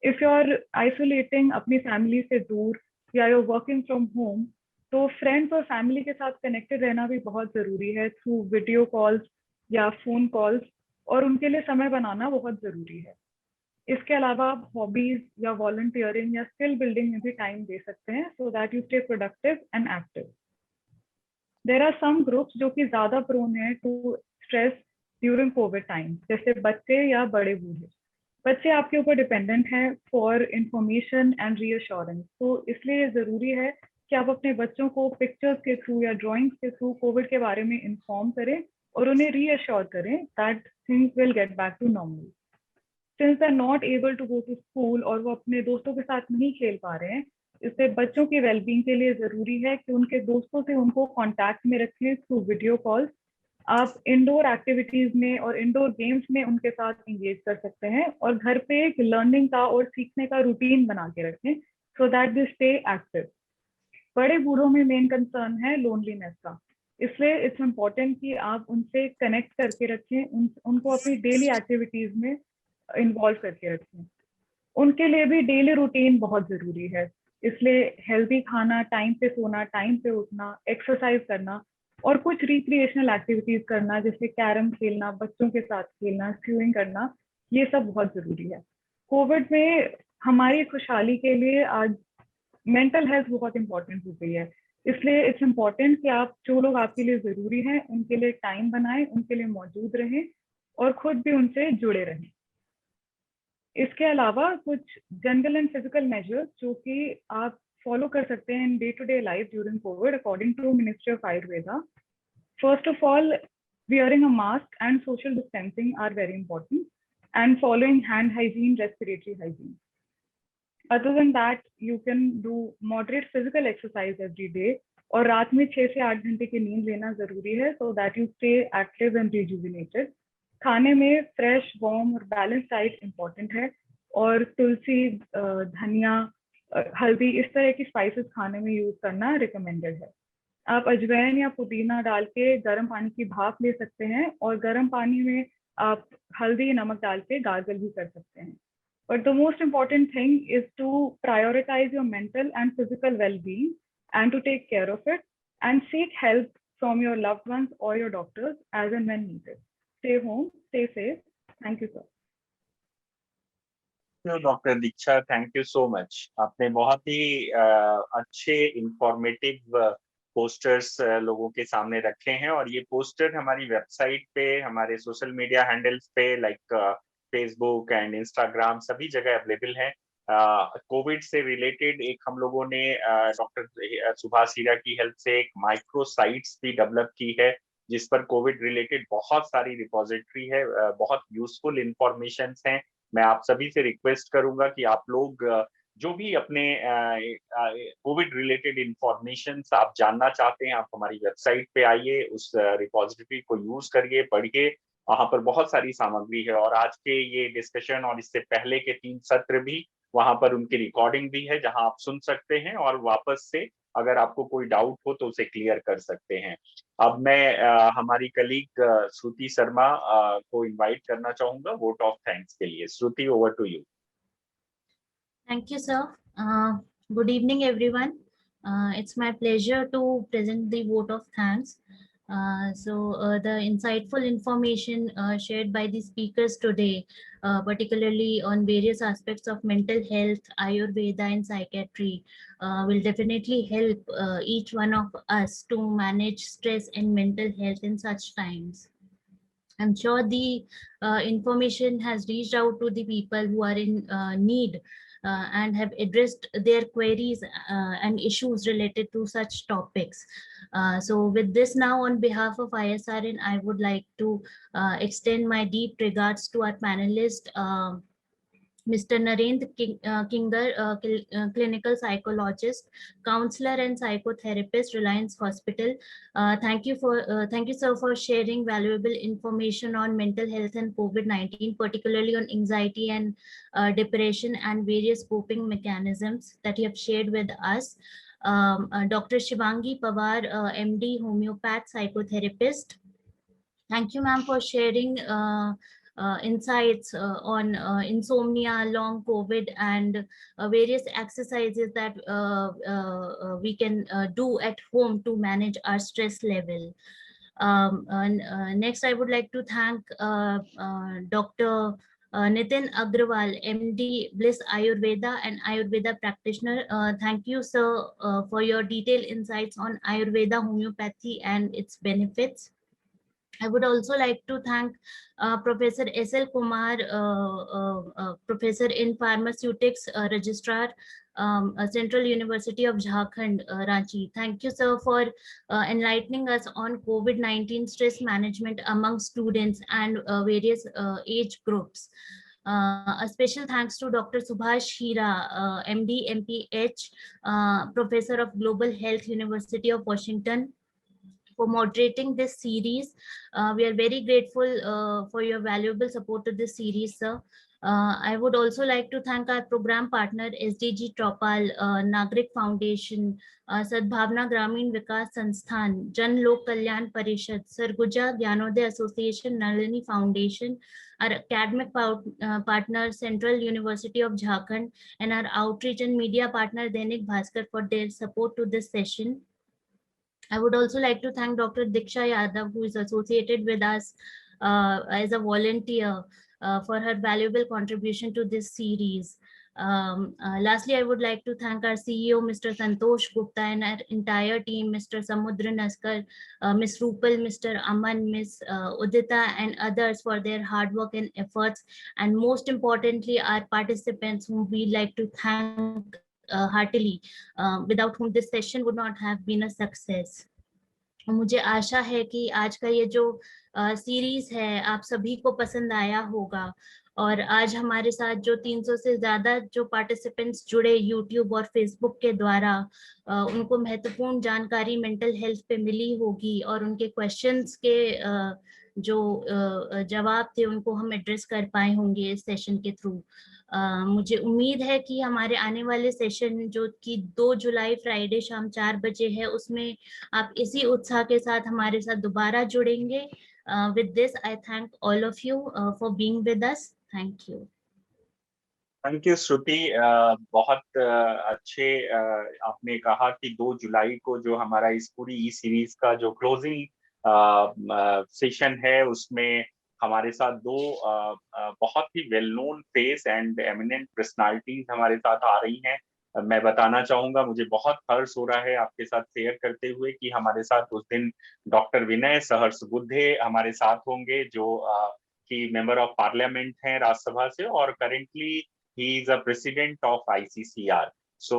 इफ यू आर आइसोलेटिंग अपनी फैमिली से दूर या you are working from home, तो फ्रेंड्स और फैमिली के साथ कनेक्टेड रहना भी बहुत ज़रूरी है थ्रू वीडियो कॉल्स या फ़ोन कॉल्स, और उनके लिए समय बनाना बहुत ज़रूरी है। इसके अलावा आप हॉबीज़ या वॉलंटियरिंग या स्किल बिल्डिंग में भी टाइम दे सकते हैं so that you stay productive and active. There are some groups जो कि ज़्यादा प्रोन है to stress during COVID time, जैसे बच्चे या बड़े बूढ़े। बच्चे आपके ऊपर डिपेंडेंट हैं फॉर इंफॉर्मेशन एंड रीअश्योरेंस, तो इसलिए ज़रूरी है कि आप अपने बच्चों को पिक्चर्स के थ्रू या ड्राइंग्स के थ्रू कोविड के बारे में इन्फॉर्म करें और उन्हें रीअश्योर करें that things will get back to normal. Since they are not able to go to school और वो अपने दोस्तों के साथ नहीं खेल पा रहे हैं, इससे बच्चों की वेलबींग के लिए ज़रूरी है कि उनके दोस्तों से उनको कॉन्टैक्ट में रखें थ्रू वीडियो कॉल्स। आप इंडोर एक्टिविटीज़ में और इंडोर गेम्स में उनके साथ इंगेज कर सकते हैं और घर पे एक लर्निंग का और सीखने का रूटीन बना के रखें so that they stay active. बड़े बूढ़ों में मेन कंसर्न है लोनलीनेस का, इसलिए इट्स इम्पोर्टेंट कि आप उनसे कनेक्ट करके रखें, उनको अपनी डेली एक्टिविटीज़ में इन्वॉल्व करके रखें। उनके लिए भी डेली रूटीन बहुत ज़रूरी है, इसलिए हेल्दी खाना, टाइम पे सोना, टाइम पे उठना, एक्सरसाइज करना और कुछ रिक्रिएशनल एक्टिविटीज़ करना जैसे कैरम खेलना, बच्चों के साथ खेलना, स्विमिंग करना, ये सब बहुत ज़रूरी है। कोविड में हमारी खुशहाली के लिए आज मेंटल हेल्थ बहुत इंपॉर्टेंट हो गई है, इसलिए इट्स इम्पॉर्टेंट कि आप जो लोग आपके लिए ज़रूरी हैं उनके लिए टाइम बनाएं, उनके लिए मौजूद रहें और खुद भी उनसे जुड़े रहें। इसके अलावा कुछ जनरल एंड फिजिकल मेजर्स जो कि आप फॉलो कर सकते हैं in day to day life during COVID according to ministry of Ayurveda. First of all, wearing a mask and social distancing are very important, and following hand hygiene, respiratory hygiene. Other than that, you can do moderate physical exercise every day, और रात में 6 से 8 घंटे की नींद लेना जरूरी है so that you stay active and rejuvenated. खाने में फ्रेश, वार्म और बैलेंस डाइट इम्पॉर्टेंट है, और तुलसी, धनिया, हल्दी, इस तरह की स्पाइसेस खाने में यूज करना रिकमेंडेड है। आप अजवाइन या पुदीना डाल के गर्म पानी की भाप ले सकते हैं और गर्म पानी में आप हल्दी, नमक डाल के गार्गल भी कर सकते हैं। But the most important thing is to prioritize your mental and physical well-being and to take care of it and seek help from your loved ones or your doctors as and when needed. Stay home, stay safe. Thank you, sir. Doctor Diksha, thank you so much. आपने बहुत ही अच्छे informative posters लोगों के सामने रखे हैं और ये पोस्टर हमारी वेबसाइट पे, हमारे सोशल मीडिया हैंडल्स पे लाइक फेसबुक एंड इंस्टाग्राम सभी जगह अवेलेबल है। कोविड से रिलेटेड एक हम लोगों ने डॉक्टर सुभाष हीरा की हेल्प से एक माइक्रो साइट्स भी डेवलप की है जिस पर कोविड रिलेटेड बहुत सारी रिपोजिटरी है, बहुत यूजफुल इंफॉर्मेशन हैं। मैं आप सभी से रिक्वेस्ट करूंगा कि आप लोग जो भी अपने कोविड रिलेटेड इंफॉर्मेशन आप जानना चाहते हैं, आप हमारी वेबसाइट पे आइए, उस रिपोजिटरी को यूज करिए, पढ़िए। वहां पर बहुत सारी सामग्री है और आज के ये डिस्कशन और इससे पहले के 3 सत्र भी वहां पर उनकी रिकॉर्डिंग भी है जहां आप सुन सकते हैं और वापस से अगर आपको कोई डाउट हो तो उसे क्लियर कर सकते हैं। अब मैं हमारी कलीग श्रुति शर्मा को इनवाइट करना चाहूंगा वोट ऑफ थैंक्स के लिए। Shruti, over to you. Thank you, sir. Good evening, everyone. It's my pleasure to present the vote of thanks. The insightful information shared by the speakers today, particularly on various aspects of mental health, Ayurveda and psychiatry, will definitely help each one of us to manage stress and mental health in such times. I'm sure the information has reached out to the people who are in need and have addressed their queries and issues related to such topics. So with this now, on behalf of ISRN, I would like to extend my deep regards to our panelist, Mr. Narendra Kinger, clinical psychologist, counselor and psychotherapist, Reliance Hospital. Thank you, sir, for sharing valuable information on mental health and COVID-19, particularly on anxiety and depression and various coping mechanisms that you have shared with us. Dr. Shivangi Pawar, MD, homeopath, psychotherapist. Thank you, ma'am, for sharing insights on insomnia, long COVID, and various exercises that we can do at home to manage our stress level. Next, I would like to thank Dr. Nitin Agrawal, MD, Bliss Ayurveda and Ayurveda practitioner. Thank you, sir, for your detailed insights on Ayurveda, homeopathy, and its benefits. I would also like to thank Professor S.L. Kumar, Professor in Pharmaceutics, Registrar, Central University of Jharkhand, Ranchi. Thank you, sir, for enlightening us on COVID-19 stress management among students and various age groups. A special thanks to Dr. Subhash Hira, MD, MPH, Professor of Global Health, University of Washington, for moderating this series. We are very grateful for your valuable support to this series, sir. I would also like to thank our program partner, SDG Tropal, Nagrik Foundation, Sadbhavna Gramin Vikas Sansthan, Jan Lok Kalyan Parishad, Sarguja Gyanodaya Association, Nalini Foundation, our academic partner, Central University of Jharkhand, and our outreach and media partner, Dainik Bhaskar, for their support to this session. I would also like to thank Dr. Diksha Yadav, who is associated with us as a volunteer, for her valuable contribution to this series. Lastly, I would like to thank our CEO, Mr. Santosh Gupta, and our entire team, Mr. Samudra Naskar, Ms. Rupal, Mr. Aman, Ms. Udita, and others for their hard work and efforts. And most importantly, our participants, whom we like to thank heartily, without whom this session would not have been a success. मुझे आशा है कि आज का ये जो series है आप सभी को पसंद आया होगा और आज हमारे साथ जो 300 से ज्यादा जो पार्टिसिपेंट्स जुड़े यूट्यूब और फेसबुक के द्वारा उनको महत्वपूर्ण जानकारी मेंटल हेल्थ पे मिली होगी और उनके क्वेश्चंस के जो जवाब थे उनको हम एड्रेस कर पाए होंगे इस सेशन के थ्रू। मुझे उम्मीद है कि हमारे आने वाले सेशन जो कि 2 जुलाई फ्राइडे शाम 4 बजे है उसमें आप इसी उत्साह के साथ हमारे साथ दोबारा जुड़ेंगे। With this, I thank all of you for being with us. Thank you. Thank you Shruti, बहुत अच्छे आपने कहा कि 2 जुलाई को जो हमारा इस पूरी ई सीरीज का जो क्लोजिंग सेशन है उसमें हमारे साथ 2 बहुत ही well known face and eminent personalities हमारे साथ आ रही हैं। मैं बताना चाहूंगा, मुझे बहुत हर्ष हो रहा है आपके साथ शेयर करते हुए कि हमारे साथ उस दिन डॉक्टर विनय सहस्रबुद्धे हमारे साथ होंगे, जो कि मेंबर ऑफ पार्लियामेंट हैं राज्यसभा से और currently he is a president of ICCR। सो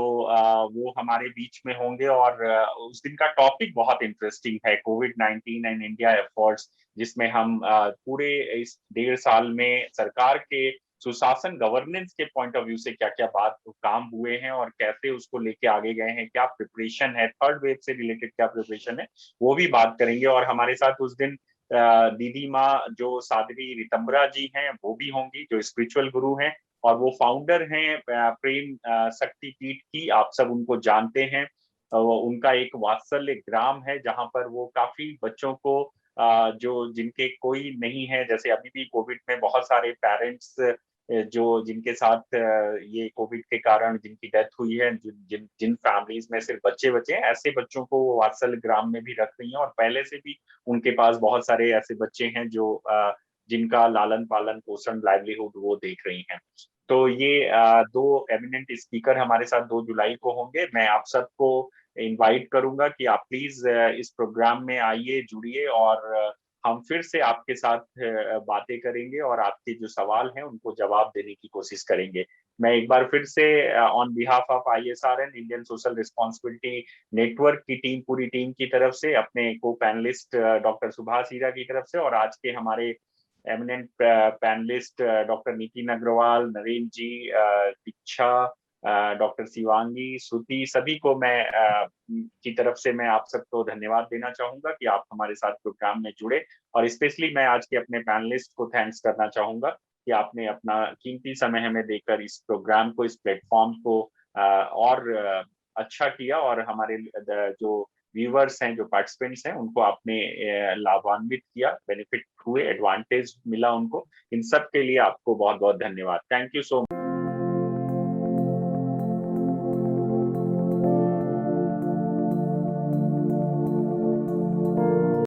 वो हमारे बीच में होंगे और उस दिन का टॉपिक बहुत इंटरेस्टिंग है, COVID-19 एंड इंडिया एफर्ट्स, जिसमें हम पूरे इस 1.5 साल में सरकार के सुशासन गवर्नेंस के पॉइंट ऑफ व्यू से क्या क्या बात काम हुए हैं और कैसे उसको लेके आगे गए हैं, क्या प्रिपरेशन है, थर्ड वेव से रिलेटेड क्या प्रिपरेशन है, वो भी बात करेंगे। और हमारे साथ उस दिन दीदी माँ जो साध्वी रितंबरा जी हैं वो भी होंगी, जो स्पिरिचुअल गुरु हैं और वो फाउंडर हैं प्रेम शक्ति पीठ की, आप सब उनको जानते हैं। उनका एक वात्सल्य ग्राम है जहां पर वो काफी बच्चों को जो जिनके कोई नहीं है, जैसे अभी भी कोविड में बहुत सारे पेरेंट्स जो जिनके साथ ये कोविड के कारण जिनकी डेथ हुई है, जिन फैमिलीज में सिर्फ बच्चे बचे हैं, ऐसे बच्चों को वो वात्सल्य ग्राम में भी रख रही हैं और पहले से भी उनके पास बहुत सारे ऐसे बच्चे हैं जो जिनका लालन पालन पोषण लाइवलीहुड वो देख रही हैं। तो ये 2 एमिनेंट स्पीकर हमारे साथ 2 जुलाई को होंगे। मैं आप सबको इनवाइट करूंगा कि आप प्लीज इस प्रोग्राम में आइए, जुड़िए और हम फिर से आपके साथ बातें करेंगे और आपके जो सवाल हैं उनको जवाब देने की कोशिश करेंगे। मैं एक बार फिर से on behalf of ISRN Indian social responsibility network की टीम, पूरी टीम की तरफ से, अपने को पैनलिस्ट डॉक्टर सुभाष हीरा की तरफ से और आज के हमारे eminent panellist doctor Nitin Agarwal, Narendra ji, Diksha, doctor Shivangi, Shruti, सभी को मैं की तरफ से मैं आप सबको धन्यवाद देना चाहूंगा कि आप हमारे साथ प्रोग्राम में जुड़े। और स्पेशली मैं आज के अपने पैनलिस्ट को थैंक्स करना चाहूंगा कि आपने अपना कीमती समय हमें देकर इस प्रोग्राम को, इस प्लेटफॉर्म को और अच्छा किया और हमारे जो व्यूअर्स हैं, जो पार्टिसिपेंट्स हैं, उनको आपने लाभान्वित किया, बेनिफिट हुए, एडवांटेज मिला उनको। इन सब के लिए आपको बहुत बहुत धन्यवाद। Thank you so much.